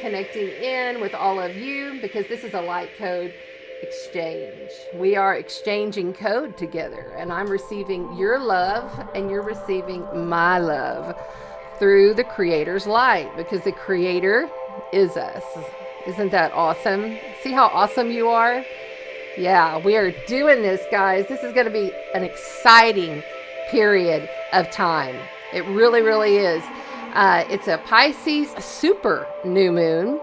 connecting in with all of you because this is a light code exchange. We are exchanging code together, and I'm receiving your love and you're receiving my love through the Creator's light, because the Creator is us. Isn't that awesome? See how awesome you are? Yeah, we are doing this, guys. This is going to be an exciting period of time. It really, really is. It's a Pisces Super New Moon,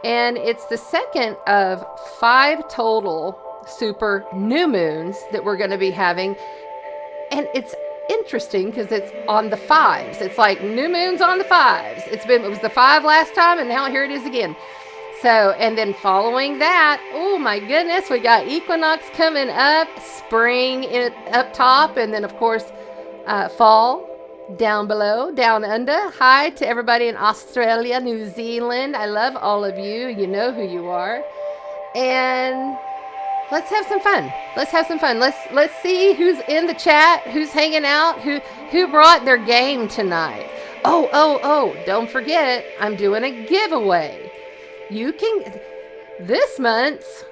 and it's the second of 5 total Super New Moons that we're going to be having. And it's interesting because it's on the 5s. It's like new moons on the 5s. It was the 5 last time, and now here it is again. So, and then following that, oh my goodness, we got equinox coming up, spring up top, and then of course fall down below, down under. Hi to everybody in Australia, New Zealand. I love all of you. You know who you are. And let's have some fun. Let's have some fun. Let's see who's in the chat, who's hanging out, who brought their game tonight. Oh, don't forget, I'm doing a giveaway. You can, this month's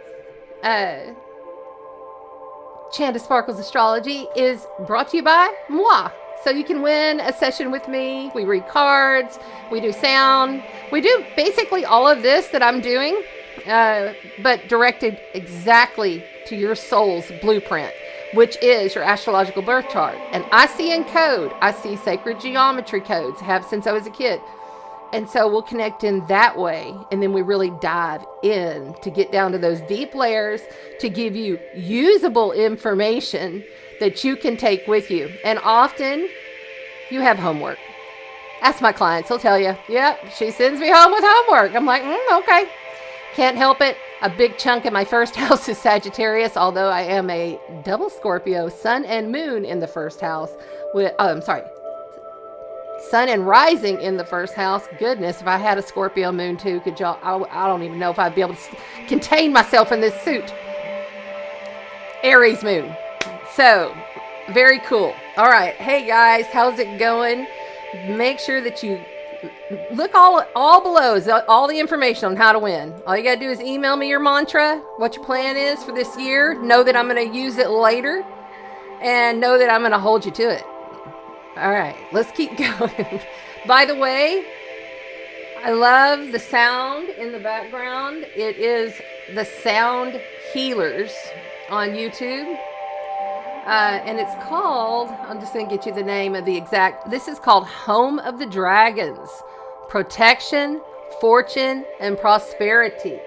Chanda Sparkles Astrology is brought to you by moi. So you can win a session with me. We read cards, we do sound, we do basically all of this that I'm doing, but directed exactly to your soul's blueprint, which is your astrological birth chart. And I see in code, I see sacred geometry codes, have since I was a kid. And so we'll connect in that way. And then we really dive in to get down to those deep layers to give you usable information that you can take with you. And often you have homework. Ask my clients, they'll tell you, yep, she sends me home with homework. I'm like, okay. Can't help it. A big chunk of my first house is Sagittarius, although I am a double Scorpio, sun and moon in the first house. Sun and rising in the first house. Goodness, if I had a Scorpio moon too, could y'all, I don't even know if I'd be able to contain myself in this suit. Aries moon. So, very cool. All right. Hey guys, how's it going? Make sure that you look all below is all the information on how to win. All you got to do is email me your mantra, what your plan is for this year. Know that I'm going to use it later, and know that I'm going to hold you to it. All right, let's keep going. By the way, I love the sound in the background. It is the Sound Healers on YouTube. And it's called, I'm just going to get you the name of the exact, this is called Home of the Dragons, Protection, Fortune, and Prosperity.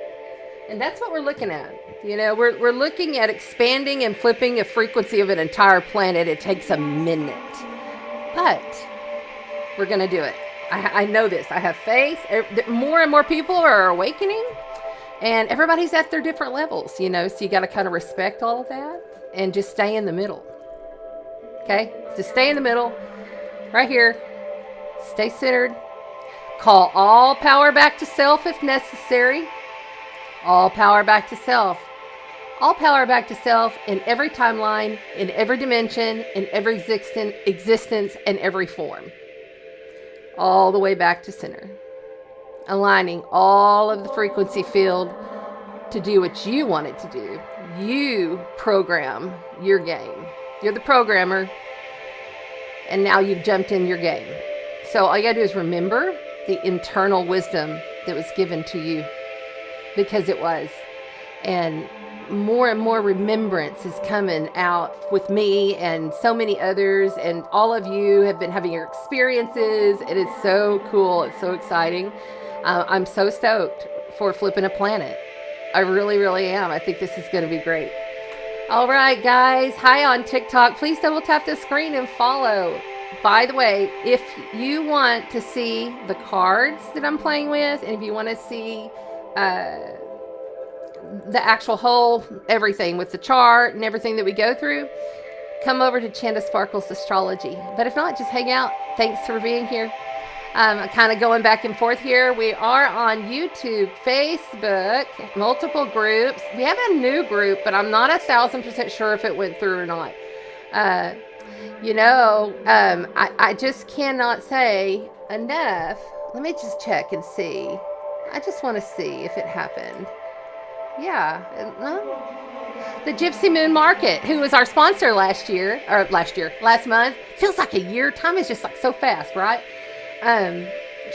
And that's what we're looking at. You know, we're looking at expanding and flipping a frequency of an entire planet. It takes a minute. But we're going to do it. I know this. I have faith. More and more people are awakening. And everybody's at their different levels, you know. So you got to kind of respect all of that and just stay in the middle. Okay? Just stay in the middle. Right here. Stay centered. Call all power back to self if necessary. All power back to self. All power back to self in every timeline, in every dimension, in every existence, and every form. All the way back to center. Aligning all of the frequency field to do what you want it to do. You program your game. You're the programmer, and now you've jumped in your game. So all you gotta do is remember the internal wisdom that was given to you, because it was. And more remembrance is coming out with me and so many others, and all of you have been having your experiences. It is so cool. It's so exciting. I'm so stoked for flipping a planet. I really, really am. I think this is going to be great. All right, guys. Hi on TikTok. Please double tap the screen and follow. By the way, if you want to see the cards that I'm playing with, and if you want to see the actual whole everything with the chart and everything that we go through, come over to Chanda Sparkles Astrology. But if not, just hang out. Thanks for being here. Kind of going back and forth here. We are on YouTube, Facebook, multiple groups. We have a new group, but I'm not 1,000% sure if it went through or not. I just cannot say enough. Let me just check and see. I just want to see if it happened. Yeah. The Gypsy Moon Market, who was our sponsor last month. Feels like a year. Time is just like so fast, right?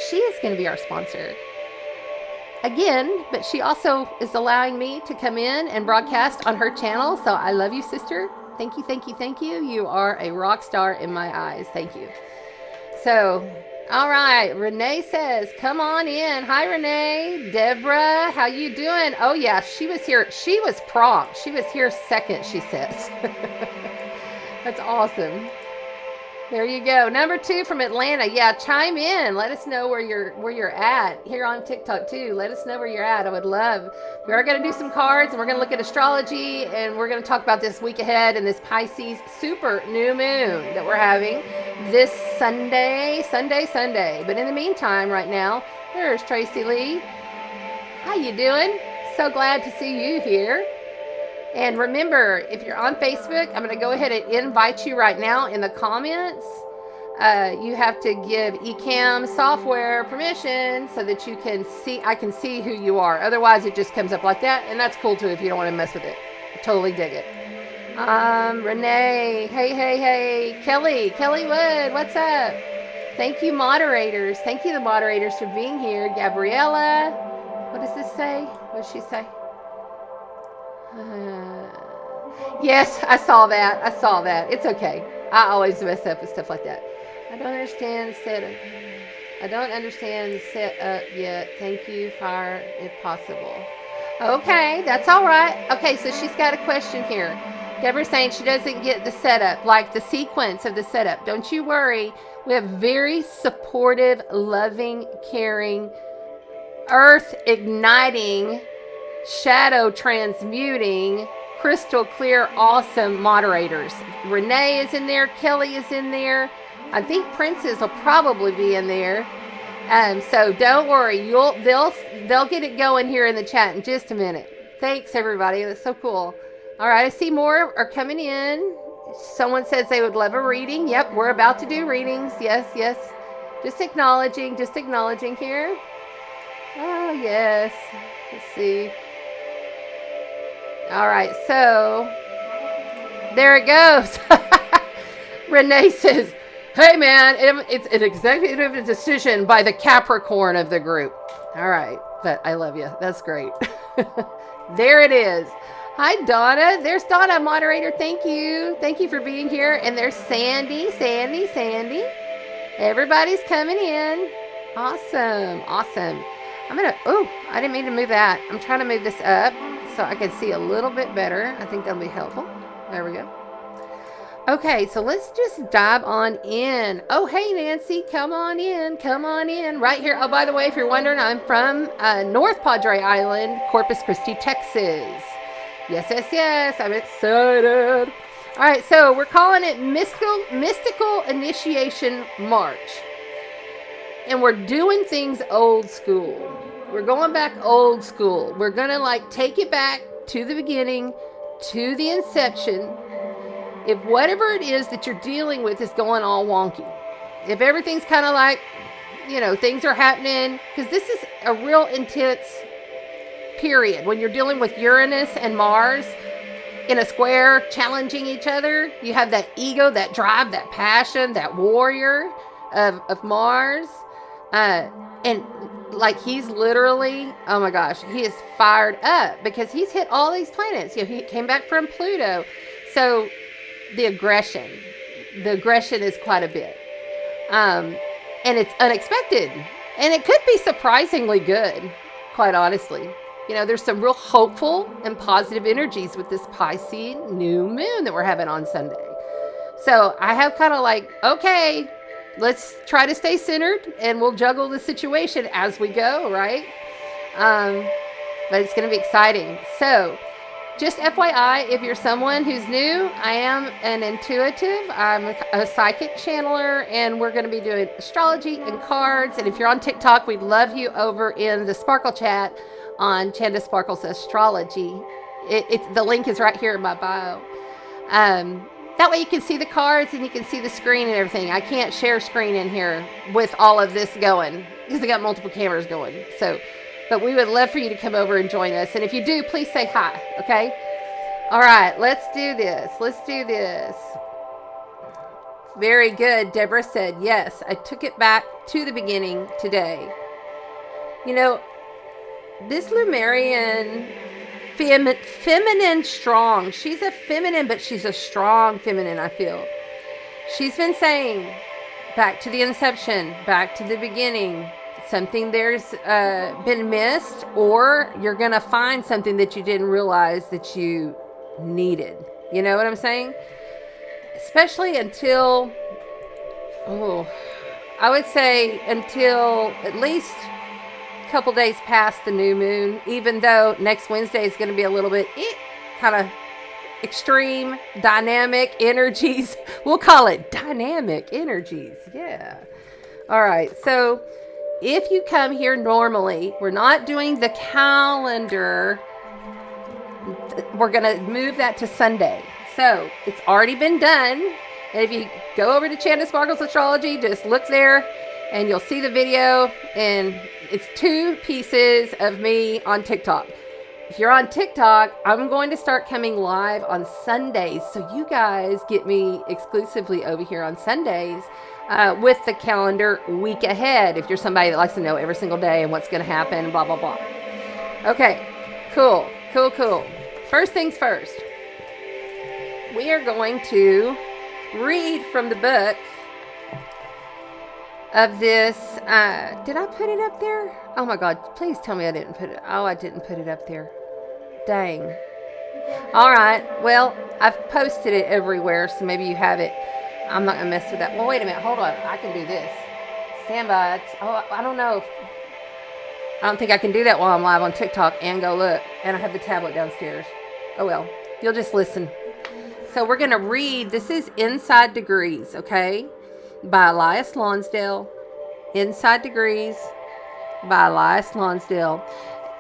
She is going to be our sponsor again, but she also is allowing me to come in and broadcast on her channel. So I love you, sister. Thank you, thank you, thank you. You are a rock star in my eyes. Thank you. So, all right. Renee says, come on in. Hi, Renee. Deborah, how you doing? Oh, yeah, she was here. She was prompt. She was here second, she says. That's awesome. There you go. Number 2 from Atlanta. Yeah, chime in. Let us know where you're at here on TikTok too. Let us know where you're at. I would love. We are going to do some cards, and we're going to look at astrology, and we're going to talk about this week ahead and this Pisces Super New Moon that we're having this Sunday. But in the meantime, right now, there's Tracy Lee. How you doing? So glad to see you here. And remember, if you're on Facebook, I'm going to go ahead and invite you right now in the comments. You have to give Ecamm software permission so that I can see who you are. Otherwise, it just comes up like that. And that's cool too if you don't want to mess with it. I totally dig it. Renee, hey. Kelly Wood, what's up? Thank you, moderators. Thank you, the moderators, for being here. Gabriella, what does this say? What does she say? Yes, I saw that. It's okay. I always mess up with stuff like that. I don't understand the setup yet. Thank you, fire, if possible. Okay, that's all right. Okay, so she's got a question here. Deborah's saying she doesn't get the setup, like the sequence of the setup. Don't you worry. We have very supportive, loving, caring, earth igniting, shadow transmuting, crystal clear, awesome moderators. Renee is in there. Kelly is in there. I think Princess will probably be in there. So don't worry. They'll get it going here in the chat in just a minute. Thanks, everybody. That's so cool. All right, I see more are coming in. Someone says they would love a reading. Yep, we're about to do readings. Yes. Just acknowledging here. Oh, yes. Let's see. All right, so there it goes. Renee says, hey, man, it's an executive decision by the Capricorn of the group. All right, but I love you. That's great. There it is. Hi, Donna. There's Donna, moderator. Thank you. Thank you for being here. And there's Sandy. Everybody's coming in. Awesome. I didn't mean to move that. I'm trying to move this up so I can see a little bit better. I think that'll be helpful. There we go. Okay, so let's just dive on in. Oh, hey, Nancy, come on in. Right here. Oh, by the way, if you're wondering, I'm from North Padre Island, Corpus Christi, Texas. Yes. I'm excited. All right, so we're calling it Mystical Initiation March. And we're doing things old school. We're going back old school. We're going to take it back to the beginning, to the inception. If whatever it is that you're dealing with is going all wonky, if everything's kind of things are happening, because this is a real intense period when you're dealing with Uranus and Mars in a square challenging each other. You have that ego, that drive, that passion, that warrior of Mars. And he's literally, oh my gosh, he is fired up because he's hit all these planets. He came back from Pluto. So the aggression is quite a bit. And it's unexpected. And it could be surprisingly good, quite honestly. There's some real hopeful and positive energies with this Pisces new moon that we're having on Sunday. So I have kind of okay, let's try to stay centered and we'll juggle the situation as we go, right? But it's going to be exciting. So just FYI, if you're someone who's new, I am an intuitive. I'm a psychic channeler, and we're going to be doing astrology and cards. And if you're on TikTok, we'd love you over in the Sparkle chat on Chanda Sparkle's Astrology. The link is right here in my bio. That way you can see the cards and you can see the screen and everything. I can't share screen in here with all of this going because I got multiple cameras going. So But we would love for you to come over and join us. And if you do, please say hi, okay? All right, let's do this. Let's do this. Very good. Deborah said, yes, I took it back to the beginning today. You know, this Lemurian, feminine, strong. She's a feminine, but she's a strong feminine, I feel. She's been saying, back to the inception, back to the beginning. Something there's been missed, or you're going to find something that you didn't realize that you needed. You know what I'm saying? Especially until, I would say until at least a couple days past the new moon, even though next Wednesday is going to be a little bit kind of extreme dynamic energies. We'll call it dynamic energies. Yeah. All right. So if you come here normally, we're not doing the calendar. We're going to move that to Sunday. So it's already been done. And if you go over to Chanda Sparkles Astrology, just look there and you'll see the video. And it's 2 pieces of me on TikTok. If you're on TikTok, I'm going to start coming live on Sundays. So you guys get me exclusively over here on Sundays with the calendar week ahead. If you're somebody that likes to know every single day and what's going to happen, blah, blah, blah. Okay, cool. First things first. We are going to read from the book of this. Did I put it up there? Oh my God, please tell me I didn't put it. Oh, I didn't put it up there. Dang. All right. Well, I've posted it everywhere, so maybe you have it. I'm not going to mess with that. Well, wait a minute. Hold on. I can do this. Stand by. I don't know. I don't think I can do that while I'm live on TikTok and go look. And I have the tablet downstairs. Oh, well. You'll just listen. So we're going to read. This is Inside Degrees, okay? By Elias Lonsdale. Inside Degrees by Elias Lonsdale.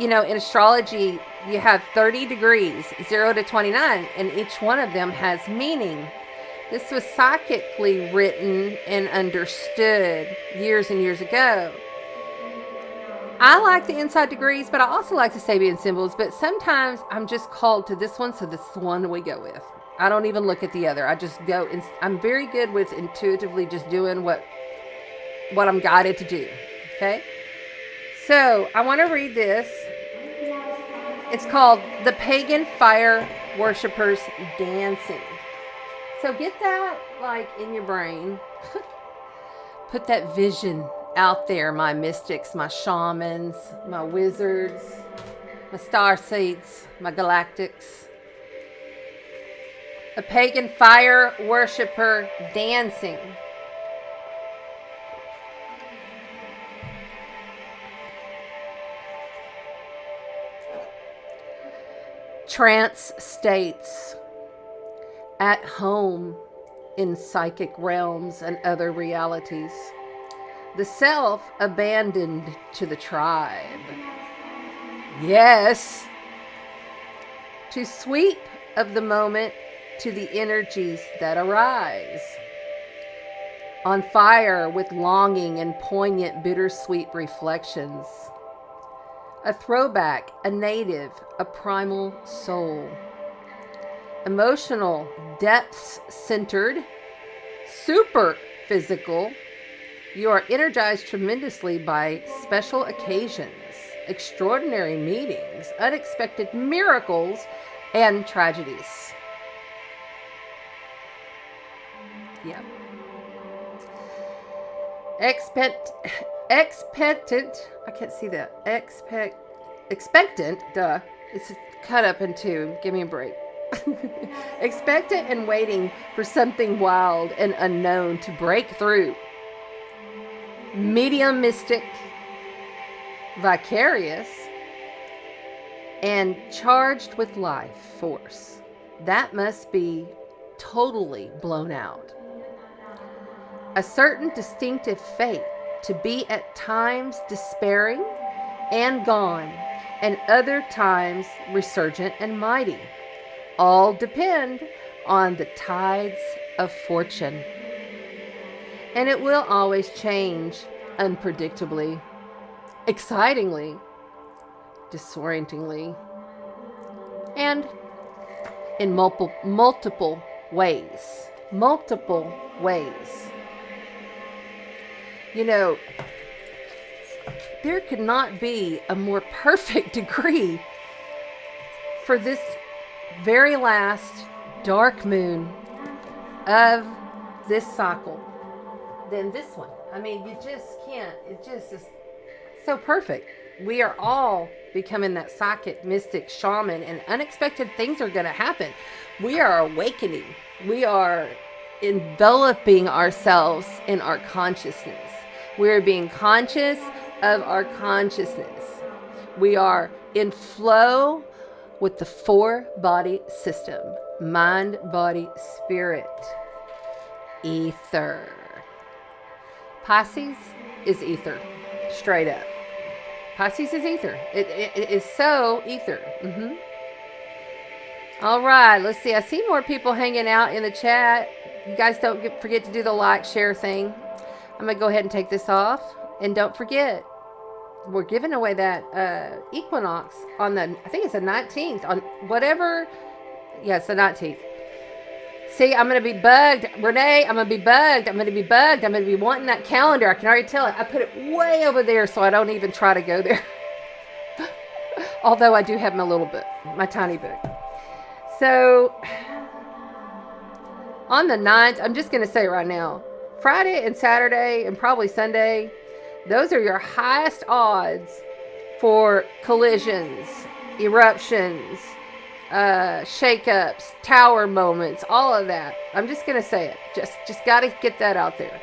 You know, in astrology, you have 30 degrees, 0 to 29, and each one of them has meaning. This was psychically written and understood years and years ago. I like the inside degrees, but I also like the Sabian symbols, but sometimes I'm just called to this one, so this is the one we go with. I don't even look at the other. I just go, and I'm very good with intuitively just doing what I'm guided to do, okay? So I want to read this. It's called The Pagan Fire Worshippers Dancing. So get that like in your brain. Put that vision out there, my mystics, my shamans, my wizards, my star seeds, my galactics. A pagan fire worshipper dancing. Trance states, at home in psychic realms and other realities, the self abandoned to the tribe. Yes, to sweep of the moment to the energies that arise, on fire with longing and poignant bittersweet reflections. A throwback, a native, a primal soul. Emotional, depths-centered, super physical. You are energized tremendously by special occasions, extraordinary meetings, unexpected miracles, and tragedies. Yep. Expectant, I can't see that. Expectant, duh. It's cut up in 2. Give me a break. Expectant and waiting for something wild and unknown to break through. Medium mystic, vicarious, and charged with life force. That must be totally blown out. A certain distinctive fate to be at times despairing and gone, and other times resurgent and mighty. All depend on the tides of fortune. And it will always change unpredictably, excitingly, disorientingly, and in multiple ways. Multiple ways. You know, there could not be a more perfect degree for this very last dark moon of this cycle than this one. I mean, you just can't. It just is so perfect. We are all becoming that psychic, mystic, shaman, and unexpected things are going to happen. We are awakening. We are enveloping ourselves in our consciousness. We are being conscious of our consciousness. We are in flow with the 4-body system: mind, body, spirit, ether. Pisces is ether, straight up. Pisces is ether. It is so ether. All right, let's see. I see more people hanging out in the chat. You guys don't forget to do the like, share thing. I'm going to go ahead and take this off. And don't forget, we're giving away that equinox on the, I think it's the 19th, on whatever. Yeah, it's the 19th. See, I'm going to be bugged. Renee, I'm going to be bugged. I'm going to be bugged. I'm going to be wanting that calendar. I can already tell it. I put it way over there so I don't even try to go there. Although I do have my little book, my tiny book. So, on the 9th, I'm just going to say right now, Friday and Saturday and probably Sunday, those are your highest odds for collisions, eruptions, shakeups, tower moments, all of that. I'm just going to say it. Just got to get that out there.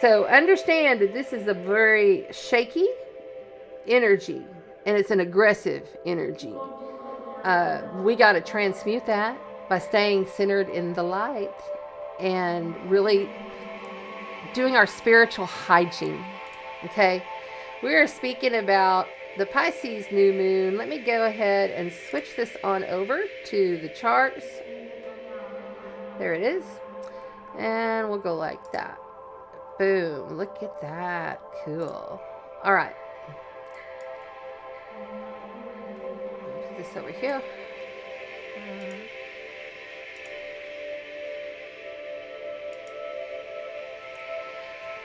So understand that this is a very shaky energy, and it's an aggressive energy. We got to transmute that by staying centered in the light and really doing our spiritual hygiene. Okay, we are speaking about the Pisces new moon. Let me go ahead and switch this on over to the charts. There it is. And we'll go like that. Boom. Look at that. Cool. All right. Put this over here.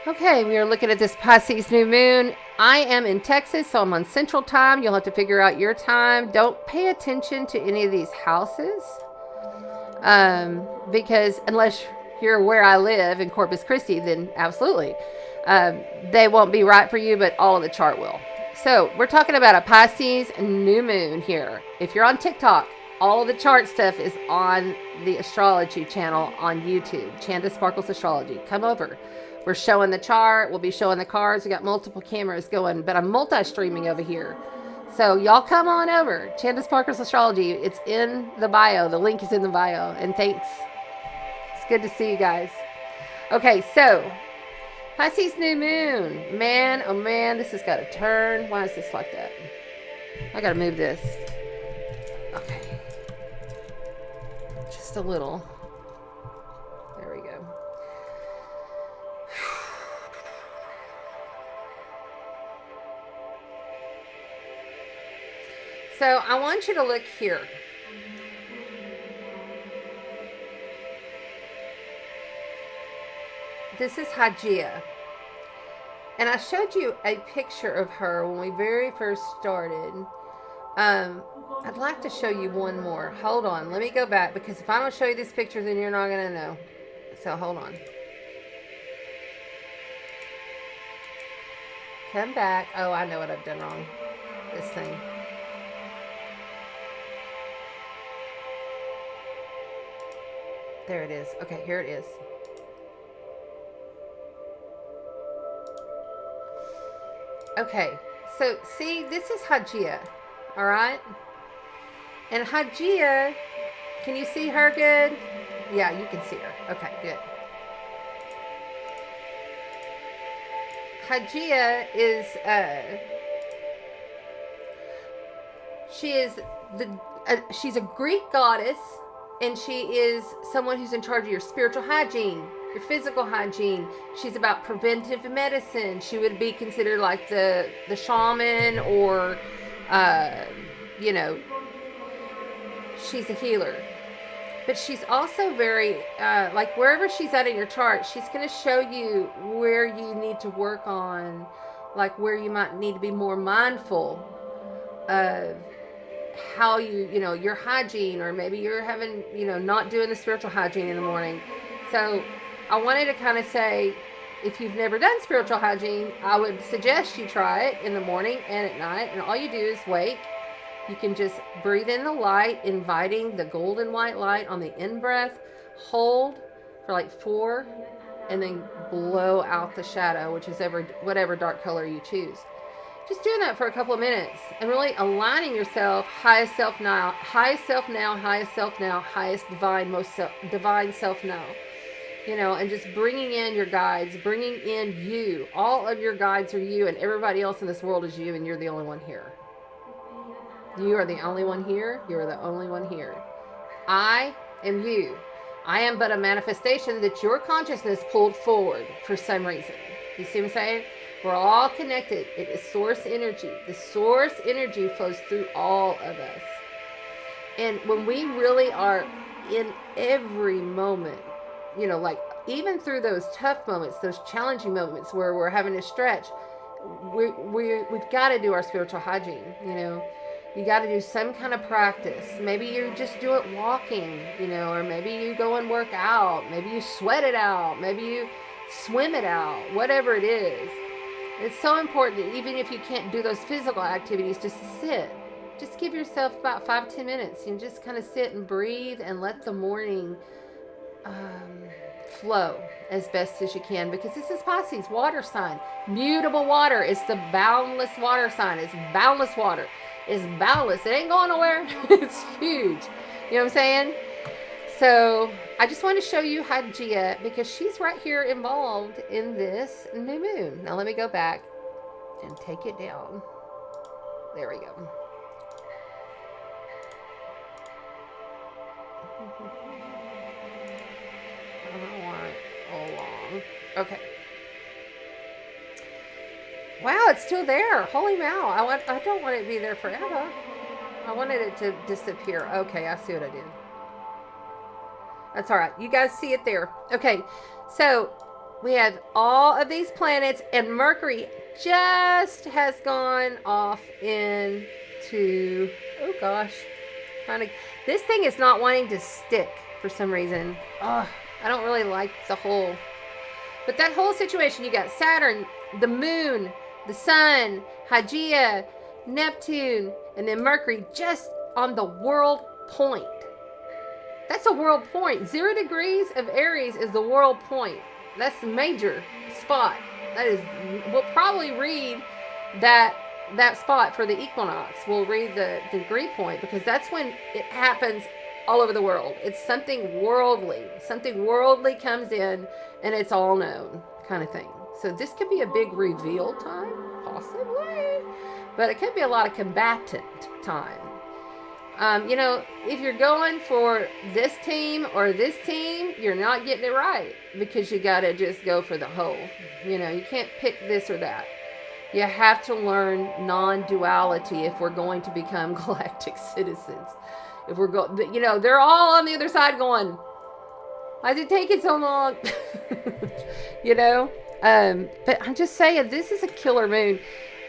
Okay, we are looking at this Pisces new moon. I am in Texas, so I'm on Central Time. You'll have to figure out your time. Don't pay attention to any of these houses, because unless you're where I live in Corpus Christi, then absolutely. They won't be right for you, but all of the chart will. So we're talking about a Pisces new moon here. If you're on TikTok, all of the chart stuff is on the Astrology channel on YouTube. Chanda Sparkles Astrology. Come over. We're showing the chart. We'll be showing the cards. We got multiple cameras going, but I'm multi-streaming over here. So y'all come on over. Chanda Sparkles Astrology. It's in the bio. The link is in the bio. And thanks. It's good to see you guys. Okay, so Pisces new moon. Man, oh man, this has got to turn. Why is this like that? I got to move this. Okay. Just a little. There we go. So I want you to look here. This is Hygeia. And I showed you a picture of her when we very first started. I'd like to show you one more. Hold on. Let me go back, because if I don't show you this picture, then you're not going to know. So hold on. Come back. Oh, I know what I've done wrong. This thing. There it is. Okay, here it is. Okay, so see, this is Hygeia, all right? And Hygeia, can you see her good? Yeah, you can see her. Okay, good. Hygeia is, she's a Greek goddess. And she is someone who's in charge of your spiritual hygiene, your physical hygiene. She's about preventive medicine. She would be considered like the shaman or You know, she's a healer. But she's also very, like wherever she's at in your chart, she's going to show you where you need to work on, like where you might need to be more mindful of how you know, your hygiene, or maybe you're having, you know, not doing the spiritual hygiene in the morning. So I wanted to kind of say, if you've never done spiritual hygiene, I would suggest you try it in the morning and at night. And all you do is wake. You can just breathe in the light, inviting the golden white light on the in-breath, hold for like 4, and then blow out the shadow, which is whatever dark color you choose. Just doing that for a couple of minutes and really aligning yourself, highest self now, highest self now, highest self now, highest divine, divine self now. You know, and just bringing in your guides, bringing in you. All of your guides are you, and everybody else in this world is you, and you're the only one here. You are the only one here. You are the only one here. I am you. I am but a manifestation that your consciousness pulled forward for some reason. You see what I'm saying? We're all connected. It is source energy. The source energy flows through all of us. And when we really are in every moment, you know, like even through those tough moments, those challenging moments where we're having to stretch, we've got to do our spiritual hygiene, you know. You got to do some kind of practice. Maybe you just do it walking, you know, or maybe you go and work out. Maybe you sweat it out. Maybe you swim it out, whatever it is. It's so important that even if you can't do those physical activities, just sit. Just give yourself about 5-10 minutes and just kind of sit and breathe and let the morning flow as best as you can, because this is Pisces, water sign. Mutable water is the boundless water sign. It's boundless water. It's boundless. It ain't going nowhere. It's huge. You know what I'm saying? So I just want to show you Hygeia because she's right here involved in this new moon. Now let me go back and take it down. There we go. I don't want it all long. Okay. Wow, it's still there. Holy mow. I don't want it to be there forever. I wanted it to disappear. Okay, I see what I did. That's all right. You guys see it there. Okay, so we have all of these planets, and Mercury just has gone off into, oh gosh, this thing is not wanting to stick for some reason. Oh, I don't really like the whole, but that whole situation, you got Saturn, the moon, the sun, Hygeia, Neptune, and then Mercury just on the world point. That's a world point. 0 degrees of Aries is the world point. That's the major spot. That is, we'll probably read that spot for the equinox. We'll read the degree point because that's when it happens all over the world. It's something worldly. Something worldly comes in and it's all known kind of thing. So this could be a big reveal time, possibly. But it could be a lot of combatant time. You know, if you're going for this team or this team, you're not getting it right because you got to just go for the whole. You know, you can't pick this or that. You have to learn non-duality if we're going to become galactic citizens. If we're going, you know, they're all on the other side going, why is it taking so long? You know, but I'm just saying, this is a killer moon.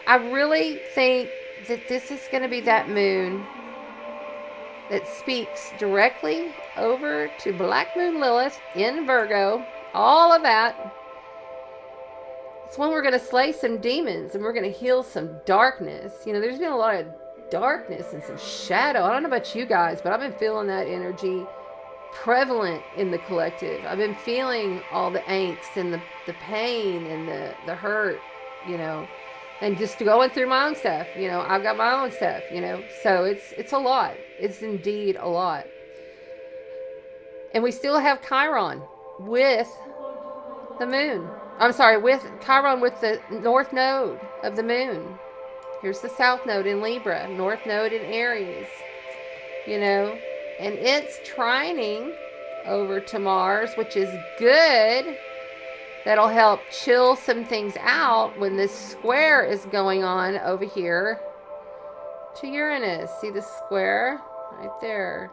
I really think that this is going to be that moon that speaks directly over to Black Moon Lilith in Virgo, all of that. It's when we're going to slay some demons and we're going to heal some darkness. You know, there's been a lot of darkness and some shadow. I don't know about you guys, but I've been feeling that energy prevalent in the collective. I've been feeling all the angst and the pain and the hurt, you know, and just going through my own stuff. You know, I've got my own stuff, you know, so it's a lot. It's indeed a lot. And we still have Chiron with the moon. I'm sorry, with Chiron with the north node of the moon. Here's the south node in Libra, north node in Aries, you know, and it's trining over to Mars, which is good. That'll help chill some things out when this square is going on over here to Uranus. See the square right there.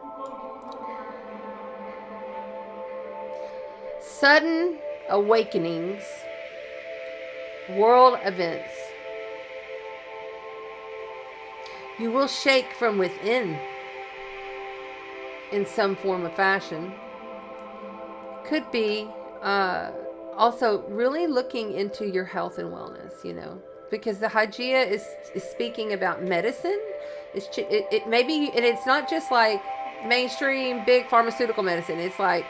Sudden awakenings, world events. You will shake from within in some form of fashion. Could be also really looking into your health and wellness, you know, because the Hygeia is speaking about medicine. It may be, and it's not just like mainstream big pharmaceutical medicine. It's like,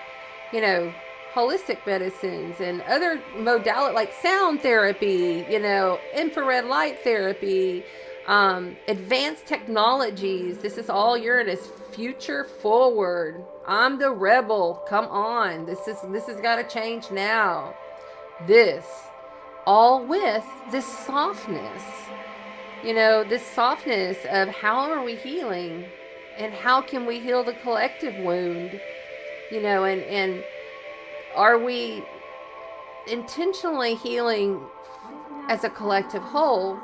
you know, holistic medicines and other modalities like sound therapy, you know, infrared light therapy, advanced technologies. This is all Uranus, future forward. I'm the rebel. Come on. This has got to change now. This all with this softness, you know, this softness of how are we healing and how can we heal the collective wound, you know, and are we intentionally healing as a collective whole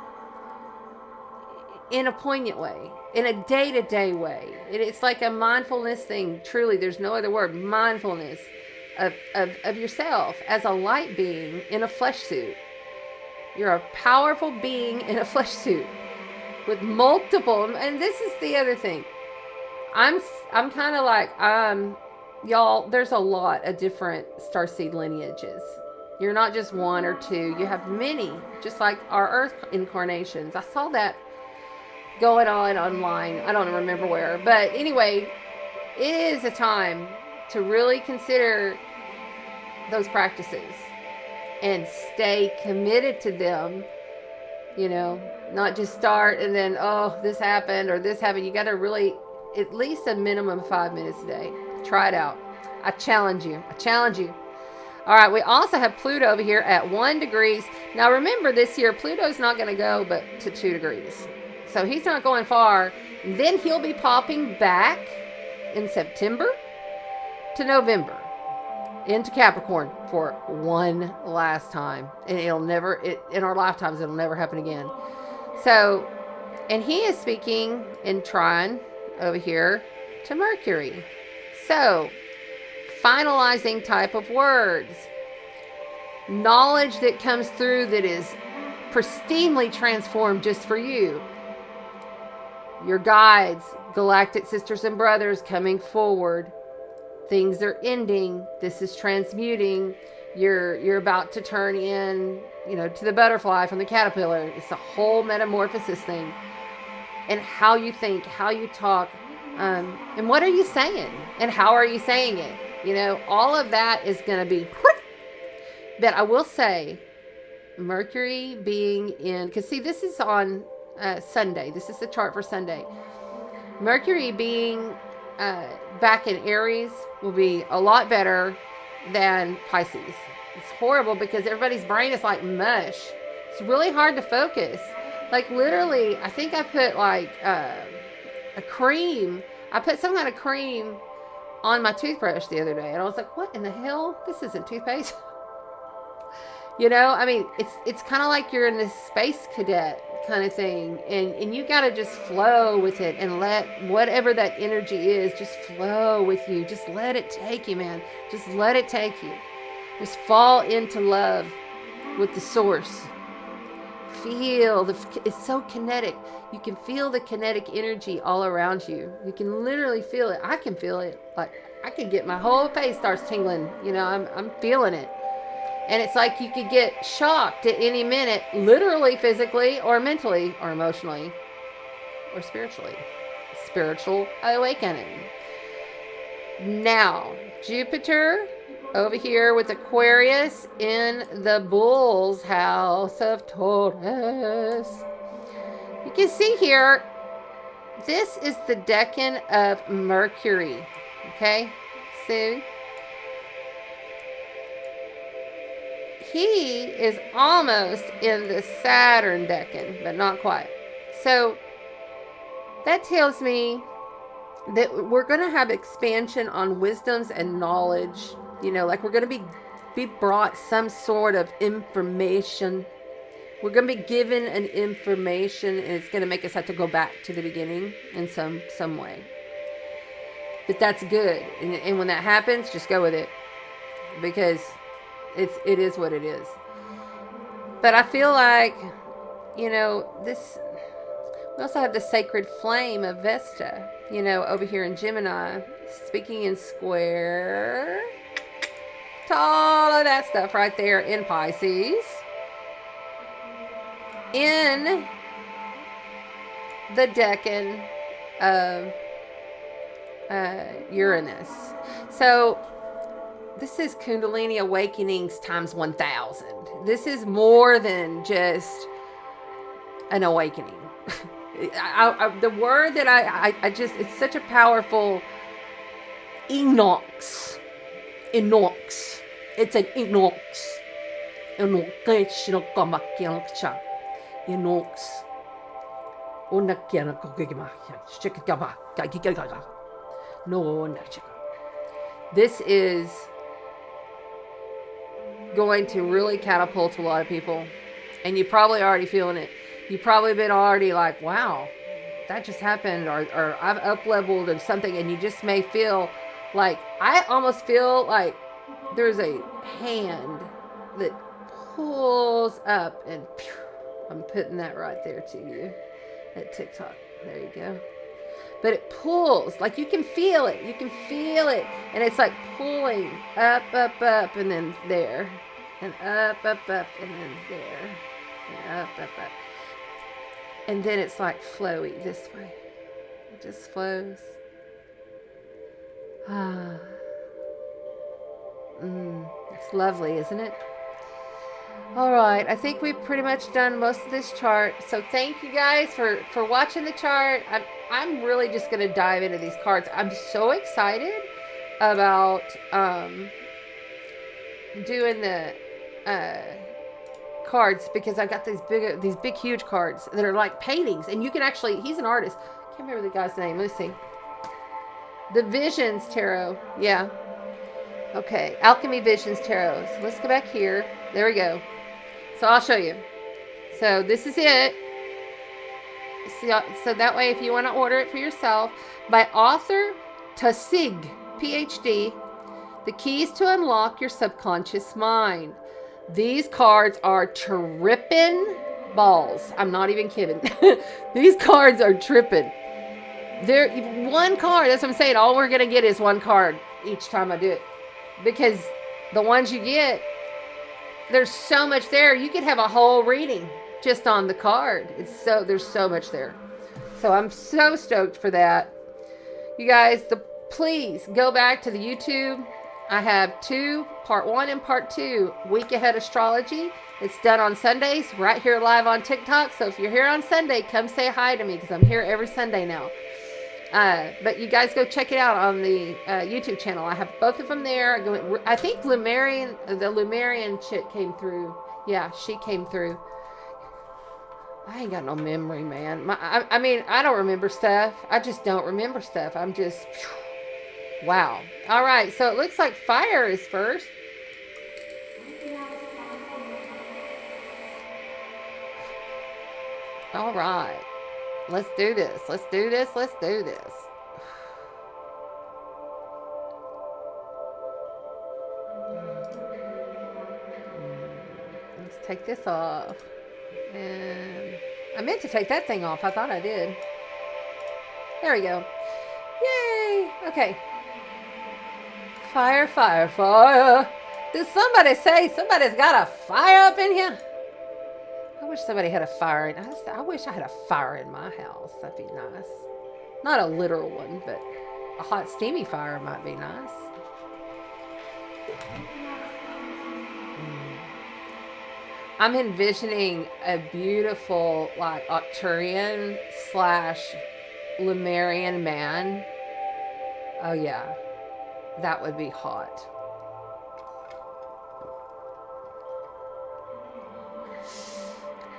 in a poignant way, in a day-to-day way. It's like a mindfulness thing. Truly, there's no other word. Mindfulness of yourself as a light being in a flesh suit. You're a powerful being in a flesh suit with multiple, and this is the other thing. I'm kind of like, y'all, there's a lot of different starseed lineages. You're not just one or two. You have many, just like our Earth incarnations. I saw that going on online. I don't remember where. But anyway, it is a time to really consider those practices and stay committed to them. You know, not just start and then, oh, this happened or this happened. You got to really, at least a minimum of 5 minutes a day. Try it out. I challenge you. I challenge you. All right, we also have Pluto over here at 1 degree. Now remember, this year, Pluto's not going to go but to 2 degrees. So he's not going far. Then he'll be popping back in September to November into Capricorn for one last time. And it'll never, in our lifetimes, it'll never happen again. So, and he is speaking in trine over here to Mercury. So, finalizing type of words. Knowledge that comes through that is pristinely transformed just for you. Your guides, galactic sisters and brothers coming forward. Things are ending. This is transmuting. You're about to turn in, you know, to the butterfly from the caterpillar. It's a whole metamorphosis thing. And how you think, how you talk, and what are you saying? And how are you saying it? You know, all of that is going to be... But I will say, Mercury being in... Because see, this is on Sunday. This is the chart for Sunday. Mercury being back in Aries will be a lot better than Pisces. It's horrible because everybody's brain is like mush. It's really hard to focus. Like literally, I think I put like a cream. I put some kind of cream on my toothbrush the other day, and I was like, "What in the hell? This isn't toothpaste." You know, I mean, it's kind of like you're in this space cadet kind of thing, and you got to just flow with it and let whatever that energy is just flow with you. Just let it take you, man. Just let it take you. Just fall into love with the source. Feel it's so kinetic. You can feel the kinetic energy all around you. You can literally feel it. I can feel it. Like I can get my whole face starts tingling. You know, I'm feeling it. And it's like you could get shocked at any minute, literally, physically, or mentally, or emotionally, or spiritually. Spiritual awakening. Now, Jupiter over here with Aquarius in the Bull's house of Taurus. You can see here, this is the decan of Mercury. Okay? See? He is almost in the Saturn decan, but not quite. So that tells me that we're going to have expansion on wisdoms and knowledge. You know, like we're going to be brought some sort of information We're going to be given an information, and it's going to make us have to go back to the beginning in some way. But that's good. And when that happens, just go with it, because it is what it is. But I feel like, you know, this, we also have the sacred flame of Vesta, you know, over here in Gemini, speaking in square to all of that stuff right there in Pisces, in the decan of Uranus. So this is Kundalini awakenings times 1,000. This is more than just an awakening. The word that I just, it's such a powerful inox. It's an inox. This is going to really catapult a lot of people, and you're probably already feeling it. You've probably been already like, wow, that just happened, or I've up-leveled or something, and you just may feel like, I almost feel like there's a hand that pulls up, and pew, I'm putting that right there to you at TikTok. There you go. But it pulls, like you can feel it. You can feel it. And it's like pulling up, and then there. And up, and then there. And up. And then it's like flowy this way. It just flows. It's lovely, isn't it? All right, I think we've pretty much done most of this chart. So thank you guys for watching the chart. I'm really just going to dive into these cards. I'm so excited about doing the cards, because I got these big huge cards that are like paintings, and you can actually, he's an artist. I can't remember the guy's name. Let's see. The Visions Tarot. Yeah. Okay. Alchemy Visions Tarot. So let's go back here. There we go. So I'll show you. So this is it. So that way, if you want to order it for yourself, by author Tasig, PhD, The Keys to Unlock Your Subconscious Mind. These cards are tripping balls. I'm not even kidding. These cards are tripping. They're one card. That's what I'm saying. All we're going to get is one card each time I do it. Because the ones you get, there's so much there. You could have a whole reading just on the card. There's so much there. So I'm so stoked for that. You guys, please go back to the YouTube. I have part 1 and part 2, Week Ahead Astrology. It's done on Sundays, right here live on TikTok. So if you're here on Sunday, come say hi to me, because I'm here every Sunday now. But you guys go check it out on the YouTube channel. I have both of them there. I think the Lumerian chick came through. Yeah, she came through. I ain't got no memory, man. I mean, I don't remember stuff. I just don't remember stuff. I'm just... Wow. All right. So it looks like fire is first. All right. Let's do this. Let's do this. Let's do this. Let's take this off. And I meant to take that thing off. I thought I did. There we go. Yay. Okay. Fire, fire, fire. Did somebody say somebody's got a fire up in here? I wish somebody had a fire. I wish I had a fire in my house. That'd be nice. Not a literal one, but a hot, steamy fire might be nice. I'm envisioning a beautiful, like, Arcturian / Lemurian man. Oh, yeah. That would be hot.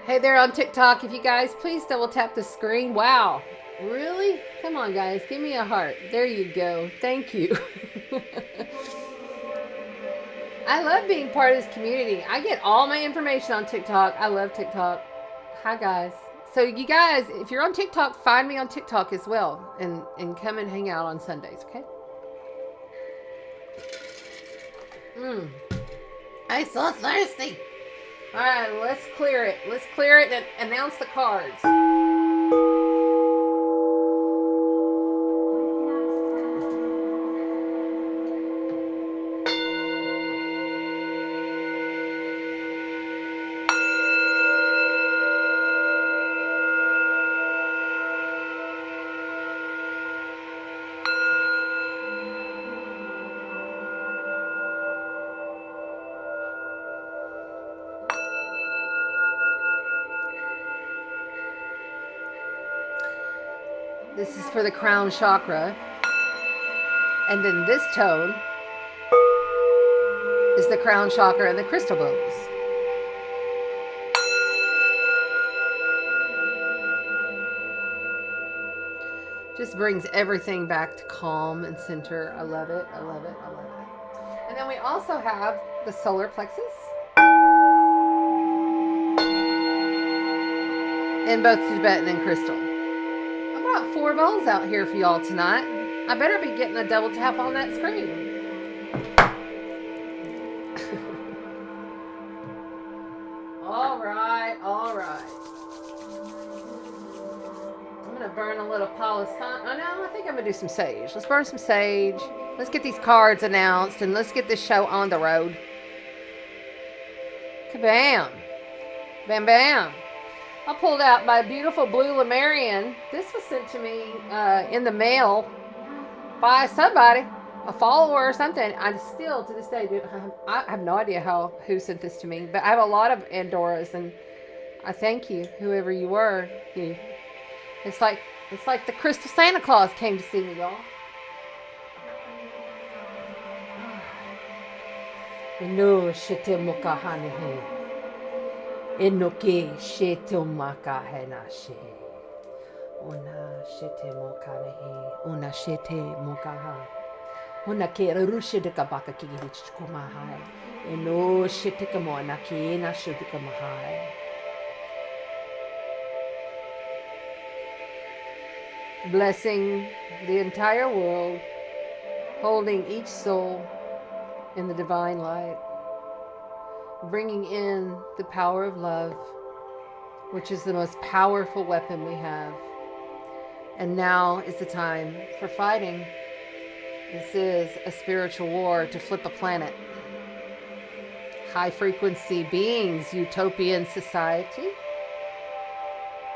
Hey there on TikTok, if you guys please double tap the screen. Wow. Really? Come on, guys. Give me a heart. There you go. Thank you. I love being part of this community. I get all my information on TikTok. I love TikTok. Hi, guys. So you guys, if you're on TikTok, find me on TikTok as well, and come and hang out on Sundays, okay? I'm so thirsty. All right, let's clear it. Let's clear it and announce the cards. This is for the crown chakra. And then this tone is the crown chakra and the crystal bones. Just brings everything back to calm and center. I love it. I love it. I love it. And then we also have the solar plexus in both Tibetan and crystal. 4 bowls out here for y'all tonight. I better be getting a double tap on that screen. All right, all right. I'm gonna burn a little Palo Santo. Oh no, I think I'm gonna do some sage. Let's burn some sage. Let's get these cards announced and let's get this show on the road. Kabam. Bam bam. I pulled out my beautiful blue Lemurian. This was sent to me in the mail by somebody, a follower or something. I still, to this day, I have no idea who sent this to me, but I have a lot of Andoras, and I thank you, whoever you were. It's like the Crystal Santa Claus came to see me, y'all. No shit mukahane. Enoke shete maka henashe. Una shete mokane. Una shete mokaha. Una ke rushe de kabaka kigichkumahai. Eno shete kamona ke na shukamahai. Blessing the entire world, holding each soul in the divine light. Bringing in the power of love, which is the most powerful weapon we have. And now is the time for fighting. This is a spiritual war to flip a planet. High frequency beings, utopian society.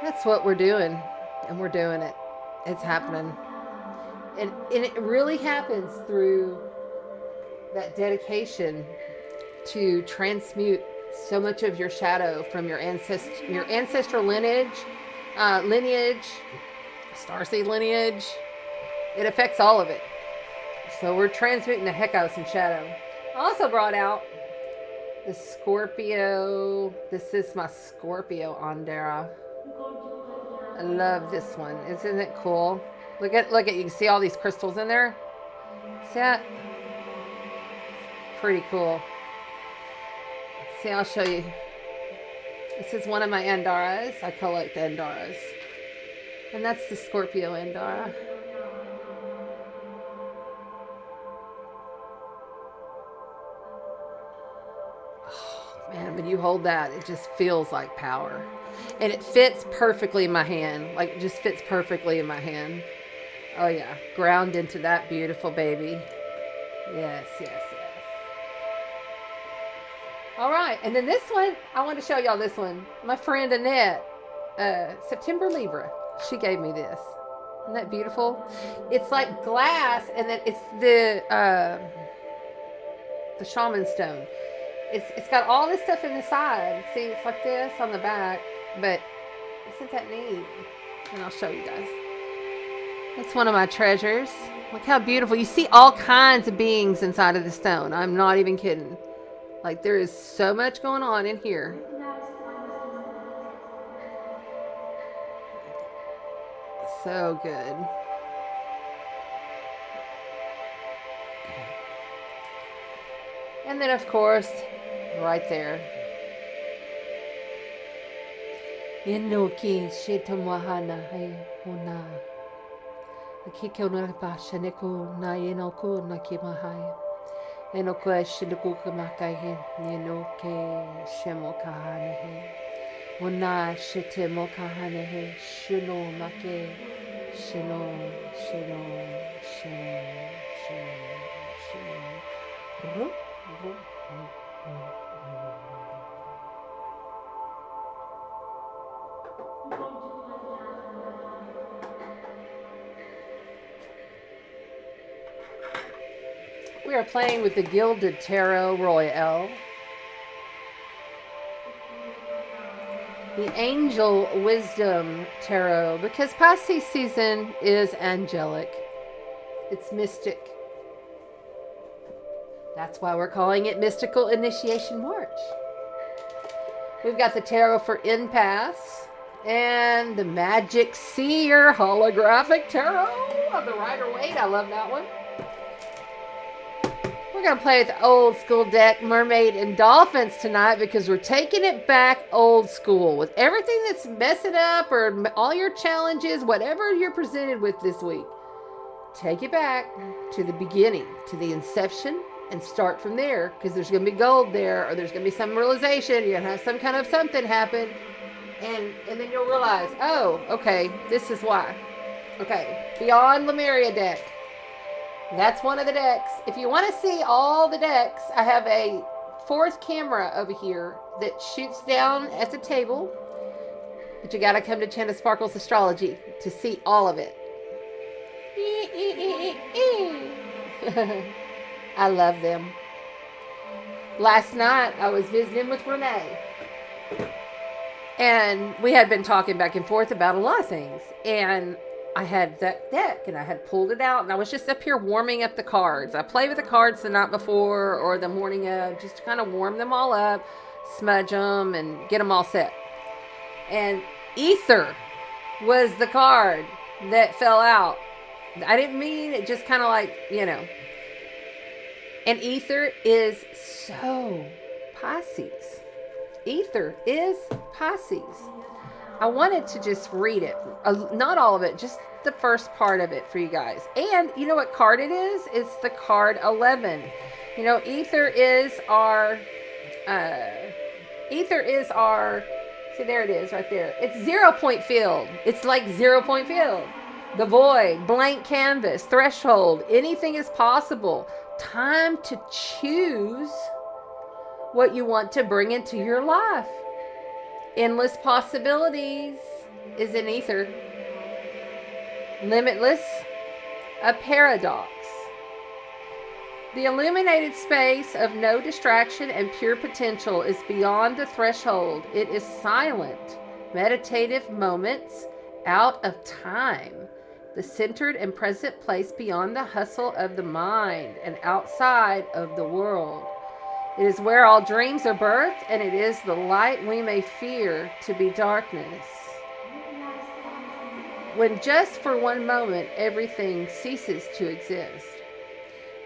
That's what we're doing, and we're doing it. It's happening. And it really happens through that dedication to transmute so much of your shadow from your ancestral lineage, starseed lineage. It affects all of it. So we're transmuting the heck out of some shadow. I also brought out the Scorpio. This is my Scorpio Andera. I love this one. Isn't it cool? Look at you can see all these crystals in there. See that? Pretty cool. See, I'll show you. This is one of my Andaras. I collect Andaras. And that's the Scorpio Andara. Oh, man, when you hold that, it just feels like power. And it fits perfectly in my hand. Like, it just fits perfectly in my hand. Oh, yeah. Ground into that beautiful baby. Yes, yes, yes. All right, and then this one, I want to show y'all this one. My friend Annette, September Libra, she gave me this. Isn't that beautiful? It's like glass, and then it's the Shaman stone. It's got all this stuff in the side. See, it's like this on the back, but isn't that neat? And I'll show you guys. That's one of my treasures. Look how beautiful. You see all kinds of beings inside of the stone. I'm not even kidding. Like, there is so much going on in here. So good. And then, of course, right there. Inoki shitamahana he una. Akikona bashaneku na inoku na kimahaya. Enoku shinaku kamakai he. Ninoke shemokahane he. Una shitemokahane he. Shuno make. Shalom, shalom, shalom, shalom, shalom. We are playing with the Gilded Tarot Royale. The Angel Wisdom Tarot, because Pisces season is angelic. It's mystic. That's why we're calling it Mystical Initiation March. We've got the Tarot for Empaths and the Magic Seer Holographic Tarot of the Rider-Waite. I love that one. We're going to play with the old school deck, Mermaid and Dolphins, tonight, because we're taking it back old school with everything that's messing up or all your challenges, whatever you're presented with this week. Take it back to the beginning, to the inception, and start from there, because there's going to be gold there, or there's going to be some realization. You're going to have some kind of something happen, and then you'll realize, oh, okay, this is why. Okay, Beyond Lemuria deck. That's one of the decks. If you want to see all the decks, I have a fourth camera over here that shoots down at the table. But you got to come to Chanda Sparkles Astrology to see all of it. I love them. Last night, I was visiting with Renee. And we had been talking back and forth about a lot of things. And I had that deck and I had pulled it out and I was just up here warming up the cards. I play with the cards the night before or the morning of, just to kind of warm them all up, smudge them and get them all set. And Ether was the card that fell out. I didn't mean it, just kind of like, you know. And Ether is so Pisces. Ether is Pisces. I wanted to just read it. Not all of it, just the first part of it for you guys. And you know what card it is? It's the card 11. You know, Ether is our, see, there it is right there. It's 0 point field. It's like 0 point field. The void, blank canvas, threshold, anything is possible. Time to choose what you want to bring into your life. Endless possibilities is an Ether. Limitless, a paradox. The illuminated space of no distraction and pure potential is beyond the threshold. It is silent, meditative moments out of time. The centered and present place beyond the hustle of the mind and outside of the world. It is where all dreams are birthed, and it is the light we may fear to be darkness. When just for one moment everything ceases to exist.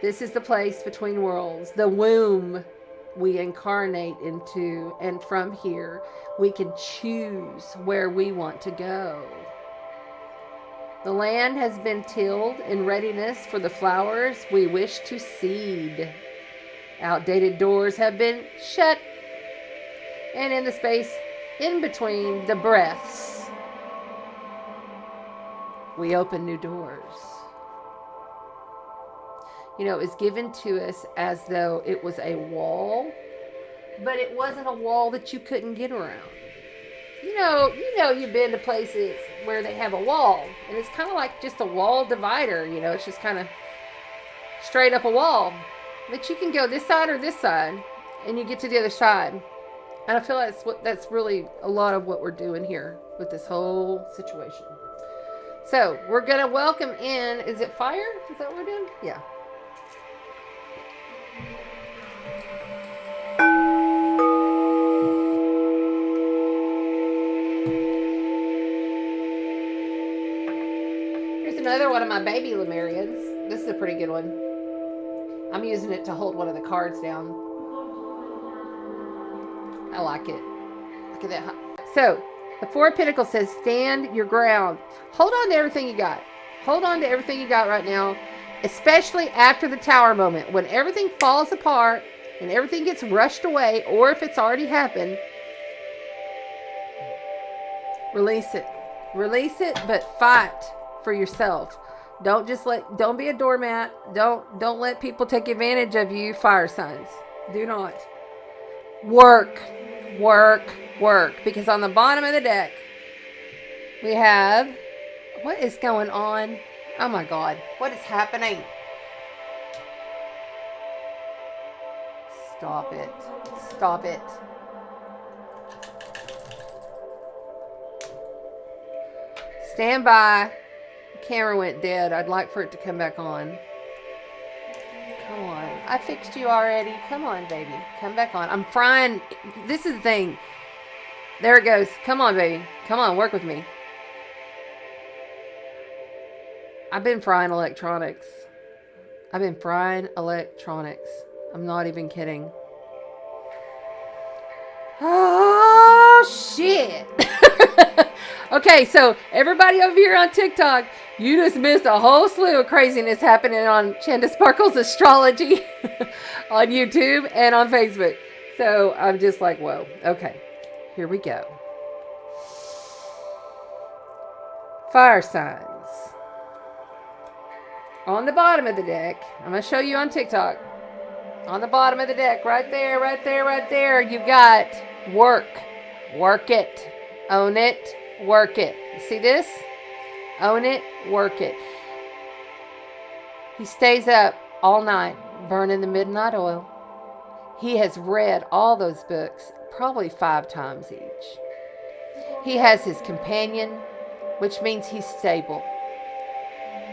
This is the place between worlds, the womb we incarnate into, and from here we can choose where we want to go. The land has been tilled in readiness for the flowers we wish to seed. Outdated doors have been shut, and in the space in between the breaths, we open new doors. You know, it was given to us as though it was a wall, but it wasn't a wall that you couldn't get around. You know, you've been to places where they have a wall, and it's kind of like just a wall divider. You know, it's just kind of straight up a wall. But you can go this side or this side, and you get to the other side. And I feel like that's really a lot of what we're doing here with this whole situation. So we're going to welcome in, is it fire? Is that what we're doing? Yeah. Here's another one of my baby Lemurians. This is a pretty good one. I'm using it to hold one of the cards down. I like it. Look at that. So, the Four of Pentacles says, stand your ground. Hold on to everything you got. Hold on to everything you got right now, especially after the Tower moment, when everything falls apart and everything gets rushed away, or if it's already happened. Release it. Release it, but fight for yourself. Don't be a doormat. Don't let people take advantage of you, fire signs. Do not. Work. Because on the bottom of the deck, we have, what is going on? Oh my God, what is happening? Stop it. Stop it. Stand by. The camera went dead. I'd like for it to come back on. Come on. I fixed you already. Come on, baby. Come back on. I'm frying. This is the thing. There it goes. Come on, baby. Come on, work with me. I've been frying electronics. I'm not even kidding. Oh, shit. Okay, so everybody over here on TikTok, you just missed a whole slew of craziness happening on Chanda Sparkle's Astrology on YouTube and on Facebook. So I'm just like, whoa. Okay, here we go. Fire signs. On the bottom of the deck, I'm going to show you on TikTok. On the bottom of the deck, right there, you got work. Work it. Own it. Work it. You see this? Own it. Work it. He stays up all night burning the midnight oil. He has read all those books probably 5 times each. He has his companion, which means he's stable.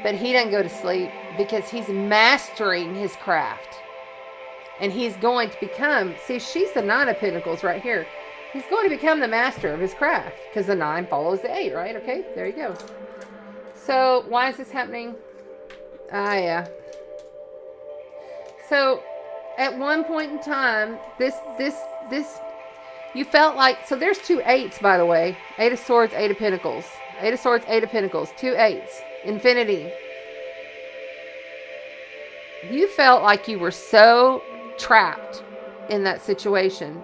But he doesn't go to sleep because he's mastering his craft. And he's going to become, see, she's the 9 of Pentacles right here. He's going to become the master of his craft because the 9 follows the 8, right? Okay, there you go. So why is this happening? Yeah. So at one point in time, this, you felt like, so there's 2 8s, by the way. 8 of Swords, 8 of Pentacles. 8 of Swords, 8 of Pentacles. 2 8s. Infinity. You felt like you were so trapped in that situation.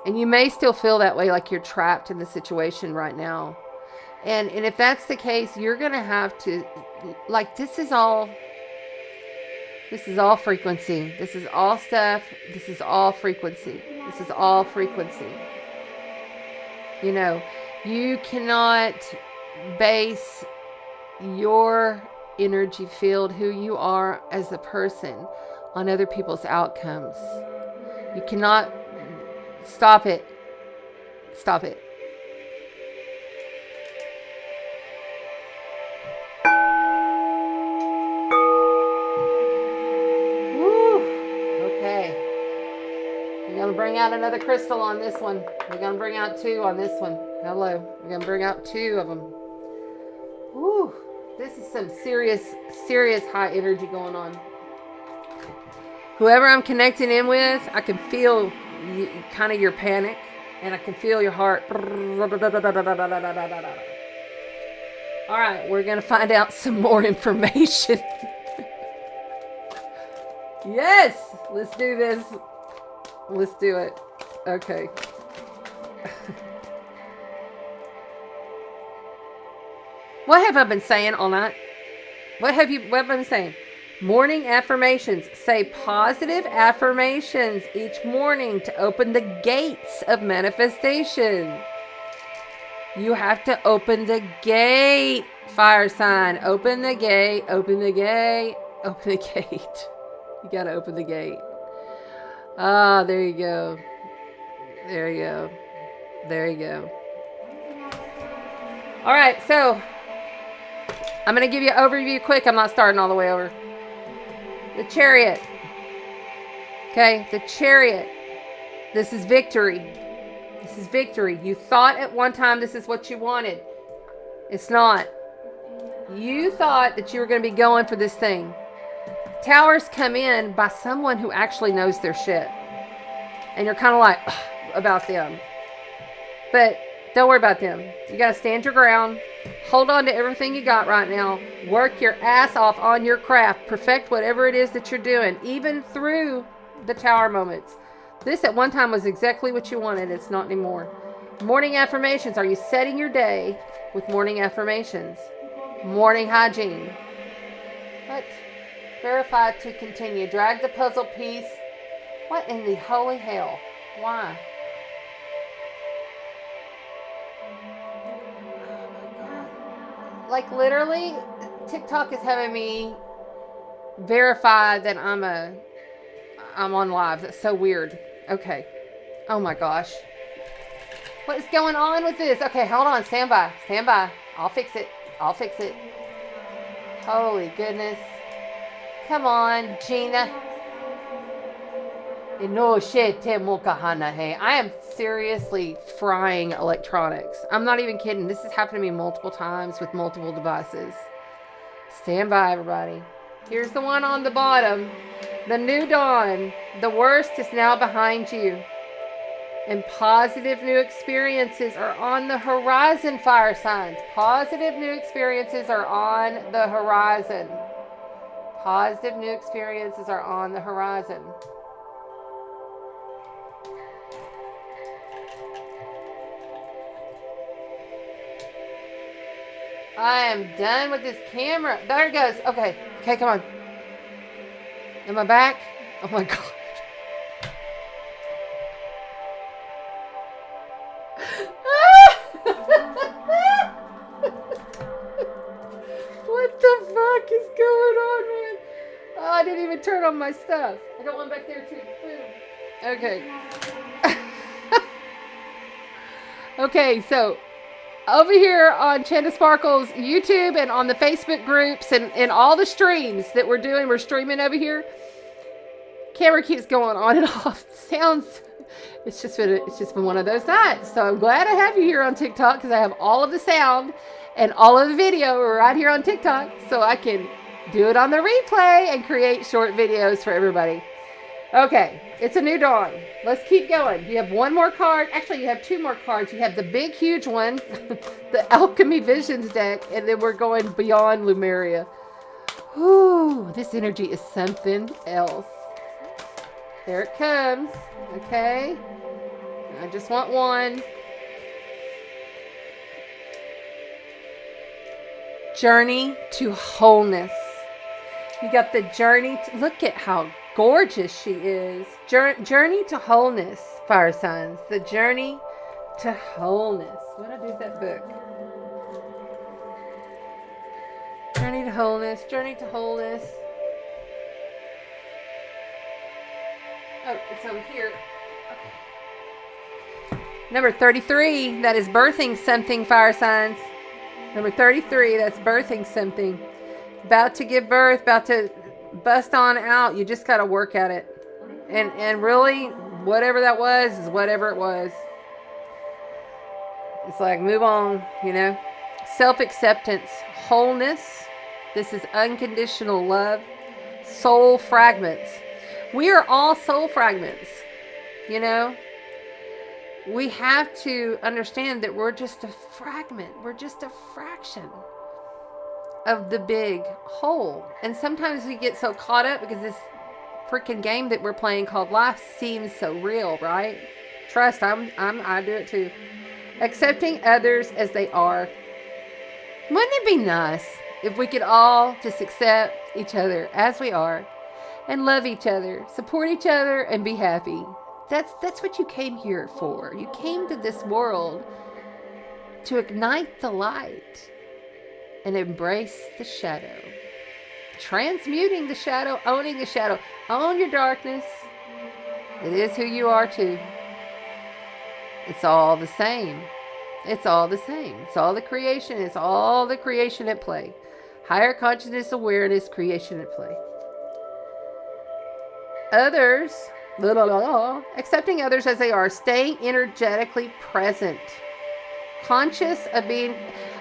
And you may still feel that way, like you're trapped in the situation right now. And if that's the case, you're going to have to, like, this is all frequency. This is all stuff. This is all frequency. This is all frequency. You know, you cannot base your energy field, who you are as a person, on other people's outcomes. You cannot. Stop it. Stop it. Woo. Okay. We're going to bring out another crystal on this one. We're going to bring out 2 on this one. Hello. We're going to bring out 2 of them. Woo. This is some serious high energy going on. Whoever I'm connecting in with, I can feel kind of your panic, and I can feel your heart. All right, we're going to find out some more information. Yes, let's do this. Let's do it. Okay. What have I been saying all night? What have I been saying? Morning affirmations. Say positive affirmations each morning to open the gates of manifestation. You have to open the gate, fire sign. Open the gate, open the gate, open the gate. You got to open the gate. Ah, there you go. There you go. There you go. All right, so I'm going to give you an overview quick. I'm not starting all the way over. The Chariot. Okay, the Chariot. This is victory. This is victory. You thought at one time this is what you wanted. It's not. You thought that you were going to be going for this thing. Towers come in by someone who actually knows their shit. and you're kind of like about them. But don't worry about them. You got to stand your ground. Hold on to everything you got right now. Work your ass off on your craft. Perfect whatever it is that you're doing, even through the tower moments. This at one time was exactly what you wanted. It's not anymore. Morning affirmations. Are you setting your day with morning affirmations? Morning hygiene. What? Verify to continue. Drag the puzzle piece. What in the holy hell? Why? Like literally, TikTok is having me verify that I'm on live. That's so weird. Okay. Oh my gosh. What is going on with this? Okay, hold on. Stand by. Stand by. I'll fix it. I'll fix it. Holy goodness. Come on, Gina. No shit, I am seriously frying electronics. I'm not even kidding. This has happened to me multiple times with multiple devices. Stand by, everybody. Here's the one on the bottom. The new dawn. The worst is now behind you. And positive new experiences are on the horizon, fire signs. Positive new experiences are on the horizon. Positive new experiences are on the horizon. I am done with this camera. There it goes. Okay. Okay, come on. Am I back? Oh my God. What the fuck is going on, man? Oh, I didn't even turn on my stuff. I got one back there too. Boom. Okay. Okay, so over here on Chanda Sparkle's YouTube and on the Facebook groups and all the streams that we're streaming over here. Camera keeps going on and off. Sounds, it's just been one of those nights. So I'm glad I have you here on TikTok because I have all of the sound and all of the video right here on TikTok, so I can do it on the replay and create short videos for everybody. Okay, it's a new dawn. Let's keep going. You have one more card. Actually, you have two more cards. You have the big, huge one, the Alchemy Visions deck, and then we're going beyond Lemuria. Ooh, this energy is something else. There it comes. Okay. I just want one. Journey to wholeness. You got the journey to, look at how gorgeous she is. Journey to wholeness, fire signs. The journey to wholeness. What did I do with that book? Journey to wholeness. Journey to wholeness. Oh, it's over here. Okay. Number 33. That is birthing something, fire signs. Number 33. That's birthing something. About to give birth. About to bust on out. You just got to work at it. And really, whatever that was is whatever it was. It's like, move on, you know. Self-acceptance. Wholeness. This is unconditional love. Soul fragments. We are all soul fragments, you know. We have to understand that we're just a fragment. We're just a fraction of the big whole. And sometimes we get so caught up because this freaking game that we're playing called life seems so real, right? Trust, I do it too. Accepting others as they are. Wouldn't it be nice if we could all just accept each other as we are and love each other, support each other, and be happy? That's what you came here for. You came to this world to ignite the light and embrace the shadow. Transmuting the shadow, owning the shadow. Own your darkness. It is who you are too. It's all the same. It's all the same. It's all the creation. It's all the creation at play. Higher consciousness, awareness, creation at play. Others, accepting others as they are, staying energetically present. Conscious of being,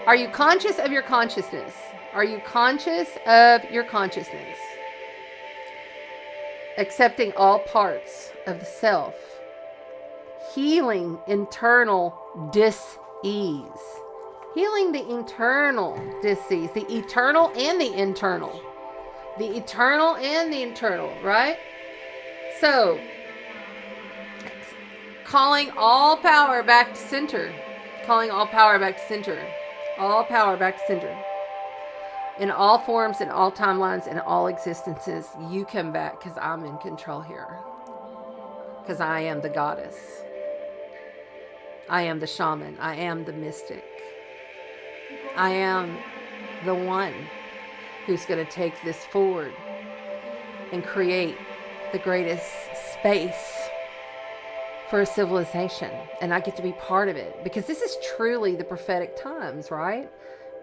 are you conscious of your consciousness? Are you conscious of your consciousness? Accepting all parts of the self healing internal dis-ease. Healing the internal dis-ease. The eternal and the internal. The eternal and the internal, right? So, calling all power back to center. Calling all power back to center. All power back to center. In all forms, in all timelines, in all existences, you come back because I'm in control here. Because I am the goddess. I am the shaman. I am the mystic. I am the one who's going to take this forward and create the greatest space for a civilization. And I get to be part of it because this is truly the prophetic times, right?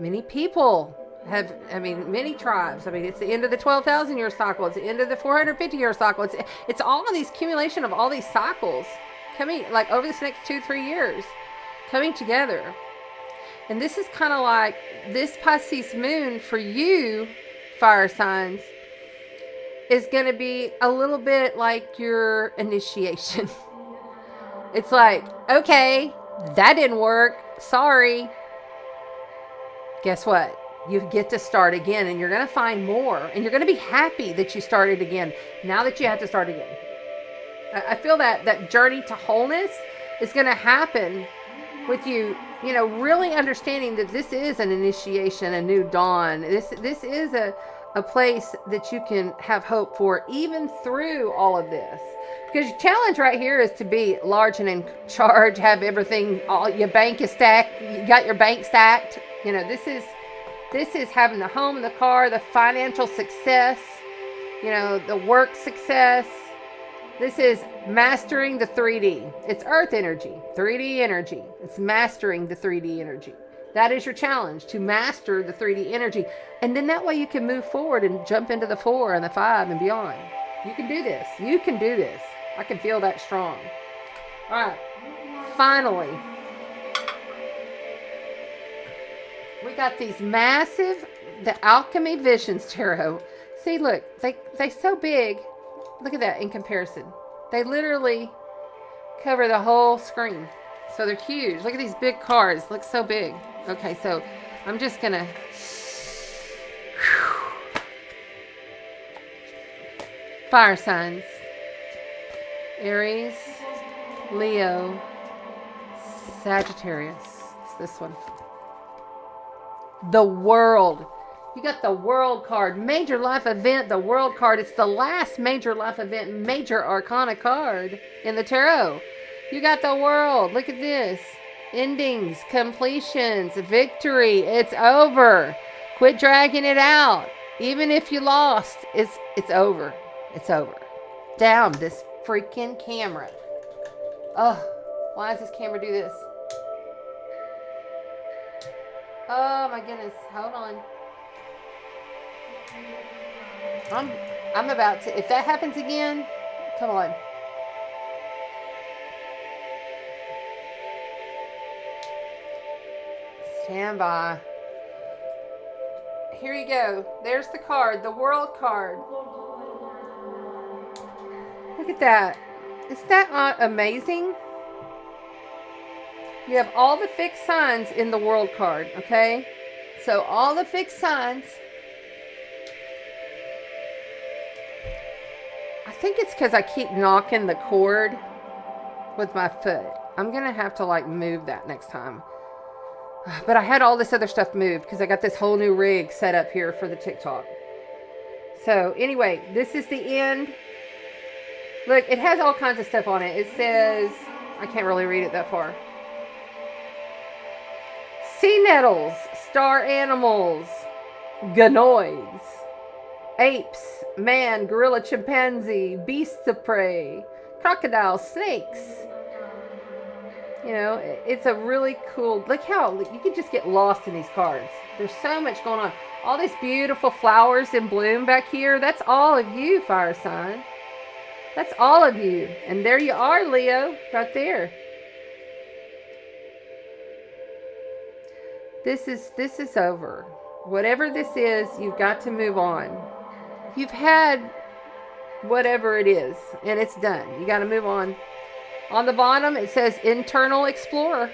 Many people have, many tribes. It's the end of the 12,000 year cycle. It's the end of the 450 year cycle. It's all of these accumulation of all these cycles coming like over this next 2-3 years coming together. And this is kind of like this Pisces moon for you, fire signs, is going to be a little bit like your initiation. It's like, okay, that didn't work. Sorry. Guess what? You get to start again, and you're going to find more, and you're going to be happy that you started again now that you have to start again. I feel that journey to wholeness is going to happen with you, really understanding that this is an initiation, a new dawn. This is a place that you can have hope for even through all of this. Because your challenge right here is to be large and in charge, have everything, all your bank is stacked, you got your bank stacked. This is having the home, the car, the financial success, the work success. This is mastering the 3D. It's earth energy, 3D energy. It's mastering the 3D energy. That is your challenge, to master the 3D energy. And then that way you can move forward and jump into the 4 and the 5 and beyond. You can do this. You can do this. I can feel that strong. All right. Finally, we got these massive, the Alchemy Visions Tarot. See, look, they so big. Look at that in comparison. They literally cover the whole screen. So they're huge. Look at these big cards. Look so big. Okay, so I'm just going to... Fire signs. Aries, Leo, Sagittarius. It's this one. The World. You got the World card. Major life event, the World card. It's the last major life event, major arcana card in the tarot. You got the World. Look at this. Endings, completions, victory. It's over. Quit dragging it out. Even if you lost, it's over. It's over. Damn this freaking camera. Oh, why does this camera do this? Oh my goodness. Hold on. I'm about to, if that happens again, come on. Stand by. Here you go. There's the card, the World card. Look at that. Is that not amazing? You have all the fixed signs in the World card, okay? So all the fixed signs. I think it's because I keep knocking the cord with my foot. I'm going to have to move that next time. But I had all this other stuff moved because I got this whole new rig set up here for the TikTok. So anyway, this is the end. Look, it has all kinds of stuff on it. It says, I can't really read it that far. Sea nettles, star animals, ganoids, apes, man, gorilla, chimpanzee, beasts of prey, crocodiles, snakes. It's a really cool, look how you can just get lost in these cards. There's so much going on. All these beautiful flowers in bloom back here. That's all of you, fire sign. That's all of you. And there you are, Leo, right there. This is over. Whatever this is, you've got to move on. You've had whatever it is, and it's done. You got to move on. On the bottom, it says internal explorer.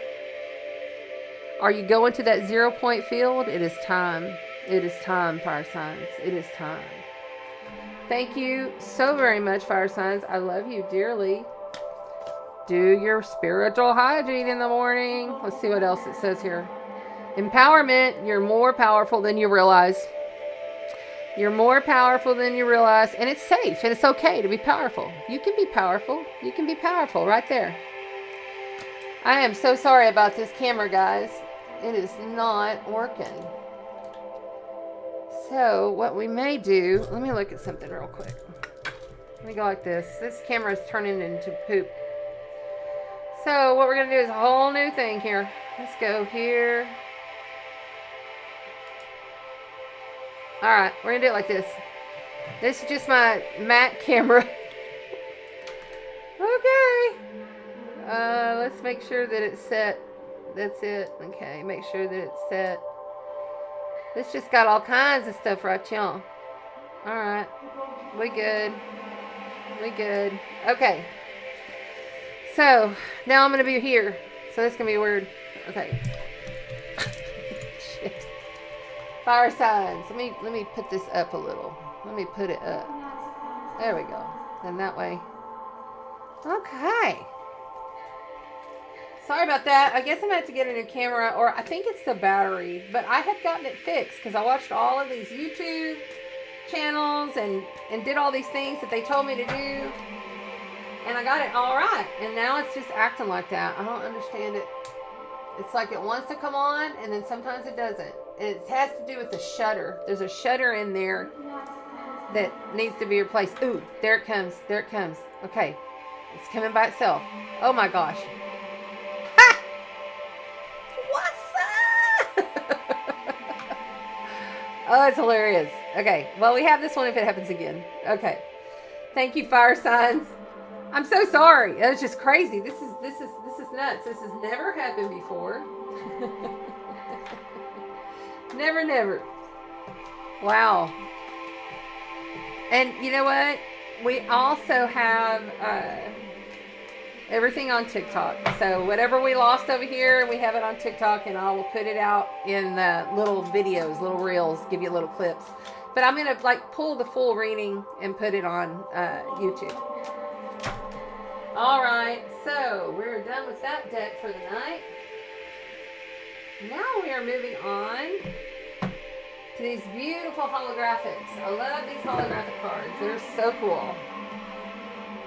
Are you going to that 0 point field? It is time. It is time, fire signs. It is time. Thank you so very much, fire signs. I love you dearly. Do your spiritual hygiene in the morning. Let's see what else it says here. Empowerment. You're more powerful than you realize. You're more powerful than you realize. And it's safe and it's okay to be powerful. You can be powerful. You can be powerful right there. I am so sorry about this camera, guys. It is not working. So what we may do, let me look at something real quick. Let me go like this. This camera is turning into poop. So what we're going to do is a whole new thing here. Let's go here. All right, we're going to do it like this. This is just my Mac camera. Okay. Let's make sure that it's set. That's it. Okay, make sure that it's set. This just got all kinds of stuff right, y'all. All right. We good. We good. Okay. So, now I'm going to be here. So, this is going to be weird. Okay. Shit. Fire signs. Let me put this up a little. Let me put it up. There we go. Then that way. Okay. Sorry about that. I guess I'm going to have to get a new camera, or I think it's the battery, but I had gotten it fixed because I watched all of these YouTube channels and did all these things that they told me to do, and I got it all right, and now it's just acting like that. I don't understand it. It's like it wants to come on, and then sometimes it doesn't. It has to do with the shutter. There's a shutter in there that needs to be replaced. Ooh, there it comes. There it comes. Okay. It's coming by itself. Oh my gosh. Oh, it's hilarious. Okay, well, we have this one if it happens again. Okay. Thank you, fire signs. I'm so sorry. That's just crazy. This is nuts. This has never happened before. Never. Wow. And you know what? We also have everything on TikTok. So whatever we lost over here, we have it on TikTok, and I will put it out in little videos, little reels, give you little clips. But I'm going to like pull the full reading and put it on YouTube. All right, so we're done with that deck for the night. Now we are moving on to these beautiful holographics. I love these holographic cards. They're so cool.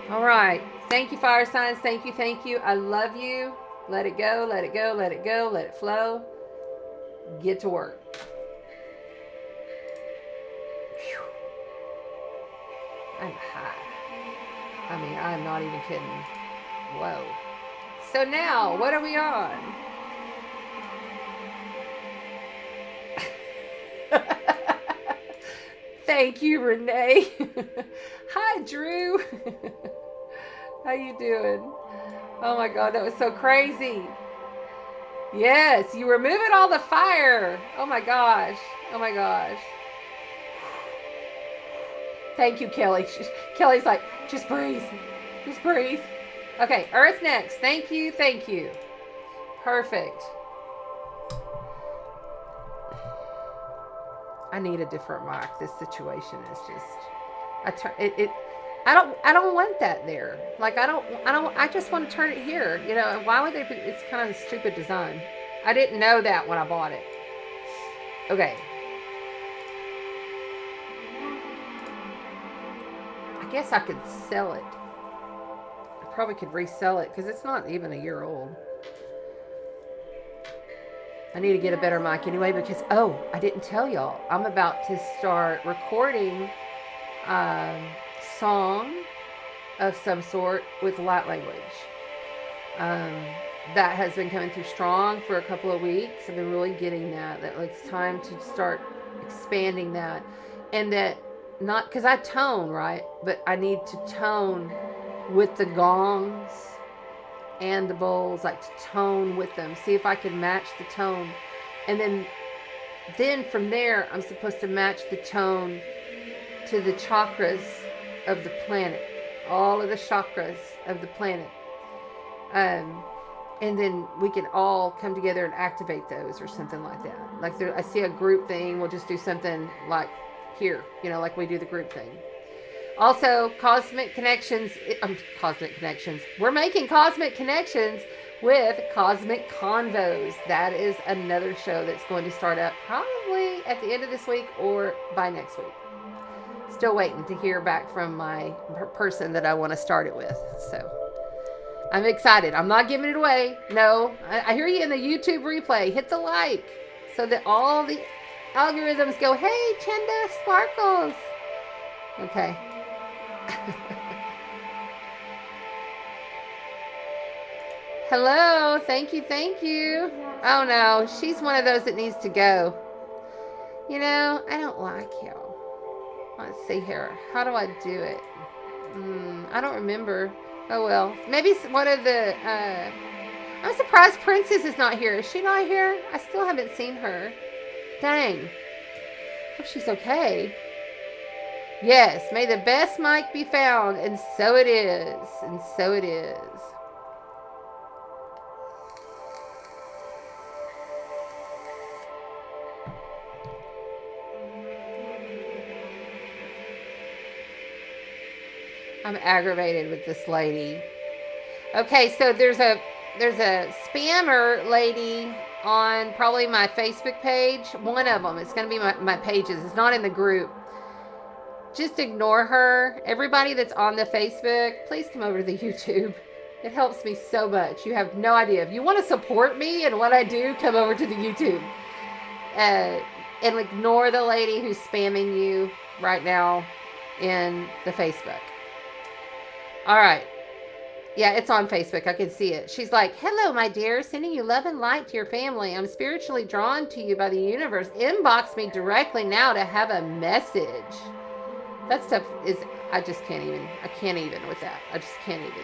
All right. Thank you, fire signs. Thank you, thank you. I love you. Let it go, let it go, let it go, let it flow. Get to work. Whew. I'm high. I mean, I'm not even kidding. Whoa. So now, what are we on? Thank you, Renee. Hi, Drew. How you doing? Oh my God, that was so crazy. Yes, you were moving all the fire. Oh my gosh. Oh my gosh. Thank you, Kelly. Kelly's like, just breathe. Just breathe. Okay, Earth next. Thank you, thank you. Perfect. I need a different mic. This situation is just, I don't want that there. Like, I just want to turn it here. You know, why would they put, it's kind of a stupid design. I didn't know that when I bought it. Okay. I guess I could sell it. I probably could resell it because it's not even a year old. I need to get a better mic anyway because, oh, I didn't tell y'all. I'm about to start recording song of some sort with light language. That has been coming through strong for a couple of weeks. I've been really getting that it's time to start expanding that. And that, not because I tone, right? But I need to tone with the gongs and the bowls, like to tone with them. See if I can match the tone. And then from there, I'm supposed to match the tone to the chakras of the planet. All of the chakras of the planet. And then we can all come together and activate those or something like that. Like I see a group thing. We'll just do something like here, like we do the group thing. Also, cosmic connections. We're making cosmic connections with Cosmic Convos. That is another show that's going to start up probably at the end of this week or by next week. Still waiting to hear back from my person that I want to start it with. So I'm excited. I'm not giving it away. No, I hear you in the YouTube replay. Hit the like so that all the algorithms go, hey, Chenda Sparkles. Okay. Hello. Thank you. Thank you. Oh, no. She's one of those that needs to go. I don't like you. Let's see here. How do I do it? I don't remember. Oh, well. Maybe one of the... I'm surprised Princess is not here. Is she not here? I still haven't seen her. Dang. Hope she's okay. Yes. May the best mic be found. And so it is. And so it is. I'm aggravated with this lady. Okay, so there's a spammer lady on probably my Facebook page. One of them. It's going to be my pages. It's not in the group. Just ignore her. Everybody that's on the Facebook, please come over to the YouTube. It helps me so much. You have no idea. If you want to support me and what I do, come over to the YouTube. And ignore the lady who's spamming you right now in the Facebook. All right. Yeah, it's on Facebook. I can see it. She's like, hello, my dear. Sending you love and light to your family. I'm spiritually drawn to you by the universe. Inbox me directly now to have a message. That stuff is, I can't even with that. I just can't even.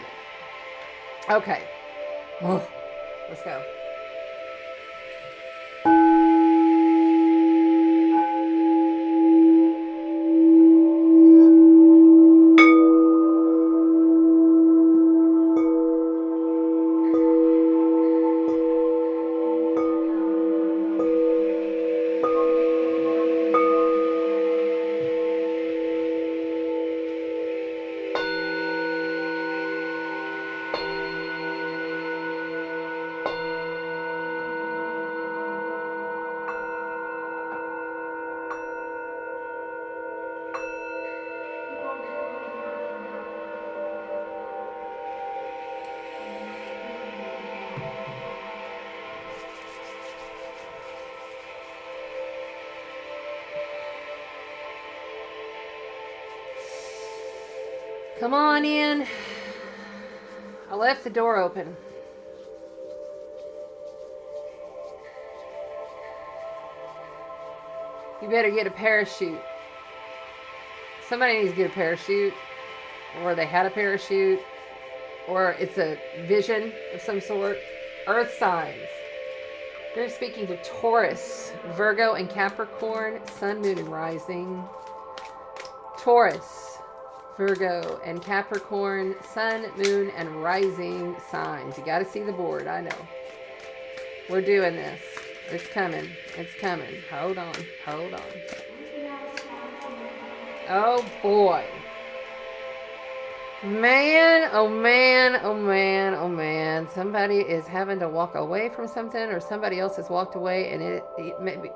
Okay. Let's go. Come on in. I left the door open. You better get a parachute. Somebody needs to get a parachute, or they had a parachute, or it's a vision of some sort. Earth signs. We're speaking to Taurus, Virgo, and Capricorn, Sun, Moon, and Rising. Taurus, Virgo, and Capricorn, Sun, Moon, and Rising signs. You got to see the board. I know. We're doing this. It's coming. It's coming. Hold on. Hold on. Oh, boy. Man, oh man, oh man, oh man. Somebody is having to walk away from something, or somebody else has walked away, and it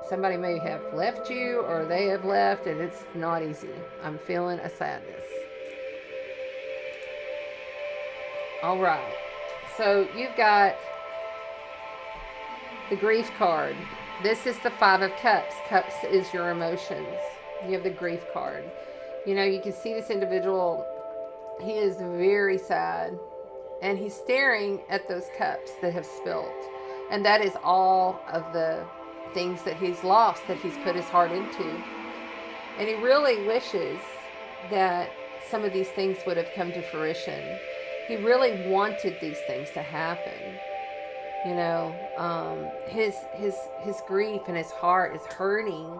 somebody may have left you, or they have left, and it's not easy. I'm feeling a sadness. All right. So you've got the grief card. This is the 5 of Cups. Cups is your emotions. You have the grief card. You know, you can see this individual. He is very sad, and he's staring at those cups that have spilled. And that is all of the things that he's lost, that he's put his heart into. And he really wishes that some of these things would have come to fruition. He really wanted these things to happen. You know, his grief and his heart is hurting.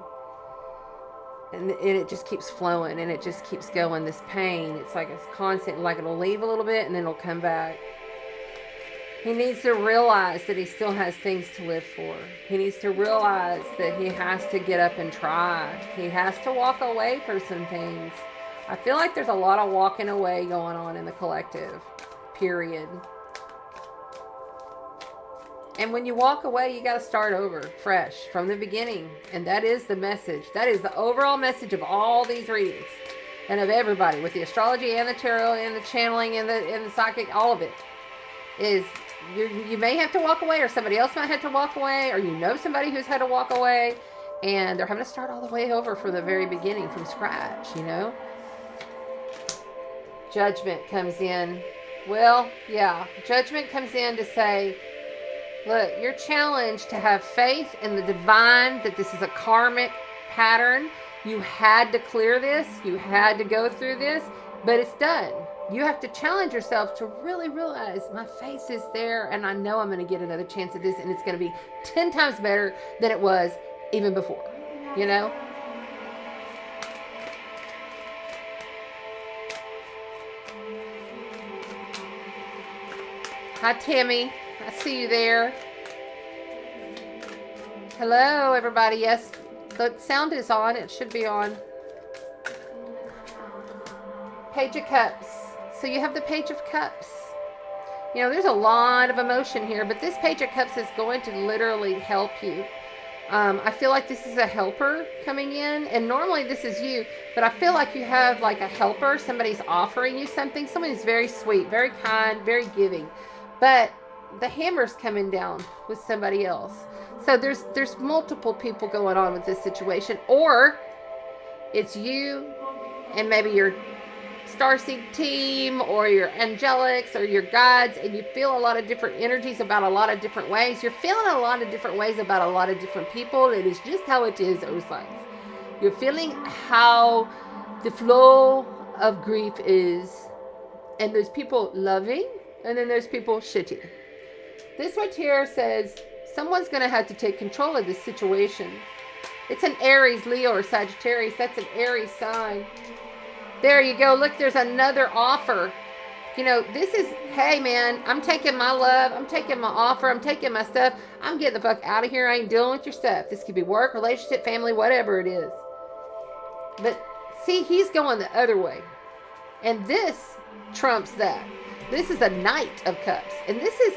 And it just keeps flowing, and it just keeps going. This pain, it's like it's constant. Like it'll leave a little bit, and then it'll come back. He needs to realize that he still has things to live for. He needs to realize that he has to get up and try. He has to walk away from some things. I feel like there's a lot of walking away going on in the collective, period. And when you walk away, you got to start over fresh from the beginning. And that is the message. That is the overall message of all these readings and of everybody with the astrology and the tarot and the channeling and the psychic, all of it is you may have to walk away, or somebody else might have to walk away, or you know somebody who's had to walk away, and they're having to start all the way over from the very beginning, from scratch, you know. Judgment comes in. Well, yeah, judgment comes in to say, look, you're challenged to have faith in the divine, that this is a karmic pattern. You had to clear this. You had to go through this, but it's done. You have to challenge yourself to really realize my face is there, and I know I'm going to get another chance at this, and it's going to be 10 times better than it was even before, you know? Hi, Tammy. I see you there. Hello, everybody. Yes, the sound is on. It should be on. Page of Cups. So you have the Page of Cups. You know, there's a lot of emotion here, but this Page of Cups is going to literally help you. I feel like this is a helper coming in, and normally this is you, but I feel like you have like a helper. Somebody's offering you something. Somebody's very sweet, very kind, very giving, but the hammer's coming down with somebody else. So there's multiple people going on with this situation, or it's you and maybe your starseed team or your angelics or your guides, and you feel a lot of different energies about a lot of different ways. You're feeling a lot of different ways about a lot of different people. It is just how it is, O signs. You're feeling how the flow of grief is, and there's people loving, and then there's people shitty. This right here says someone's going to have to take control of this situation. It's an Aries, Leo, or Sagittarius. That's an Aries sign. There you go. Look, there's another offer. You know, this is, hey, man, I'm taking my love. I'm taking my offer. I'm taking my stuff. I'm getting the fuck out of here. I ain't dealing with your stuff. This could be work, relationship, family, whatever it is. But see, he's going the other way. And this trumps that. This is a Knight of Cups. And this is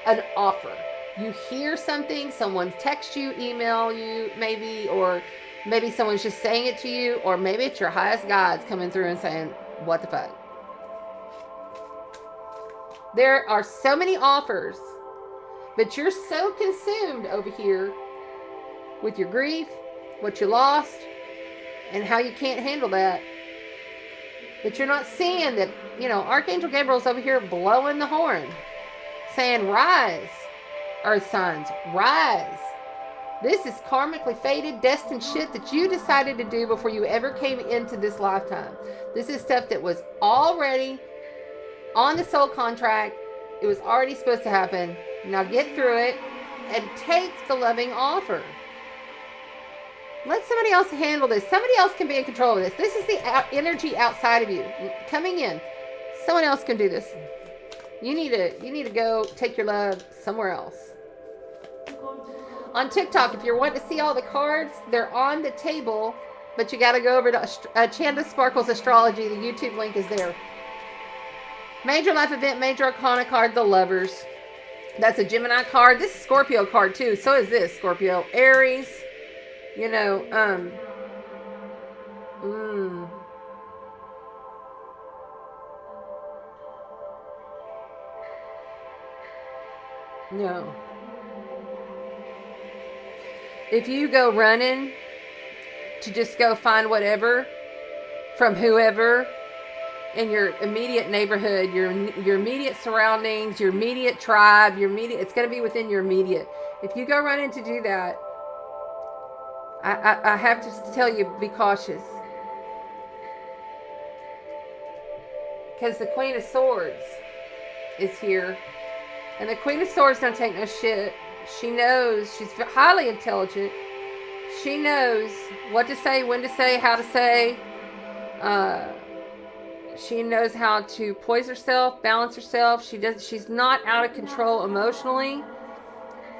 an offer. You hear something, someone texts you, email you, maybe, or maybe someone's just saying it to you, or maybe it's your highest guides coming through and saying, what the fuck? There are so many offers, but you're so consumed over here with your grief, what you lost, and how you can't handle that you're not seeing that, you know, Archangel Gabriel's over here blowing the horn, saying, rise, earth signs, rise. This is karmically fated, destined shit that you decided to do before you ever came into this lifetime. This is stuff that was already on the soul contract. It was already supposed to happen. Now get through it and take the loving offer. Let somebody else handle this. Somebody else can be in control of this. This is the energy outside of you coming in. Someone else can do this. You need to go take your love somewhere else. On TikTok, if you're wanting to see all the cards, they're on the table, but you got to go over to Chanda Sparkles Astrology. The YouTube link is there. Major life event, major arcana card, the Lovers. That's a Gemini card. This is Scorpio card too. So is this Scorpio, Aries. You know, no. If you go running to just go find whatever from whoever in your immediate neighborhood, your immediate surroundings, your immediate tribe, it's going to be within your immediate. If you go running to do that, I have to tell you, be cautious. Because the Queen of Swords is here. And the Queen of Swords don't take no shit. She knows. She's highly intelligent. She knows what to say, when to say, how to say. She knows how to poise herself, balance herself. She's not out of control emotionally,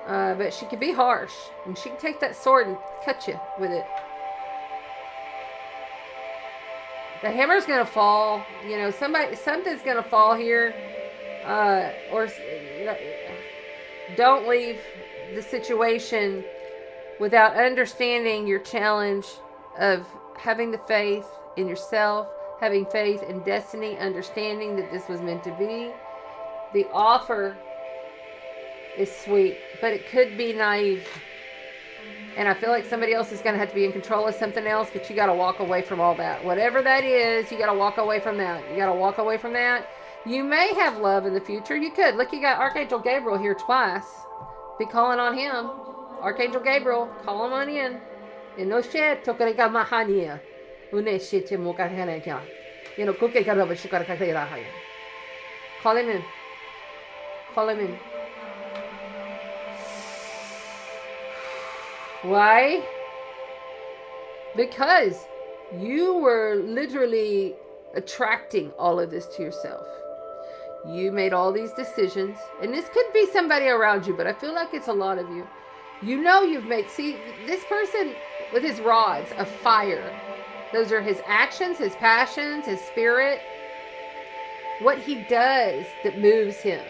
but she can be harsh, and she can take that sword and cut you with it. The hammer's gonna fall. You know, something's gonna fall here, or you know, don't leave the situation without understanding your challenge of having the faith in yourself, having faith in destiny, understanding that this was meant to be. The offer is sweet, but it could be naive. And I feel like somebody else is going to have to be in control of something else, but you got to walk away from all that. Whatever that is, you got to walk away from that. You got to walk away from that. You may have love in the future. You could. Look, you got Archangel Gabriel here twice. Be calling on him. Archangel Gabriel, call him on in. No shit, tokareka mahania. Une shit mo kahana kya. You know, kuke karaba shukar kakira hay. Call him in. Call him in. Why? Because you were literally attracting all of this to yourself. You made all these decisions, and this could be somebody around you, but I feel like it's a lot of you. You know you've made, see, this person with his rods of fire, those are his actions, his passions, his spirit, what he does that moves him.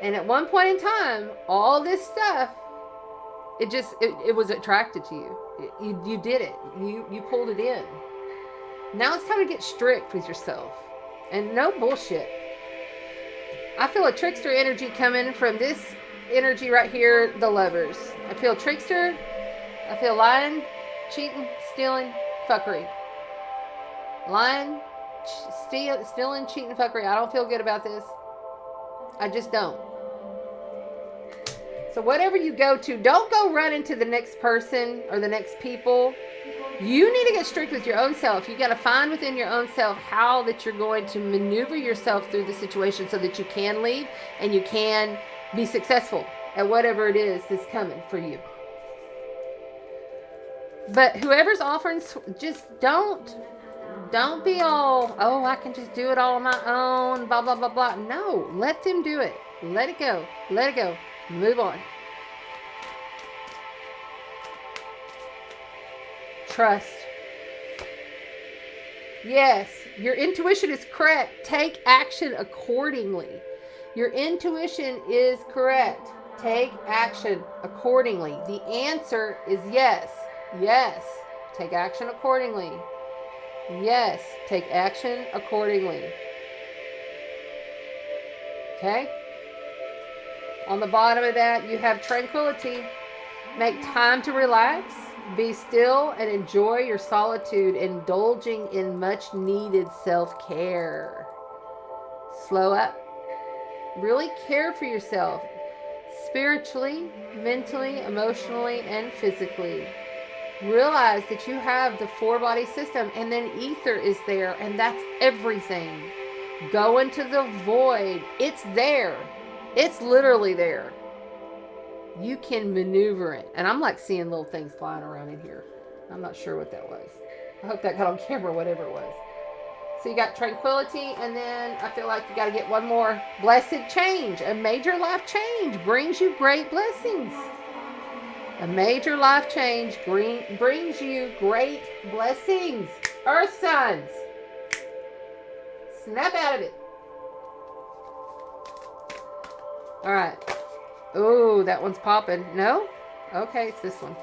And at one point in time, all this stuff, it was attracted to you. You did it. You pulled it in. Now it's time to get strict with yourself. And no bullshit. I feel a trickster energy coming from this energy right here, the Lovers. I feel trickster. I feel lying, cheating, stealing, fuckery. Lying, stealing, cheating, fuckery. I don't feel good about this. I just don't. So whatever you go to, don't go run into the next person or the next people. You need to get strict with your own self. You got to find within your own self how that you're going to maneuver yourself through the situation so that you can leave and you can be successful at whatever it is that's coming for you. But whoever's offering, just don't be all, oh, I can just do it all on my own, blah, blah, blah, blah. No, let them do it. Let it go. Let it go. Move on. Trust. Yes, your intuition is correct. Take action accordingly. Your intuition is correct. Take action accordingly. The answer is yes. Yes. Take action accordingly. Yes. Take action accordingly. Okay? On the bottom of that, you have tranquility. Make time to relax. Be still and enjoy your solitude, indulging in much needed self-care. Slow up. Really care for yourself. Spiritually, mentally, emotionally, and physically. Realize that you have the 4-body system, and then ether is there, and that's everything. Go into the void. It's there. It's literally there. You can maneuver it. And I'm like seeing little things flying around in here. I'm not sure what that was. I hope that got on camera, whatever it was. So you got tranquility, and then I feel like you got to get one more. Blessed change. A major life change brings you great blessings. A major life change brings you great blessings. Earth signs. Snap out of it. All right. Oh, that one's popping. No? Okay, it's this one.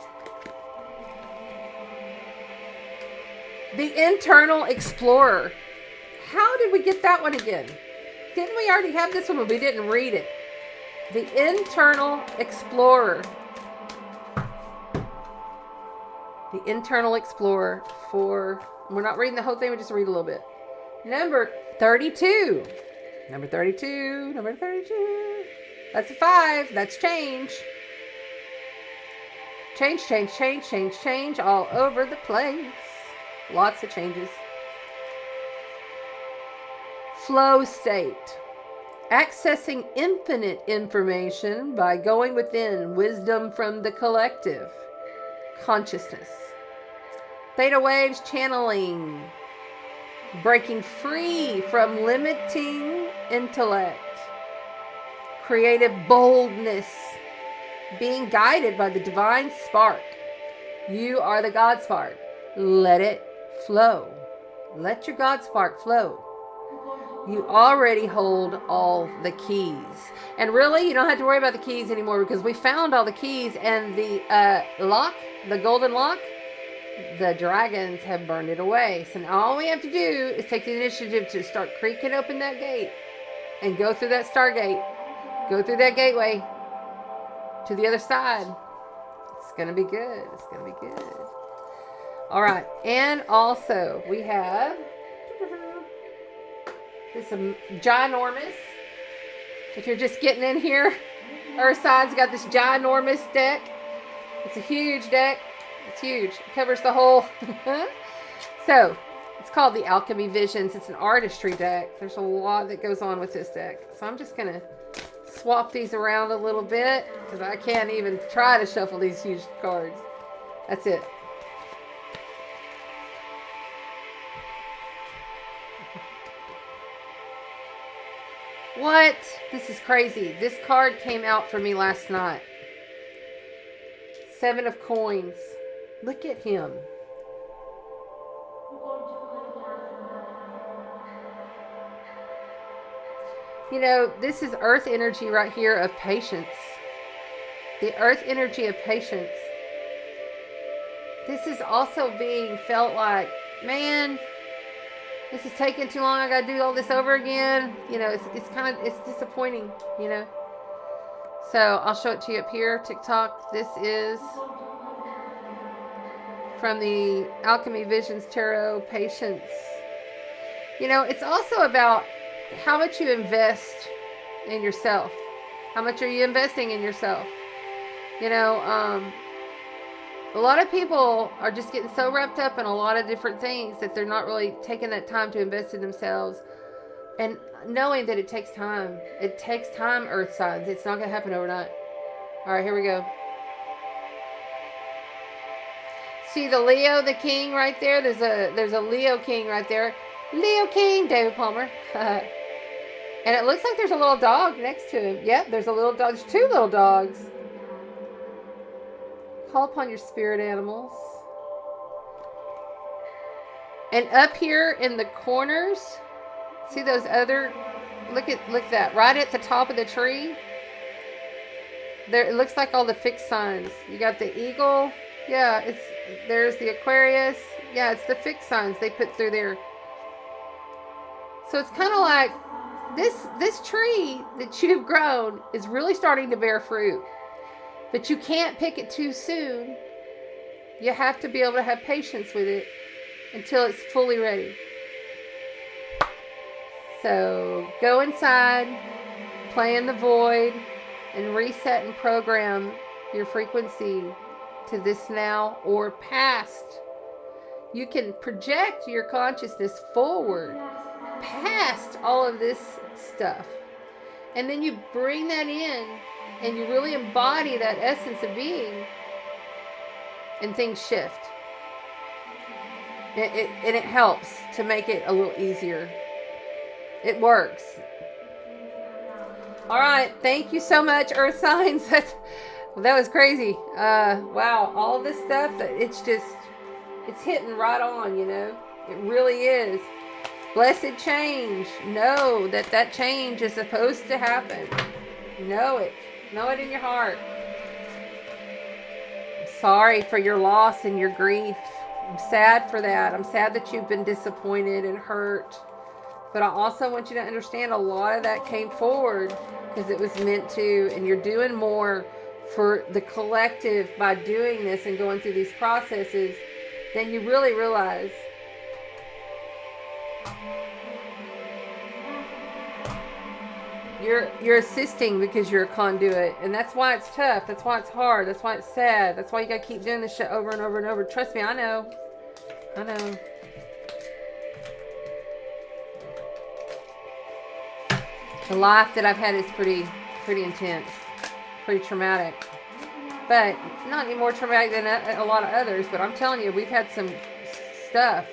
The Internal Explorer. How did we get that one again? Didn't we already have this one, but we didn't read it? The Internal Explorer. The Internal Explorer for... We're not reading the whole thing, we just read a little bit. Number 32. Number 32. Number 32. That's a 5. That's change. Change, change, change, change, change all over the place. Lots of changes. Flow state. Accessing infinite information by going within. Wisdom from the collective. Consciousness. Theta waves channeling. breaking free from limiting intellect, creative boldness, being guided by the divine spark. You are the God spark. Let it flow. Let your God spark flow. You already hold all the keys. And really, you don't have to worry about the keys anymore because we found all the keys, and the lock, the golden lock, the dragons have burned it away. So now all we have to do is take the initiative to start creaking open that gate and go through that stargate. Go through that gateway to the other side. It's going to be good. It's going to be good. All right. And also we have this ginormous. If you're just getting in here, Earth signs got this ginormous deck. It's a huge deck. It's huge. It covers the whole. So it's called the Alchemy Visions. It's an artistry deck. There's a lot that goes on with this deck. So I'm just going to swap these around a little bit because I can't even try to shuffle these huge cards. That's it. What? This is crazy. This card came out for me last night. 7 of Coins. Look at him. You know, this is earth energy right here of patience. The earth energy of patience. This is also being felt like, man, this is taking too long. I got to do all this over again. You know, it's disappointing, you know. So I'll show it to you up here, TikTok. This is from the Alchemy Visions Tarot, Patience. You know, it's also about how much you invest in yourself. How much are you investing in yourself? You know, a lot of people are just getting so wrapped up in a lot of different things that they're not really taking that time to invest in themselves. And knowing that it takes time. It takes time, Earth signs. It's not going to happen overnight. All right, here we go. See the Leo, the king right there? There's a Leo king right there. Leo king, David Palmer. And it looks like there's a little dog next to him. Yep, there's a little dog. There's 2 little dogs. Call upon your spirit animals. And up here in the corners, see those other, look at that, right at the top of the tree. There, it looks like all the fixed signs. You got the eagle. Yeah, there's the Aquarius. Yeah, it's the fixed signs they put through there. So it's kind of like this tree that you've grown is really starting to bear fruit. But you can't pick it too soon. You have to be able to have patience with it until it's fully ready. So go inside, play in the void, and reset and program your frequency to this now or past. You can project your consciousness forward past all of this stuff. And then you bring that in and you really embody that essence of being, and things shift. And it helps to make it a little easier. It works. All right. Thank you so much, Earth signs. That was crazy. Wow. All this stuff, it's hitting right on, you know. It really is. Blessed change. Know that change is supposed to happen. Know it. Know it in your heart. I'm sorry for your loss and your grief. I'm sad for that. I'm sad that you've been disappointed and hurt. But I also want you to understand a lot of that came forward because it was meant to, and you're doing more for the collective by doing this and going through these processes than you really realize. You're assisting because you're a conduit, and that's why it's tough. That's why it's hard. That's why it's sad. That's why you gotta keep doing this shit over and over and over. Trust me, I know. The life that I've had is pretty intense, pretty traumatic, but not any more traumatic than a lot of others. But I'm telling you, we've had some stuff.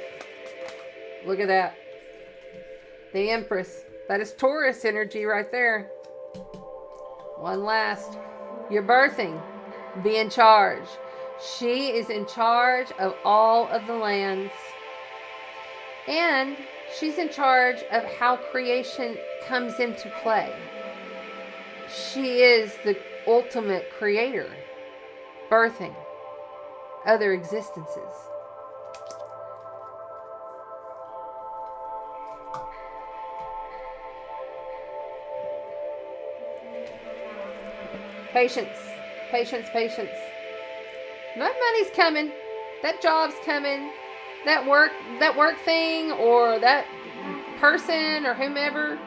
Look at that. The Empress. That is Taurus energy right there. One last. You're birthing. Be in charge. She is in charge of all of the lands. And she's in charge of how creation comes into play. She is the ultimate creator, birthing other existences. Patience, patience, patience. That money's coming. That job's coming. That work thing, or that person, or whomever.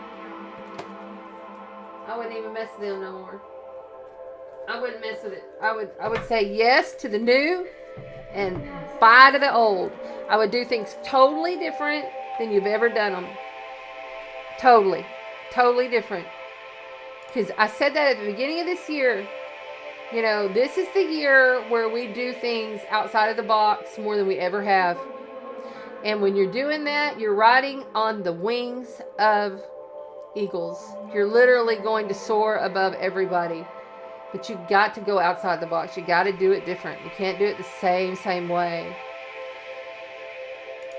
I wouldn't even mess with them no more. I wouldn't mess with it. I would say yes to the new and bye to the old. I would do things totally different than you've ever done them. Totally different. Because I said that at the beginning of this year. You know, this is the year where we do things outside of the box more than we ever have. And when you're doing that, you're riding on the wings of eagles. You're literally going to soar above everybody. But you got to go outside the box. You got to do it different. You can't do it the same way.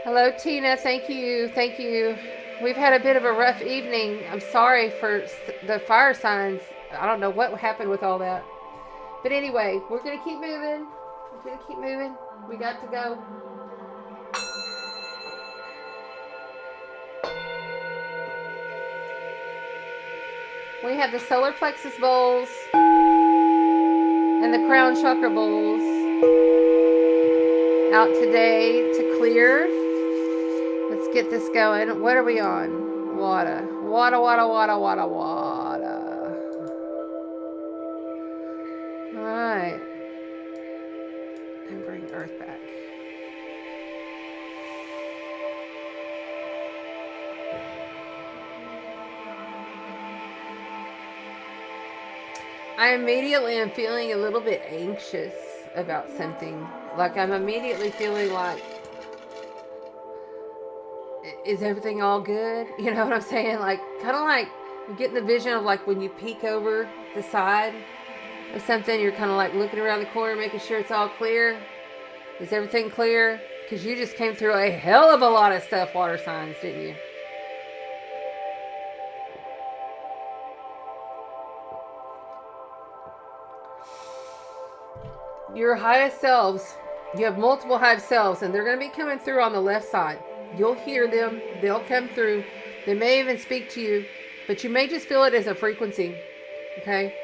Hello, Tina. Thank you. Thank you. We've had a bit of a rough evening. I'm sorry for the fire signs. I don't know what happened with all that. But anyway, we're going to keep moving. We're going to keep moving. We got to go. We have the solar plexus bowls and the crown chakra bowls out today to clear. Let's get this going. What are we on? Water. Water, water, water, water, water. All right. And bring Earth back. I immediately am feeling a little bit anxious about something. Like I'm immediately feeling like, is everything all good? You know what I'm saying? Like, kind of like I'm getting the vision of like when you peek over the side of something, you're kind of like looking around the corner, making sure it's all clear. Is everything clear? Because you just came through a hell of a lot of stuff, water signs, didn't you? Your highest selves, you have multiple highest selves, and they're going to be coming through on the left side. You'll hear them. They'll come through. They may even speak to you, but you may just feel it as a frequency. Okay?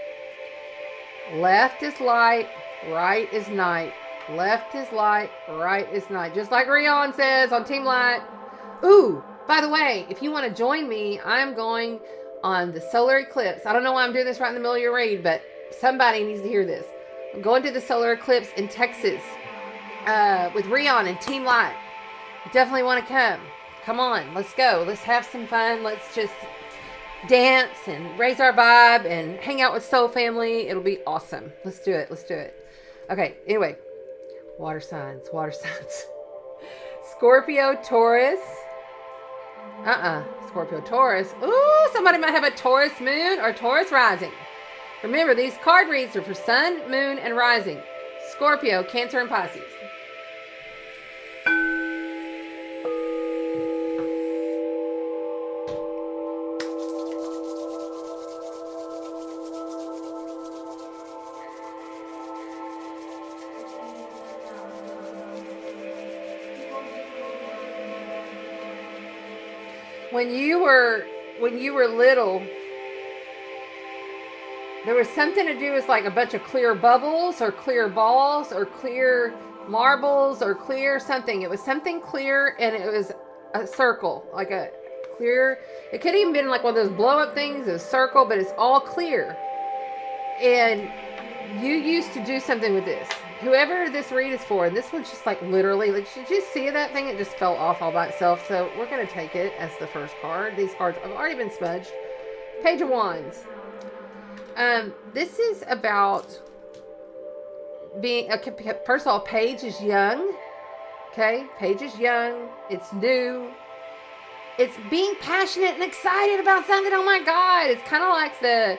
Left is light, right is night. Left is light, right is night. Just like Rion says on Team Light. Ooh, by the way, if you want to join me, I'm going on the solar eclipse. I don't know why I'm doing this right in the middle of your read, but somebody needs to hear this. I'm going to the solar eclipse in Texas with Rion and Team Light. You definitely want to come. Come on, let's go. Let's have some fun. Let's just dance and raise our vibe and hang out with Soul Family. It'll be awesome. Let's do it. Let's do it. Okay, anyway. Water signs. Water signs. Scorpio, Taurus. Scorpio, Taurus. Ooh, somebody might have a Taurus moon or Taurus rising. Remember, these card reads are for Sun, Moon, and Rising. Scorpio, Cancer, and Pisces. When you were little, there was something to do with like a bunch of clear bubbles or clear balls or clear marbles or clear something. It was something clear, and it was a circle, like a clear. It could even been like one of those blow up things, a circle, but it's all clear. And you used to do something with this. Whoever this read is for, and this one's just like literally, like, did you see that thing? It just fell off all by itself. So we're going to take it as the first card. These cards have already been smudged. Page of Wands. This is about being, first of all, Paige is young. Okay. Paige is young. It's new. it's being passionate and excited about something. Oh my God. It's kind of like the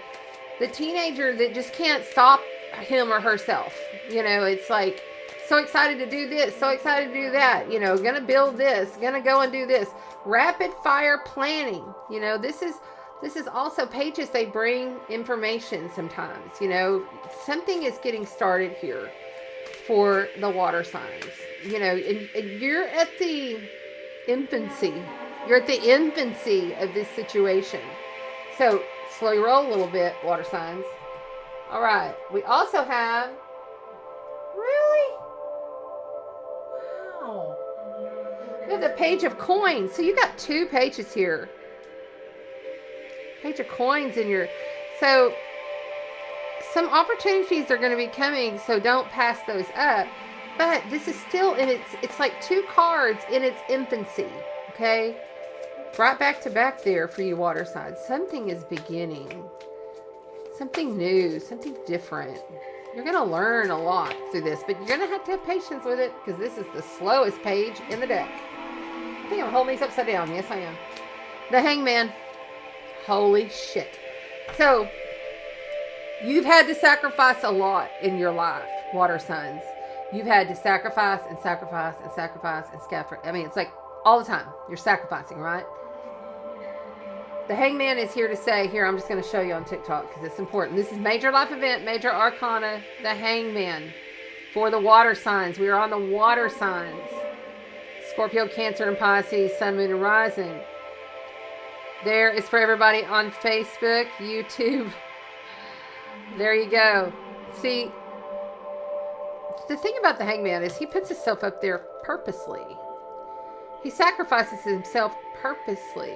teenager that just can't stop him or herself. You know, it's like so excited to do this, so excited to do that, you know, gonna build this, gonna go and do this. Rapid fire planning. You know, this is also pages, they bring information sometimes, you know, something is getting started here for the water signs, you know, and you're at the infancy. You're at the infancy of this situation. So slow your roll a little bit, water signs. All right. We also have, really? Wow. We have the Page of Coins. So you got 2 pages here. Page of Coins in your, so some opportunities are going to be coming, so don't pass those up. But this is still in it's like 2 cards in its infancy. Okay. Right back to back there for you water signs. Something is beginning. Something new, something different. You're going to learn a lot through this, but you're going to have patience with it because this is the slowest page in the deck. I think I'm holding these upside down. Yes, I am. The Hangman. Holy shit. So, you've had to sacrifice a lot in your life, water signs. You've had to sacrifice and sacrifice and sacrifice and sacrifice. I mean, it's like all the time. You're sacrificing, right? The Hangman is here to say, here, I'm just going to show you on TikTok because it's important. This is major life event, major arcana, the Hangman for the water signs. We are on the water signs. Scorpio, Cancer, and Pisces, Sun, Moon, and Rising. There is for everybody on Facebook, YouTube. There you go. See, the thing about the Hangman is he puts himself up there purposely. He sacrifices himself purposely.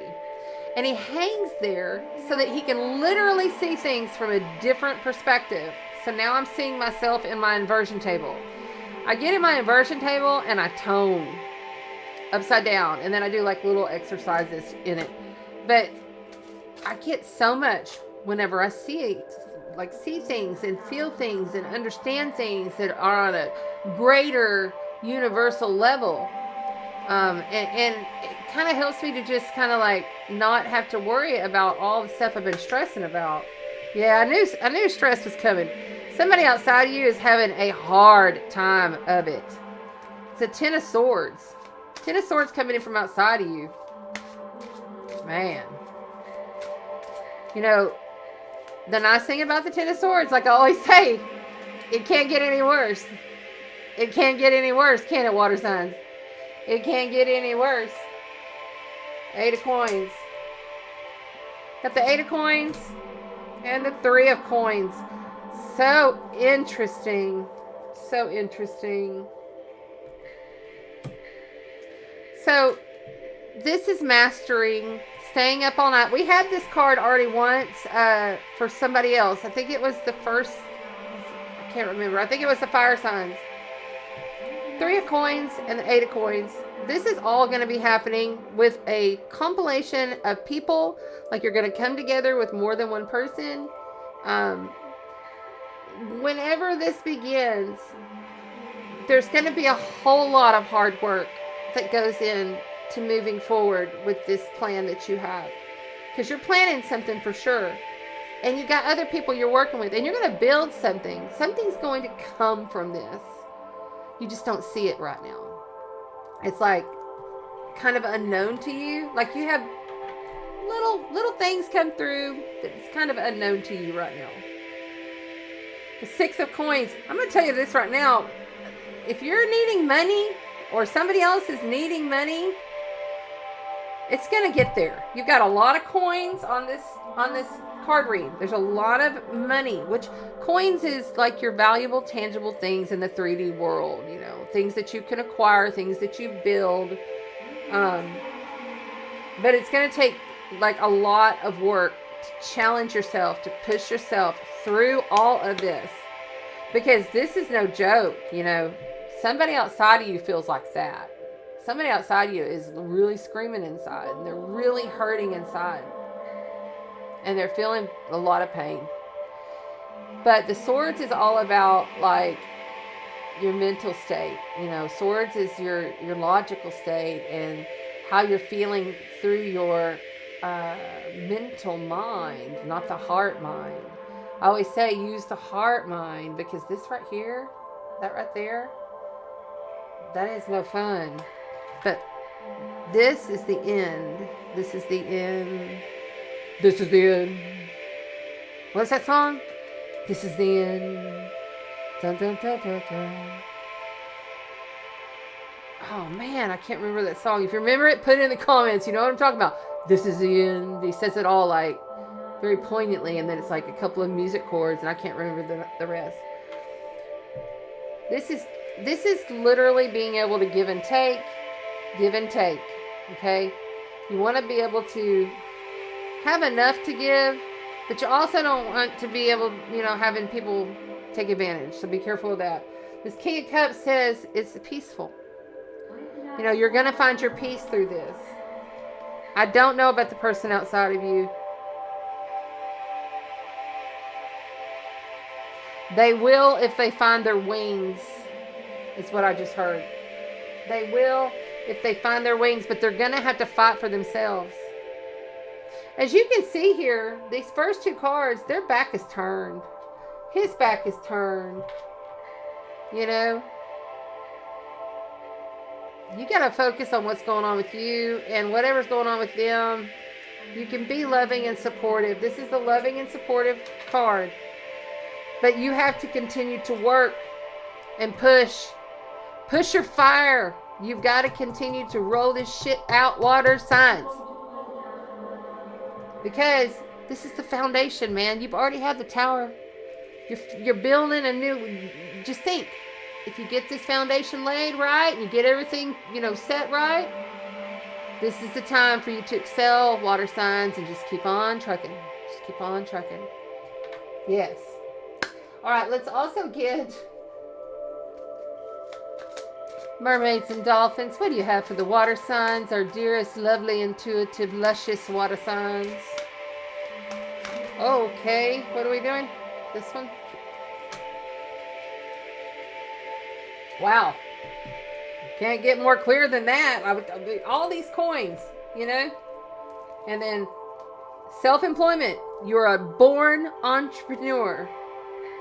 And he hangs there so that he can literally see things from a different perspective. So now I'm seeing myself in my inversion table. I get in my inversion table and I tone upside down. And then I do like little exercises in it. But I get so much whenever I see things and feel things and understand things that are on a greater universal level. And it kind of helps me to just kind of like not have to worry about all the stuff I've been stressing about. Yeah, I knew stress was coming. Somebody outside of you is having a hard time of it. It's a 10 of Swords. 10 of Swords coming in from outside of you. Man. You know, the nice thing about the 10 of Swords, like I always say, it can't get any worse. It can't get any worse, can it, water signs? It can't get any worse. 8 of Coins. Got the 8 of Coins and the 3 of Coins. So interesting. So interesting. So this is mastering, staying up all night. We had this card already once for somebody else. I think it was the first, I can't remember. I think it was the fire signs. 3 of Coins and the 8 of Coins. This is all going to be happening with a compilation of people. Like you're going to come together with more than one person. Whenever this begins, there's going to be a whole lot of hard work that goes in to moving forward with this plan that you have. Because you're planning something for sure. And you got other people you're working with. And you're going to build something. Something's going to come from this. You just don't see it right now. It's like kind of unknown to you. Like you have little things come through that's kind of unknown to you right now. The 6 of Coins. I'm going to tell you this right now. If you're needing money or somebody else is needing money, it's going to get there. You've got a lot of coins on this card read. There's a lot of money, which coins is like your valuable, tangible things in the 3D world, you know, things that you can acquire, things that you build. But it's going to take like a lot of work to challenge yourself, to push yourself through all of this, because this is no joke. You know, somebody outside of you feels like that. Somebody outside of you is really screaming inside, and they're really hurting inside. And they're feeling a lot of pain. But the Swords is all about like your mental state. You know, Swords is your logical state and how you're feeling through your mental mind, not the heart mind. I always say use the heart mind, because this right here, that right there, that is no fun. But this is the end. This is the end. This is the end. What's that song? This is the end. Dun, dun, dun, dun, dun. Oh man, I can't remember that song. If you remember it, put it in the comments. You know what I'm talking about. This is the end. He says it all like very poignantly, and then it's like a couple of music chords, and I can't remember the rest. This is literally being able to give and take, okay? You want to be able to have enough to give, but you also don't want to be able, having people take advantage. So be careful of that. This King of Cups says it's peaceful. You're going to find your peace through this. I don't know about the person outside of you. They will if they find their wings, is what I just heard. They will if they find their wings, but they're going to have to fight for themselves. As you can see here, these first two cards, their back is turned. His back is turned. You got to focus on what's going on with you, and whatever's going on with them, you can be loving and supportive. This is the loving and supportive card. But you have to continue to work and push. Push your fire. You've got to continue to roll this shit out, water signs. Because this is the foundation, man. You've already had the tower. You're building a new... Just think. If you get this foundation laid right, and you get everything, set right, this is the time for you to excel, water signs, and just keep on trucking. Just keep on trucking. Yes. All right, let's also get mermaids and dolphins. What do you have for the water signs? Our dearest, lovely, intuitive, luscious water signs. Okay, what are we doing? This one? Wow. Can't get more clear than that. All these coins, And then self-employment. You're a born entrepreneur.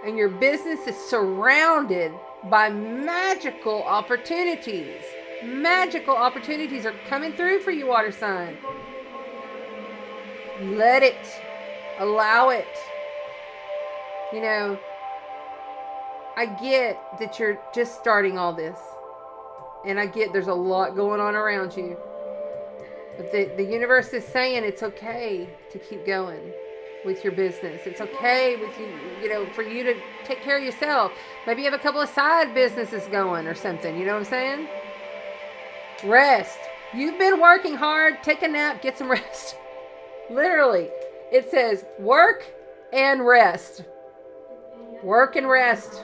And your business is surrounded by magical opportunities. Magical opportunities are coming through for you, water sign. Let it. Allow it. I get that you're just starting all this. And I get there's a lot going on around you. But the universe is saying it's okay to keep going with your business. It's okay with you, for you to take care of yourself. Maybe you have a couple of side businesses going or something. You know what I'm saying? Rest. You've been working hard. Take a nap. Get some rest. Literally. It says work and rest. Work and rest.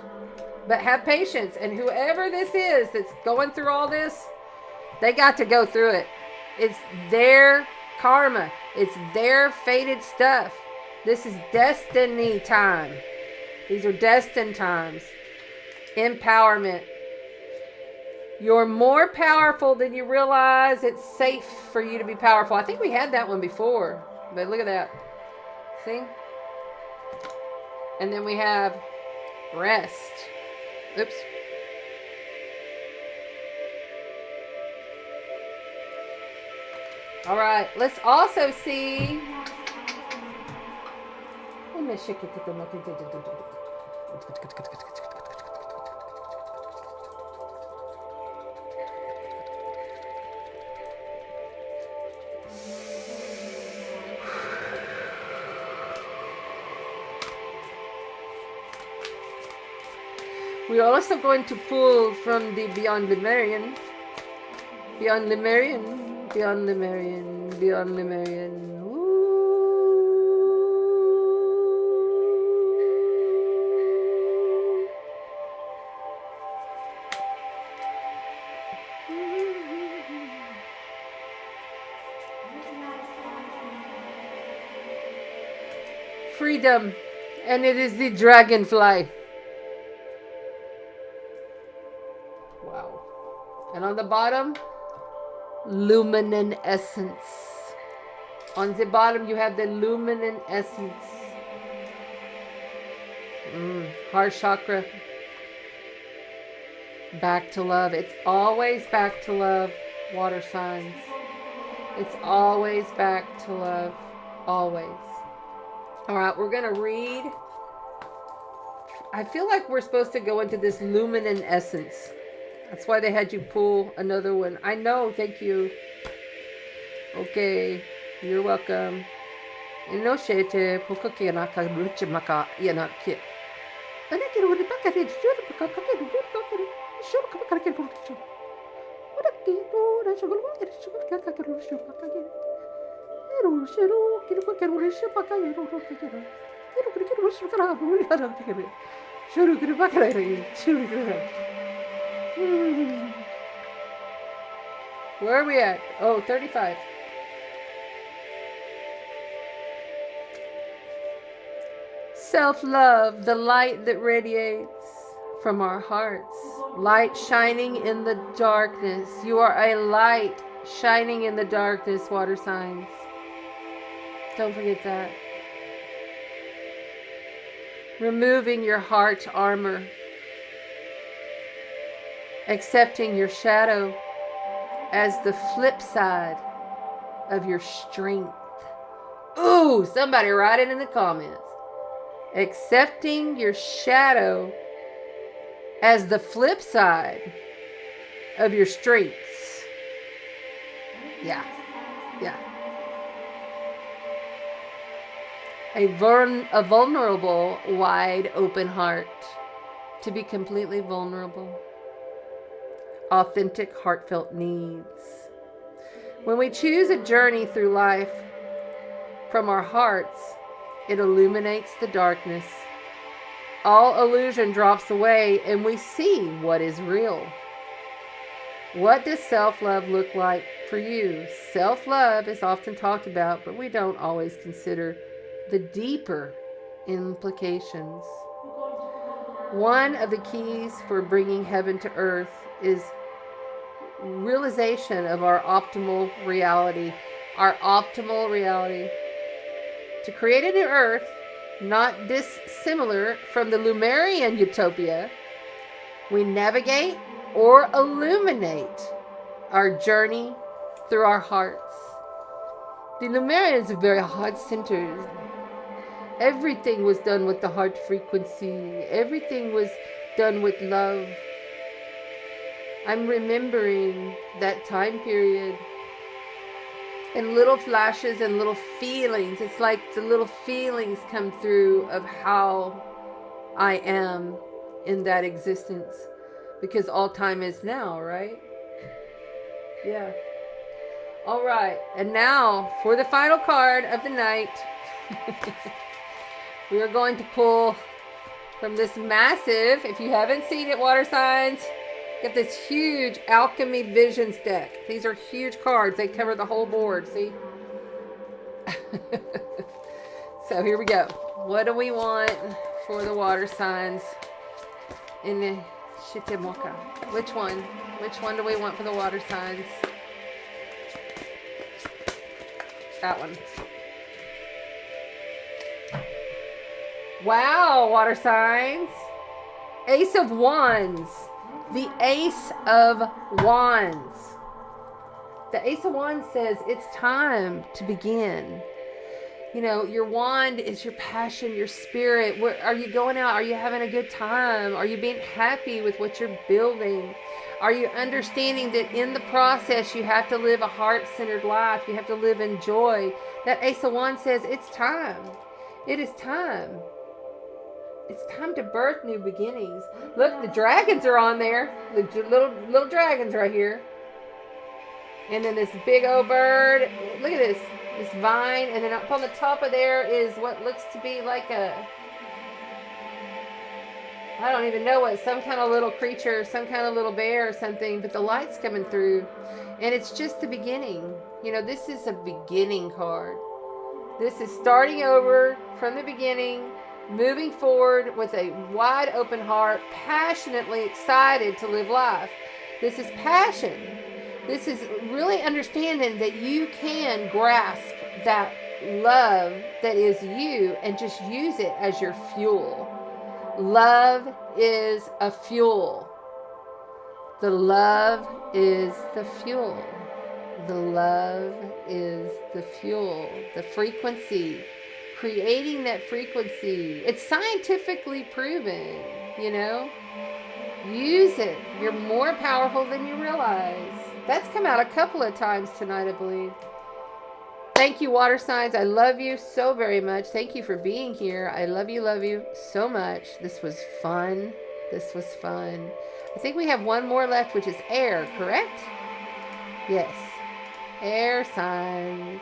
But have patience. And whoever this is that's going through all this, they got to go through it. It's their karma. It's their fated stuff. This is destiny time. These are destined times. Empowerment. You're more powerful than you realize. It's safe for you to be powerful. I think we had that one before. But look at that. See? And then we have rest. Oops. All right. Let's also see... We are also going to pull from the Beyond Lemurian. Beyond Lemurian. Beyond Lemurian. Beyond Lemurian. Freedom, and it is the dragonfly. Wow. And on the bottom, luminescence. On the bottom, you have the luminescence. Heart chakra. Back to love. It's always back to love, water signs. It's always back to love. Always. All right, we're going to read. I feel like we're supposed to go into this luminescence. That's why they had you pull another one. I know, thank you. Okay, you're welcome. No shete, pokoke naka ruchi maka yanaki. Where are we at? Oh, 35. Self-love, the light that radiates from our hearts. Light shining in the darkness. You are a light shining in the darkness, water signs. Don't forget that. Removing your heart armor. Accepting your shadow as the flip side of your strength. Ooh, somebody write it in the comments. Accepting your shadow as the flip side of your strengths. Yeah. A vulnerable, wide open heart. To be completely vulnerable. Authentic, heartfelt needs. When we choose a journey through life from our hearts, it illuminates the darkness. All illusion drops away and we see what is real. What does self-love look like for you? Self-love is often talked about, but we don't always consider the deeper implications. One of the keys for bringing heaven to earth is realization of our optimal reality. Our optimal reality. To create a new earth, not dissimilar from the Lemurian utopia, we navigate or illuminate our journey through our hearts. The Lemurians are very heart-centered. Everything was done with the heart frequency. Everything was done with love. I'm remembering that time period and little flashes and little feelings. It's like the little feelings come through of how I am in that existence. Because all time is now, right? Yeah. All right. And now for the final card of the night. We are going to pull from this massive, if you haven't seen it, water signs, get this huge Alchemy Visions deck. These are huge cards. They cover the whole board, see? So here we go. What do we want for the water signs in the Shitemoka? Which one? Which one do we want for the water signs? That one. Wow, water signs. Ace of Wands. The Ace of Wands. The Ace of Wands says it's time to begin. You know, your wand is your passion, your spirit. Where are you going out? Are you having a good time? Are you being happy with what you're building? Are you understanding that in the process you have to live a heart-centered life? You have to live in joy. That Ace of Wands says it's time. It is time. It's time to birth new beginnings. Look, the dragons are on there. The little dragons right here. And then this big old bird. Look at this. This vine. And then up on the top of there is what looks to be like a... I don't even know what. Some kind of little creature. Some kind of little bear or something. But the light's coming through. And it's just the beginning. You know, this is a beginning card. This is starting over from the beginning. Moving forward with a wide open heart, passionately excited to live life. This is passion. This is really understanding that you can grasp that love that is you and just use it as your fuel. Love is a fuel. The love is the fuel. The love is the fuel. The frequency. Creating that frequency. It's scientifically proven, you know. Use it. You're more powerful than you realize. That's come out a couple of times tonight, I believe. Thank you, water signs. I love you so very much. Thank you for being here. I love you so much. This was fun. This was fun. I think we have one more left, which is air, correct? Yes. Air signs.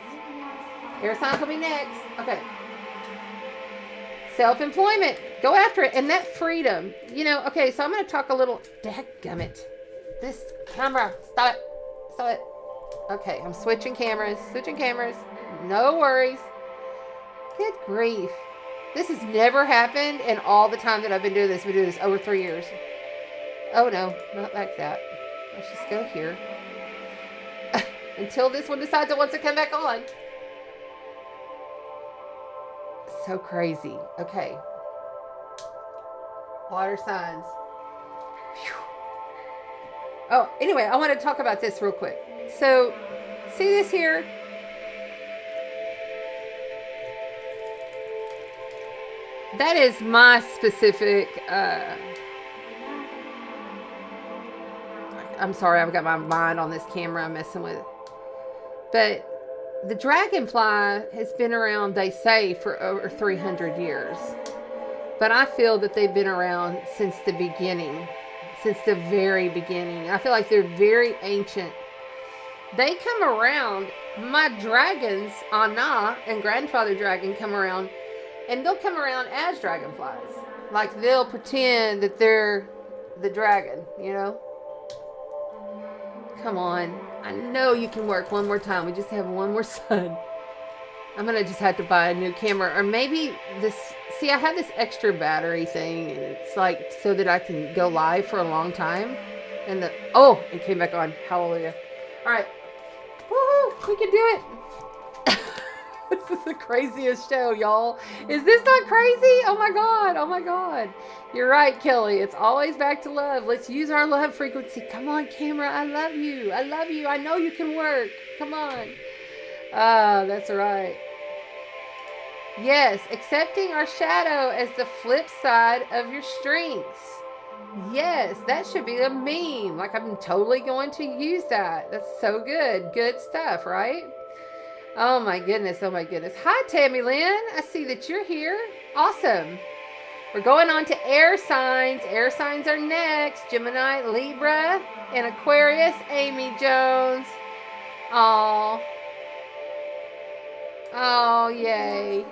Air signs will be next. Okay. Self-employment. Go after it. And that freedom. You know, okay, so I'm going to talk a little. Dadgummit. This camera. Stop it. Stop it. Okay, I'm switching cameras. No worries. Good grief. This has never happened in all the time that I've been doing this. I've been doing this over 3 years. Oh no, not like that. Let's just go here. Until this one decides it wants to come back on. So crazy. Okay. Water signs. Whew. Oh, anyway, I want to talk about this real quick. So, see this here? That is my specific, I'm sorry, I've got my mind on this camera I'm messing with. But the dragonfly has been around, they say, for over 300 years. But I feel that they've been around since the beginning, since the very beginning. I feel like they're very ancient. They come around, my dragons, Anna and Grandfather Dragon come around, and they'll come around as dragonflies. Like they'll pretend that they're the dragon, you know? Come on. I know you can work one more time. We just have one more sun. I'm going to just have to buy a new camera. Or maybe this... See, I have this extra battery thing. And it's like so that I can go live for a long time. And the... Oh! It came back on. Hallelujah. Alright. Woohoo! We can do it! This is the craziest show, y'all. Is this not crazy? Oh my God. Oh my God. You're right, Kelly. It's always back to love. Let's use our love frequency. Come on, camera. I love you. I love you. I know you can work. Come on. Ah, that's right. Yes, accepting our shadow as the flip side of your strengths. Yes, that should be a meme. Like I'm totally going to use that. That's so good. Good stuff, right? Oh my goodness. Oh my goodness. Hi, Tammy Lynn. I see that you're here. Awesome. We're going on to air signs. Air signs are next. Gemini, Libra, and Aquarius. Amy Jones. Oh. Oh, yay.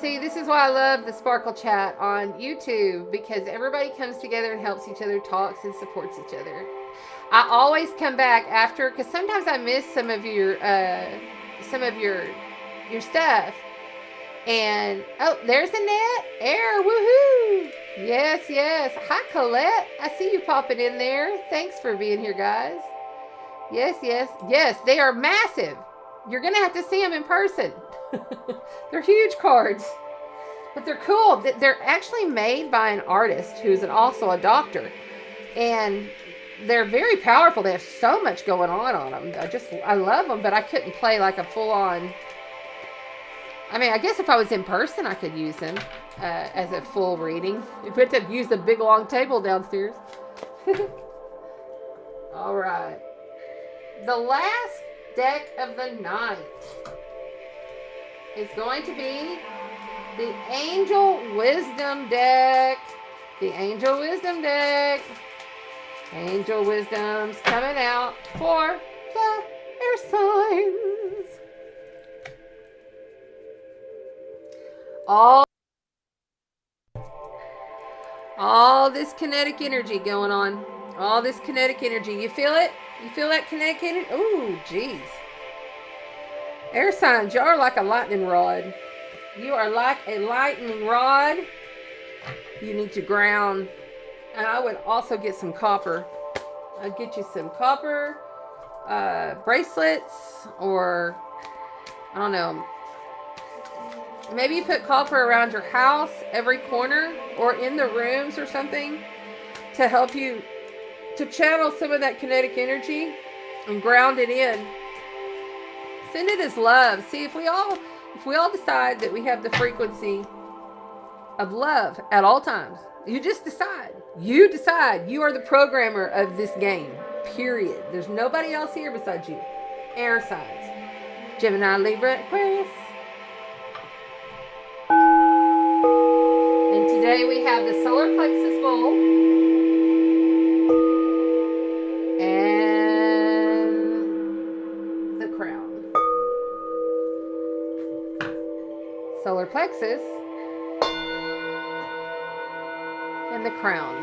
See, this is why I love the Sparkle Chat on YouTube, because everybody comes together and helps each other, talks and supports each other. I always come back after, because sometimes I miss some of your stuff. And oh, there's Annette. Air, woohoo! Yes, yes. Hi, Colette. I see you popping in there. Thanks for being here, guys. Yes, yes, yes. They are massive. You're gonna have to see them in person. They're huge cards, but they're cool. They're actually made by an artist who's also a doctor, and they're very powerful. They have so much going on them. I love them, but I couldn't play like a full-on. I mean, I guess if I was in person, I could use them as a full reading. You put to use the big long table downstairs. All right. The last deck of the night is going to be the Angel Wisdom deck. The Angel Wisdom deck. Angel Wisdom's coming out for the air signs. All this kinetic energy going on. All this kinetic energy. You feel it? You feel that kinetic energy? Ooh, jeez. Air signs, you are like a lightning rod. You are like a lightning rod. You need to ground. And I would also get some copper. I'd get you some copper bracelets, or I don't know. Maybe you put copper around your house, every corner, or in the rooms or something, to help you to channel some of that kinetic energy and ground it in. Send it as love. See, if we all decide that we have the frequency of love at all times, you just decide. You decide. You are the programmer of this game. Period. There's nobody else here besides you. Air signs: Gemini, Libra, Aquarius. And today we have the solar plexus bowl and the crown. Solar plexus and the crown.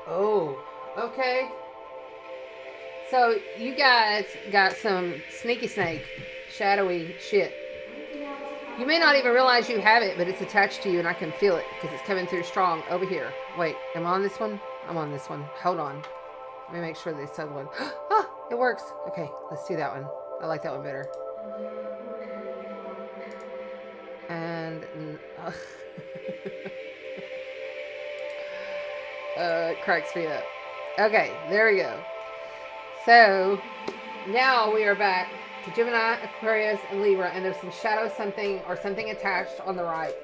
Oh, okay. So you guys got some sneaky snake, shadowy shit. You may not even realize you have it, but it's attached to you, and I can feel it because it's coming through strong over here. Wait, am I on this one? I'm on this one. Hold on. Let me make sure this other one. Ah, it works. Okay, let's do that one. I like that one better. And it cracks me up. Okay, there we go. So now we are back to Gemini, Aquarius, and Libra, and there's some shadow something or something attached on the right.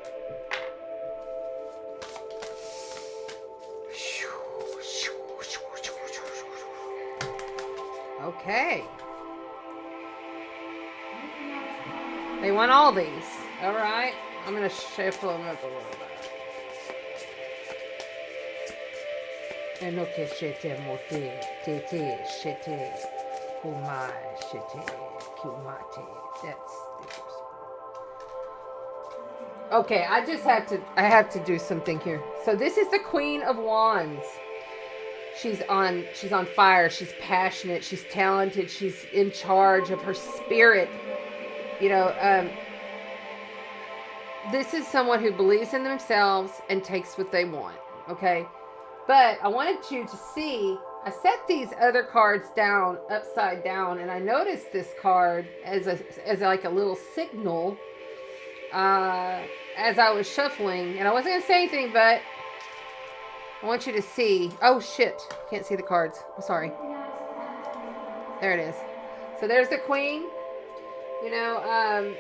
Okay. They want all these. All right. I'm going to shuffle them up a little bit. And look at shit, mote, tete, shete, kumai, shete, kumate. That's the first one. Okay, I have to do something here. So this is the Queen of Wands. She's on fire. She's passionate. She's talented. She's in charge of her spirit. You know, this is someone who believes in themselves and takes what they want. Okay. But I wanted you to see, I set these other cards down upside down, and I noticed this card as like a little signal as I was shuffling. And I wasn't going to say anything, but I want you to see. Oh, shit. Can't see the cards. I'm sorry. There it is. So there's the Queen. You know,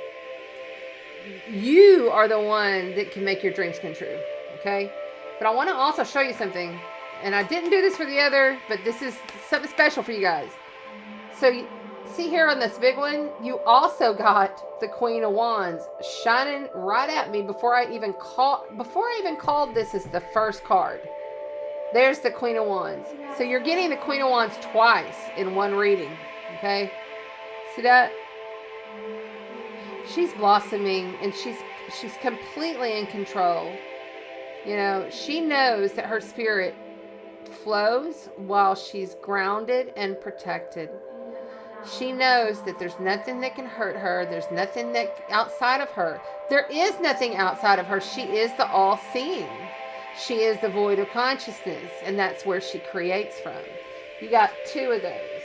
you are the one that can make your dreams come true. Okay? But I want to also show you something. And I didn't do this for the other, but this is something special for you guys. So you see here on this big one, you also got the Queen of Wands shining right at me before I even called this as the first card. There's the Queen of Wands. So you're getting the Queen of Wands twice in one reading. Okay? See that? She's blossoming, and she's completely in control. You know, she knows that her spirit flows while she's grounded and protected. She knows that there's nothing that can hurt her. There's nothing that outside of her. There is nothing outside of her. She is the all-seeing. She is the void of consciousness, and that's where she creates from. You got two of those.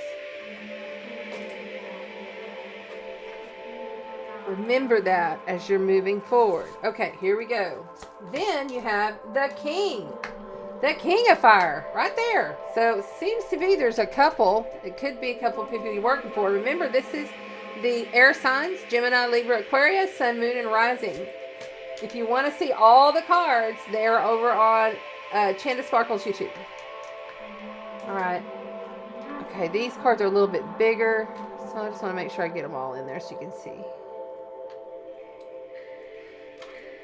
Remember that as you're moving forward. Okay, here we go. Then you have the King. The King of Fire, right there. So it seems to be there's a couple. It could be a couple of people you're working for. Remember, this is the air signs, Gemini, Libra, Aquarius, Sun, Moon, and Rising. If you want to see all the cards, they're over on Chanda Sparkle's YouTube. All right. Okay, these cards are a little bit bigger, so I just want to make sure I get them all in there so you can see.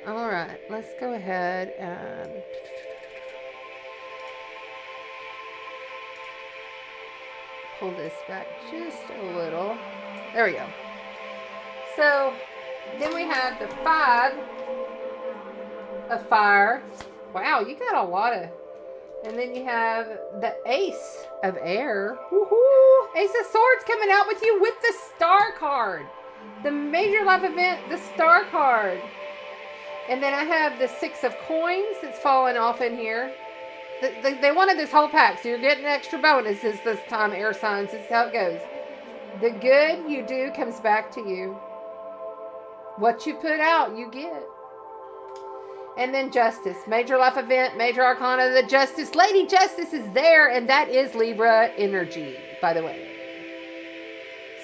All right, let's go ahead and pull this back just a little. There we go. So then we have the 5 of Fire. Wow, you got a lot of And then you have the Ace of Air. Woohoo! Ace of Swords coming out with you with the Star card. The major life event, the Star card. And then I have the Six of Coins that's fallen off in here. They wanted this whole pack, so you're getting extra bonuses this time, air signs. This is how it goes. The good you do comes back to you. What you put out, you get. And then Justice. Major life event, major arcana. The Justice. Lady Justice is there, and that is Libra energy, by the way.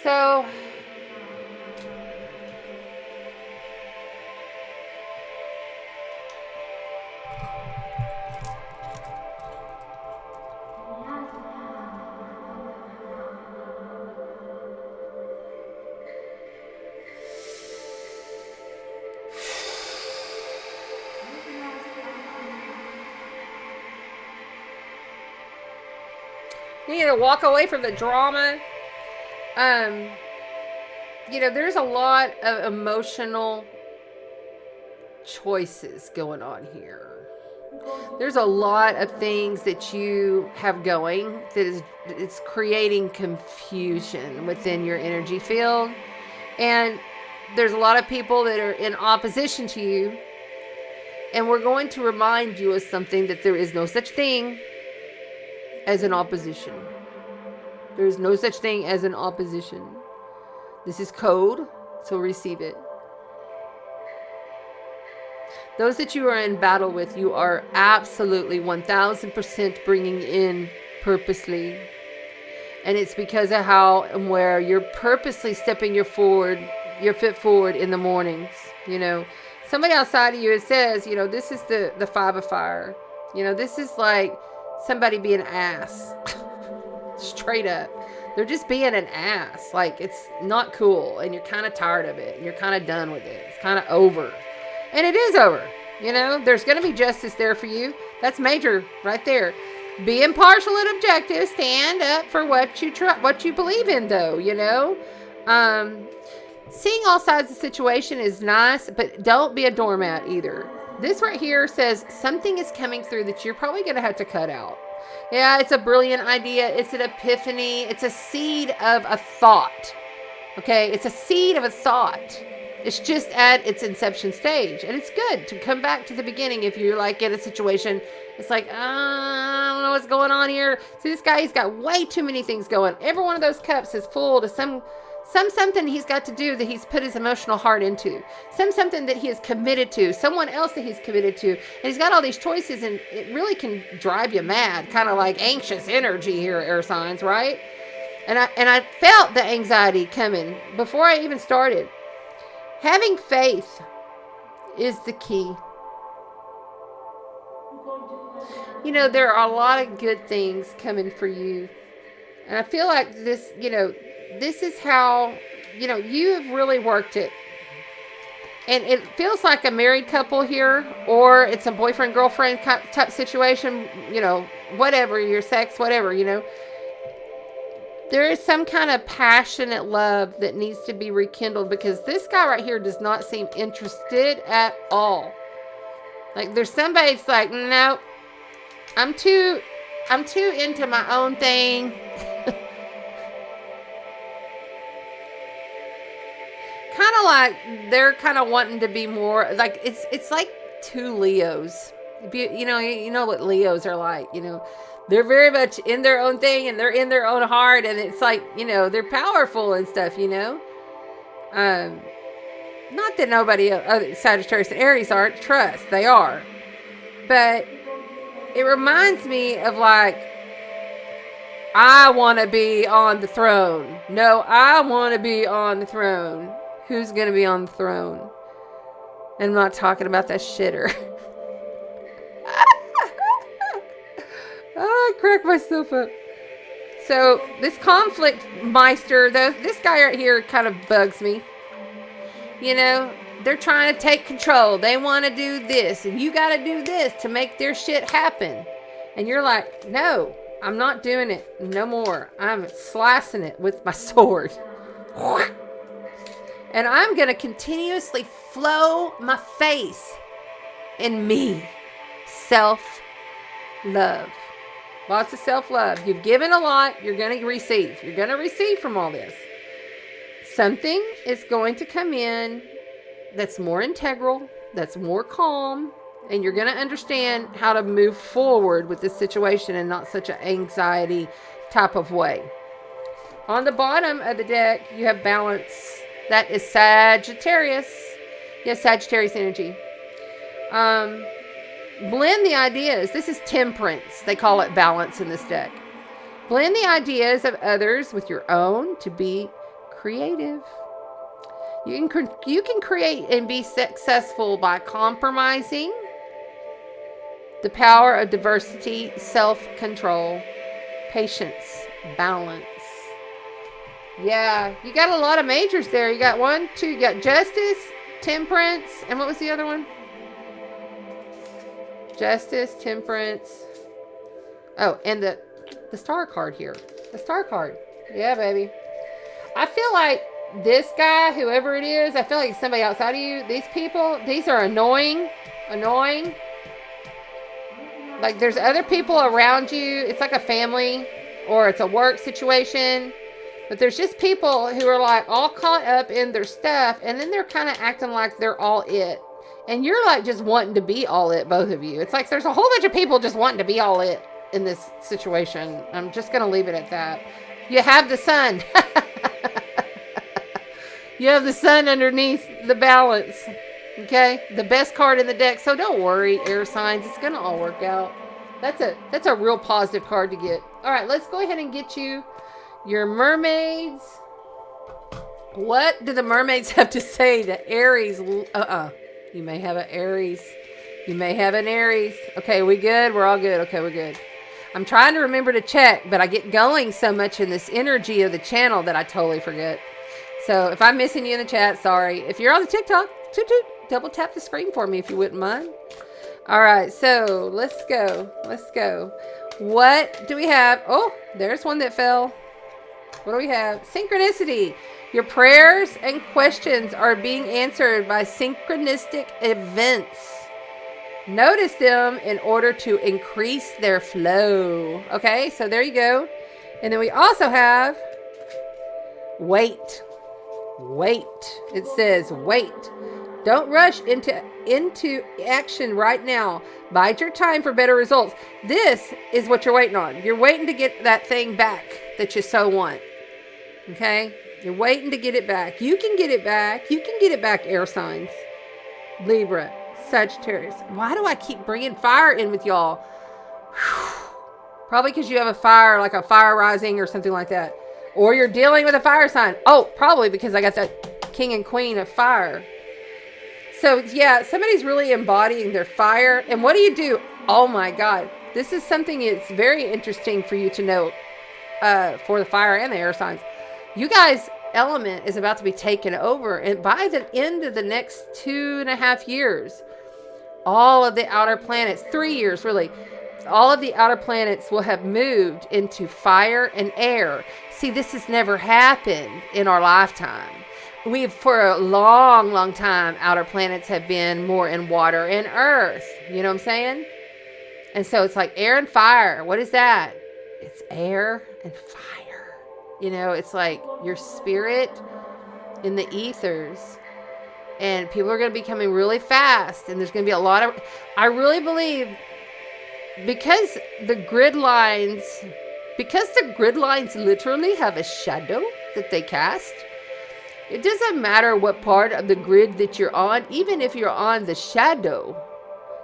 So... you need to walk away from the drama. There's a lot of emotional choices going on here. There's a lot of things that you have going it's creating confusion within your energy field. And there's a lot of people that are in opposition to you. And we're going to remind you of something, that there is no such thing as an opposition. There is no such thing as an opposition. This is code, so receive it. Those that you are in battle with, you are absolutely 1000% bringing in purposely. And it's because of how and where you're purposely stepping your foot forward in the mornings. Somebody outside of you, it says, this is the Five of Fire. This is like somebody being an ass. Straight up. They're just being an ass. Like, it's not cool, and you're kind of tired of it, and you're kind of done with it. It's kind of over. And it is over. There's going to be justice there for you. That's major right there. Be impartial and objective. Stand up for what you believe in, though, Seeing all sides of the situation is nice, but don't be a doormat either. This right here says something is coming through that you're probably going to have to cut out. Yeah, it's a brilliant idea. It's an epiphany. It's a seed of a thought. Okay, it's a seed of a thought. It's just at its inception stage. And it's good to come back to the beginning if you're like in a situation. It's like, I don't know what's going on here. See, this guy, he's got way too many things going. Every one of those cups is full to something he's got to do that he's put his emotional heart into. Something that he is committed to. Someone else that he's committed to. And he's got all these choices, and it really can drive you mad. Kind of like anxious energy here, air signs, right? And I felt the anxiety coming before I even started. Having faith is the key. There are a lot of good things coming for you. And I feel like this, this is how, you have really worked it. And it feels like a married couple here, or it's a boyfriend-girlfriend type situation, whatever, your sex, whatever, There is some kind of passionate love that needs to be rekindled, because this guy right here does not seem interested at all. Like, there's somebody that's like, nope, I'm too into my own thing. Kind of like they're kind of wanting to be more like it's like two Leos. You know what Leos are like. They're very much in their own thing, and they're in their own heart, and it's like they're powerful and stuff. Not that nobody Sagittarius and Aries aren't. Trust, they are. But it reminds me of like, I want to be on the throne. No, I want to be on the throne. Who's going to be on the throne? And I'm not talking about that shitter. I crack myself up. So this conflict meister, this guy right here kind of bugs me. They're trying to take control. They want to do this, and you got to do this to make their shit happen. And you're like, no, I'm not doing it no more. I'm slicing it with my sword. And I'm going to continuously flow my faith in me. Self-love. Lots of self-love. You've given a lot. You're going to receive. You're going to receive from all this. Something is going to come in that's more integral, that's more calm, and you're going to understand how to move forward with this situation in not such an anxiety type of way. On the bottom of the deck, you have balance. That is Sagittarius. Yes, Sagittarius energy. Blend the ideas. This is temperance. They call it balance in this deck. Blend the ideas of others with your own to be creative. You can create and be successful by compromising. The power of diversity, self-control, patience, balance. Yeah, you got a lot of majors there. You got 1, 2, you got justice, temperance, and what was the other one? Justice, temperance. Oh, and the star card here. The star card. Yeah, baby. I feel like this guy, whoever it is, I feel like somebody outside of you. These people, these are annoying. Annoying. Like there's other people around you. It's like a family or it's a work situation. But there's just people who are like all caught up in their stuff. And then they're kind of acting like they're all it. And you're like just wanting to be all it, both of you. It's like there's a whole bunch of people just wanting to be all it in this situation. I'm just going to leave it at that. You have the sun. You have the sun underneath the balance. Okay? The best card in the deck. So don't worry, air signs. It's going to all work out. That's a real positive card to get. All right, let's go ahead and get you your mermaids. What do the mermaids have to say to Aries? You may have an Aries. You may have an Aries. Okay, we good? We're all good. Okay, we're good. I'm trying to remember to check, but I get going so much in this energy of the channel that I totally forget. So if I'm missing you in the chat, sorry. If you're on the TikTok, double tap the screen for me if you wouldn't mind. All right, so let's go. Let's go. What do we have? Oh, there's one that fell. What do we have? Synchronicity. Your prayers and questions are being answered by synchronistic events. Notice them in order to increase their flow. Okay, so there you go. And then we also have wait. Wait. It says wait. Don't rush into action right now. Bide your time for better results. This is what you're waiting on. You're waiting to get that thing back that you so want. Okay? You're waiting to get it back. You can get it back. You can get it back, air signs. Libra, Sagittarius. Why do I keep bringing fire in with y'all? Whew. Probably because you have a fire, like a fire rising or something like that. Or you're dealing with a fire sign. Oh, probably because I got that king and queen of fire. So, yeah, somebody's really embodying their fire. And what do you do? Oh, my God. This is something that's very interesting for you to know for the fire and the air signs. You guys' element is about to be taken over. And by the end of the next 2.5 years, all of the outer planets, 3 years really, all of the outer planets will have moved into fire and air. See, this has never happened in our lifetime. For a long, long time, outer planets have been more in water and earth. You know what I'm saying? And so it's like air and fire. What is that? It's air and fire. You know, it's like your spirit in the ethers. And people are going to be coming really fast. And there's going to be a lot of... I really believe because the grid lines literally have a shadow that they cast. It doesn't matter what part of the grid that you're on. Even if you're on the shadow,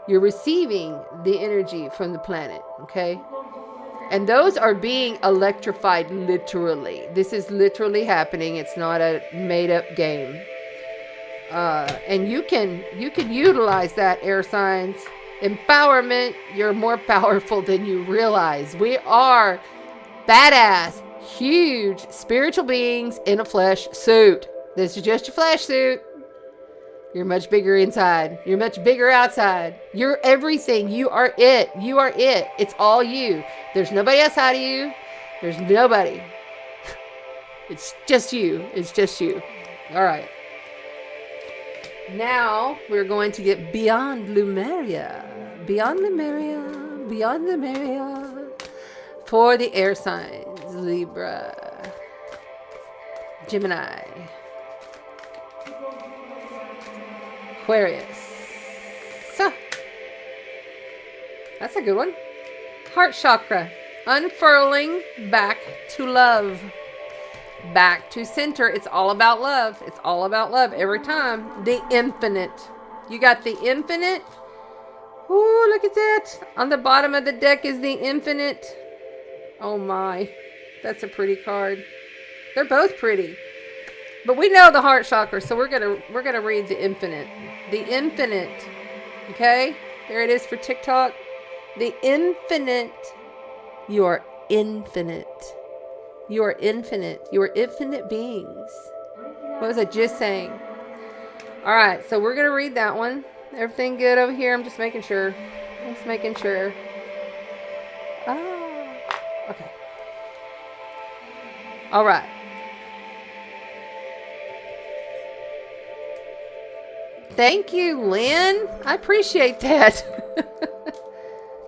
you're receiving the energy from the planet, okay? And those are being electrified literally. This is literally happening. It's not a made-up game. And you can utilize that, air signs. Empowerment. You're more powerful than you realize. We are badass, huge spiritual beings in a flesh suit. This is just your flesh suit. You're much bigger inside. You're much bigger outside. You're everything. You are it. You are it. It's all you. There's nobody outside of you. There's nobody. It's just you. It's just you. All right. Now we're going to get beyond Lemuria. Beyond Lemuria. Beyond Lemuria. For the air signs, Libra, Gemini, Aquarius. So, that's a good one. Heart chakra, unfurling back to love. Back to center. It's all about love. It's all about love every time. The infinite. You got the infinite. Ooh, look at that. On the bottom of the deck is the infinite. Oh my. That's a pretty card. They're both pretty. But we know the heart chakra, so we're gonna read the infinite. The infinite. Okay? There it is for TikTok. The infinite. You are infinite. You are infinite. You are infinite beings. What was I just saying? All right, so we're going to read that one. Everything good over here? I'm just making sure. Just making sure. Oh, okay. All right. Thank you, Lynn. I appreciate that.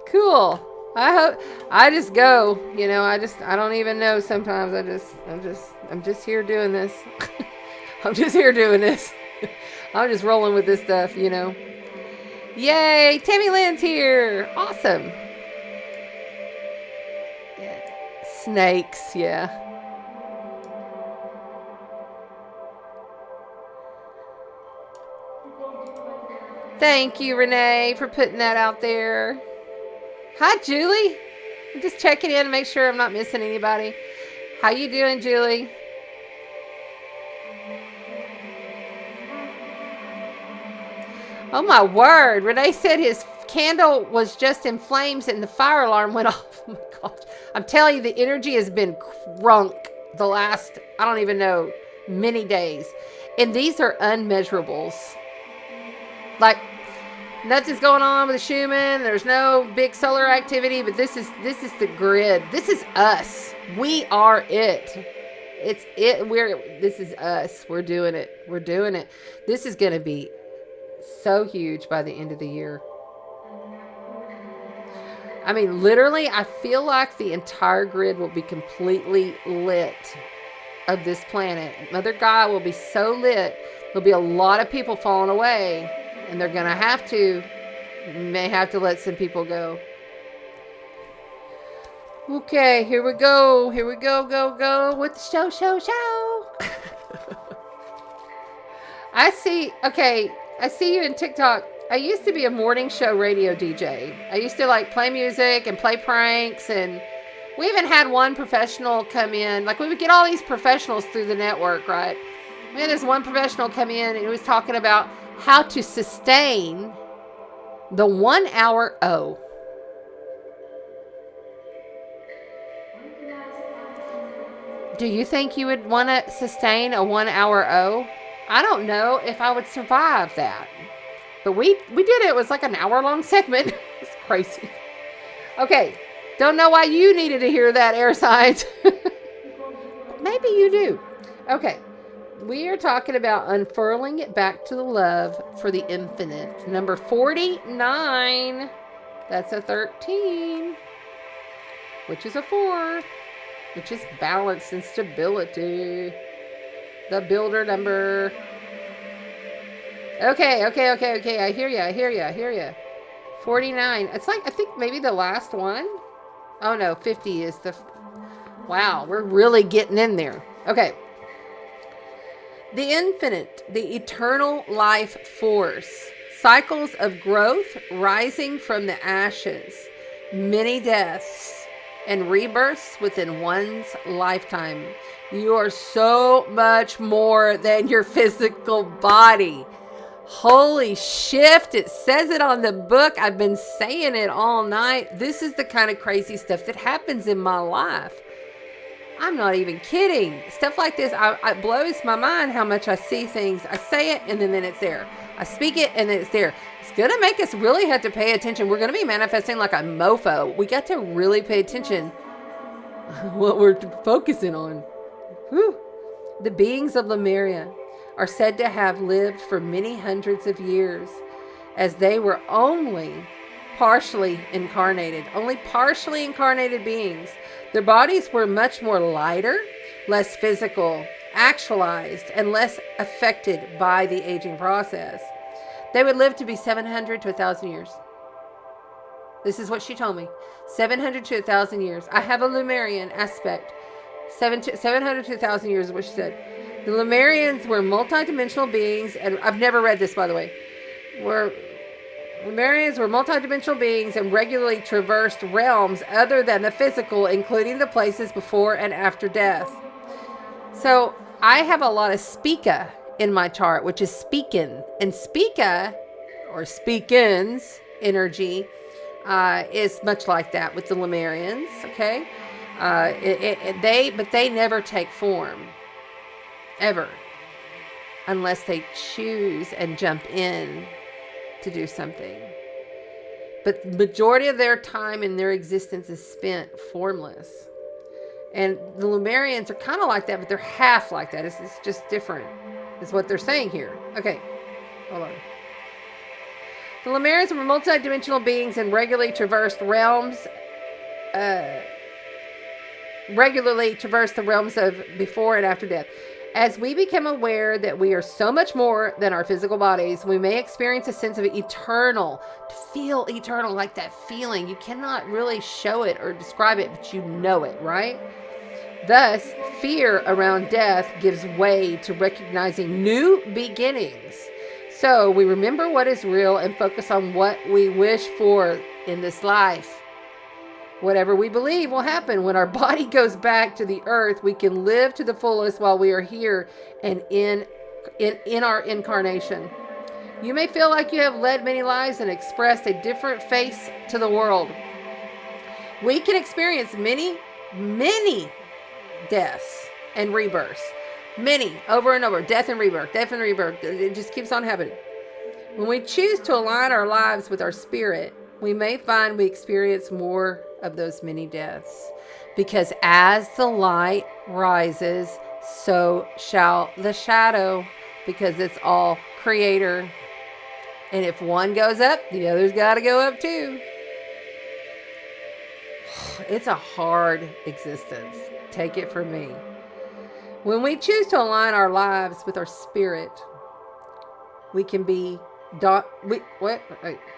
Cool. I just go, you know, I don't even know sometimes. I'm just here doing this. I'm just here doing this. I'm just rolling with this stuff, you know. Yay, Tammy Lynn's here. Awesome. Yeah. Snakes, yeah. Thank you, Renee, for putting that out there. Hi, Julie. I'm just checking in to make sure I'm not missing anybody. How you doing, Julie? Oh, my word. Renee said his candle was just in flames and the fire alarm went off. Oh, my gosh. I'm telling you, the energy has been crunk the last, I don't even know, many days. And these are unmeasurables. Like, nothing's going on with the Shaman. There's no big solar activity, but this is the grid. This is us. We are it. It's it. This is us. We're doing it. We're doing it. This is going to be so huge by the end of the year. I mean, literally, I feel like the entire grid will be completely lit of this planet. Mother God will be so lit. There'll be a lot of people falling away. And they're going to may have to let some people go. Okay, here we go. Here we go, go with the show. I see you in TikTok. I used to be a morning show radio DJ. I used to like play music and play pranks, and we even had one professional come in. Like, we would get all these professionals through the network, right? We had this one professional come in and he was talking about how to sustain the 1 hour O. Do you think you would want to sustain a 1 hour O? I don't know if I would survive that. But we did it. It was like an hour-long segment. It's crazy. Okay. Don't know why you needed to hear that, air signs. Maybe you do. Okay. We are talking about unfurling it back to the love for the infinite. Number 49. That's a 13. Which is a 4. Which is balance and stability. The builder number. Okay. I hear you. 49. It's like, I think maybe the last one. Oh no, 50 is the... Wow, we're really getting in there. Okay. The infinite, the eternal life force. Cycles of growth rising from the ashes. Many deaths and rebirths within one's lifetime. You are so much more than your physical body. Holy shift. It says it on the book. I've been saying it all night. This is the kind of crazy stuff that happens in my life. I'm not even kidding. Stuff like this, it blows my mind how much I see things. I say it and then it's there. I speak it and then it's there. It's going to make us really have to pay attention. We're going to be manifesting like a mofo. We got to really pay attention what we're focusing on. Whew. The beings of Lemuria are said to have lived for many hundreds of years, as they were only partially incarnated, only partially incarnated beings. Their bodies were much more lighter, less physical, actualized, and less affected by the aging process. They would live to be 700 to 1,000 years. This is what she told me. 700 to 1,000 years. I have a Lemurian aspect. 700 to 1,000 years is what she said. The Lemurians were multidimensional beings, and I've never read this, by the way. Lemurians were multidimensional beings and regularly traversed realms other than the physical, including the places before and after death. So I have a lot of Spica in my chart, which is speaking. And Spica, or speakins energy, is much like that with the Lemurians, okay? But they never take form, ever, unless they choose and jump in to do something. But the majority of their time in their existence is spent formless. And the Lemurians are kind of like that, but they're half like that. It's just different, is what they're saying here. Okay, hold on. The Lemurians were multidimensional beings and regularly traversed the realms of before and after death. As we become aware that we are so much more than our physical bodies, we may experience a sense of eternal, to feel eternal, like that feeling. You cannot really show it or describe it, but you know it, right? Thus, fear around death gives way to recognizing new beginnings. So we remember what is real and focus on what we wish for in this life. Whatever we believe will happen. When our body goes back to the earth, we can live to the fullest while we are here and in our incarnation. You may feel like you have led many lives and expressed a different face to the world. We can experience many deaths and rebirths. Many, over and over. Death and rebirth. Death and rebirth. It just keeps on happening. When we choose to align our lives with our spirit, we may find we experience more of those many deaths. Because as the light rises, so shall the shadow. Because it's all creator. And if one goes up, the other's got to go up too. It's a hard existence. Take it from me. When we choose to align our lives with our spirit, we can be with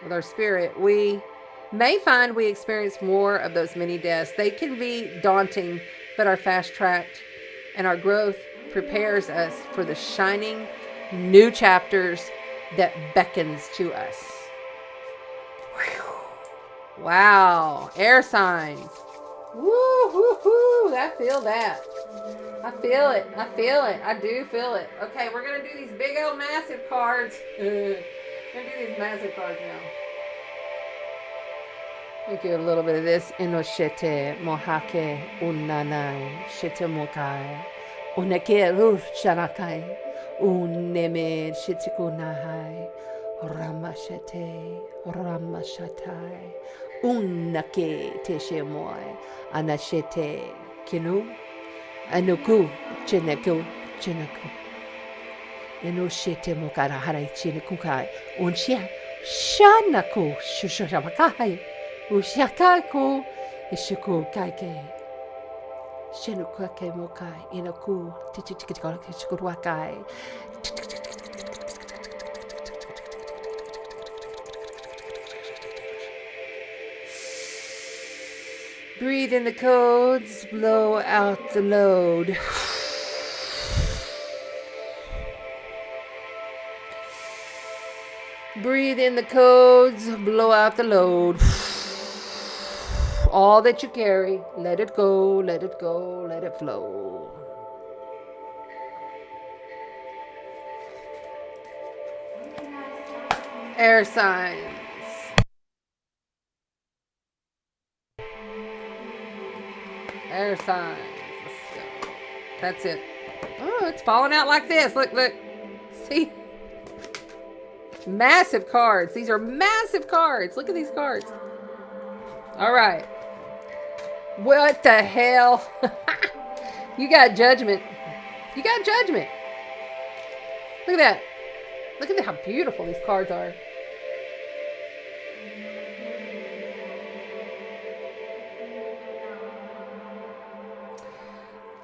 our spirit, we may find we experience more of those many deaths. They can be daunting, but are fast-tracked, and our growth prepares us for the shining new chapters that beckons to us. Whew. Wow, air signs. Woo, woo, woo. I feel that. I feel it. I feel it. I do feel it. Okay, we're going to do these big old massive cards. We're going to do these massive cards now. We do a little bit of this. Inoshete mohake unanai shete mokai unake rush shanakai uneme shitikunahai ramashete ramashatai unake teshemoy anashete kinu anuku cheneku inoshete mokara harai chinekukai unshia shanaku shushabakai Ushakaku ishiku kaike Shenukake mokai inaku tichikitikakai. Breathe in the codes, blow out the load. Breathe in the codes, blow out the load. All that you carry, let it go, let it go, let it flow. Air signs. Air signs. Let's go. That's it. Oh, it's falling out like this. Look, look. See? Massive cards. These are massive cards. Look at these cards. All right. What the hell? You got judgment. You got judgment. Look at that. Look at how beautiful these cards are.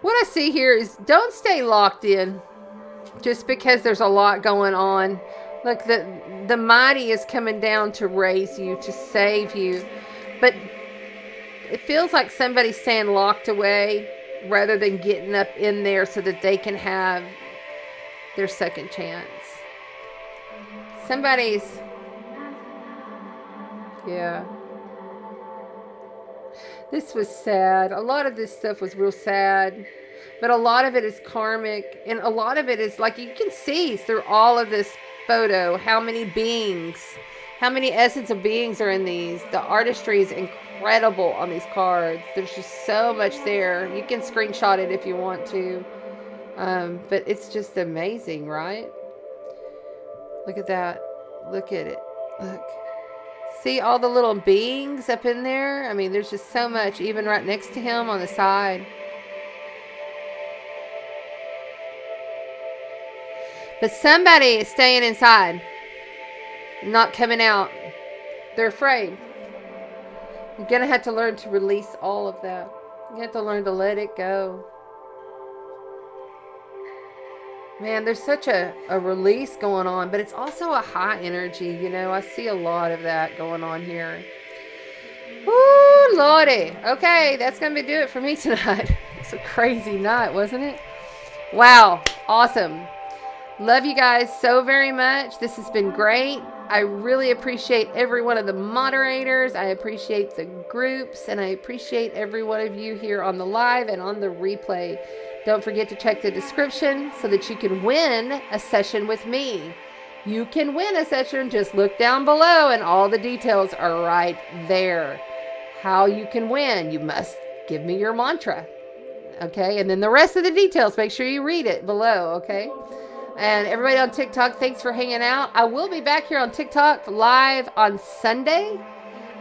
What I see here is don't stay locked in just because there's a lot going on. Look, the mighty is coming down to raise you, to save you. But it feels like somebody's staying locked away rather than getting up in there so that they can have their second chance. Somebody's, yeah. This was sad. A lot of this stuff was real sad. But a lot of it is karmic. And a lot of it is, like, you can see through all of this photo how many beings, how many essence of beings are in these. The artistry is incredible on these cards. There's just so much there. You can screenshot it if you want to. But it's just amazing, right? Look at that. Look at it. Look. See all the little beings up in there? I mean, there's just so much, even right next to him on the side. But somebody is staying inside, not coming out. They're afraid. You're going to have to learn to release all of that. You have to learn to let it go. Man, there's such a release going on, but it's also a high energy. You know, I see a lot of that going on here. Woo, Lordy. Okay, that's going to do it for me tonight. It's a crazy night, wasn't it? Wow, awesome. Love you guys so very much. This has been great. I really appreciate every one of the moderators. I appreciate the groups, and I appreciate every one of you here on the live and on the replay. Don't forget to check the description so that you can win a session with me. You can win a session. Just look down below and all the details are right there. How you can win. You must give me your mantra. Okay? And then the rest of the details, make sure you read it below. Okay? And everybody on TikTok, thanks for hanging out. I will be back here on TikTok live on Sunday.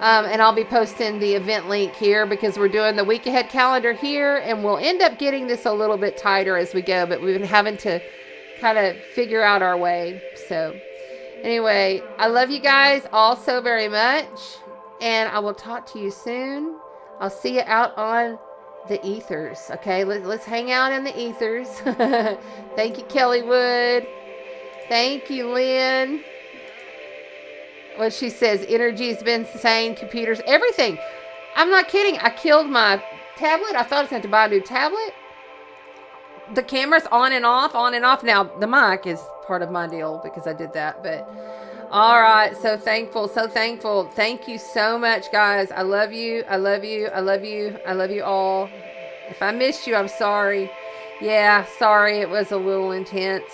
And I'll be posting the event link here because we're doing the week ahead calendar here. And we'll end up getting this a little bit tighter as we go. But we've been having to kind of figure out our way. So anyway, I love you guys all so very much. And I will talk to you soon. I'll see you out on the ethers. Okay, let's hang out in the ethers. Thank you, Kelly Wood. Thank you, Lynn. What she says, energy's been insane, computers, everything. I'm not kidding. I killed my tablet. I thought I was going to buy a new tablet. The camera's on and off, on and off. Now, the mic is part of my deal because I did that. But, all right. So thankful. So thankful. Thank you so much, guys. I love you. I love you. I love you. I love you all. If I missed you, I'm sorry. Yeah, sorry. It was a little intense.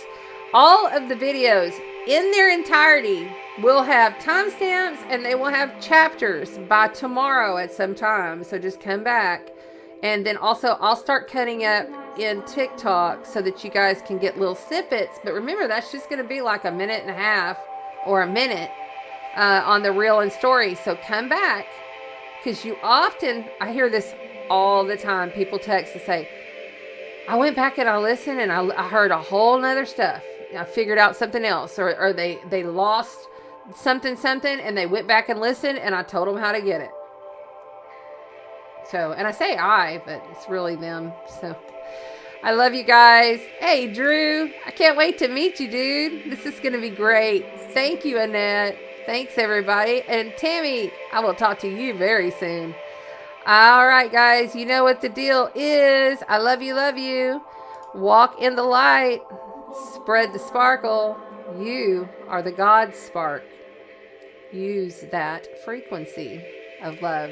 All of the videos in their entirety will have timestamps and they will have chapters by tomorrow at some time. So just come back. And then also I'll start cutting up in TikTok so that you guys can get little snippets. But remember, that's just going to be like a minute and a half or a minute on the reel and story. So come back, because you often, I hear this all the time. People text and say, I went back and I listened and I heard a whole nother stuff. I figured out something else, or they lost something and they went back and listened and I told them how to get it. So, and I say I, but it's really them. So I love you guys. Hey, Drew, I can't wait to meet you, dude. This is going to be great. Thank you, Annette. Thanks, everybody. And Tammy, I will talk to you very soon. All right, guys, you know what the deal is. I love you, love you. Walk in the light. Spread the sparkle. You are the God spark. Use that frequency of love.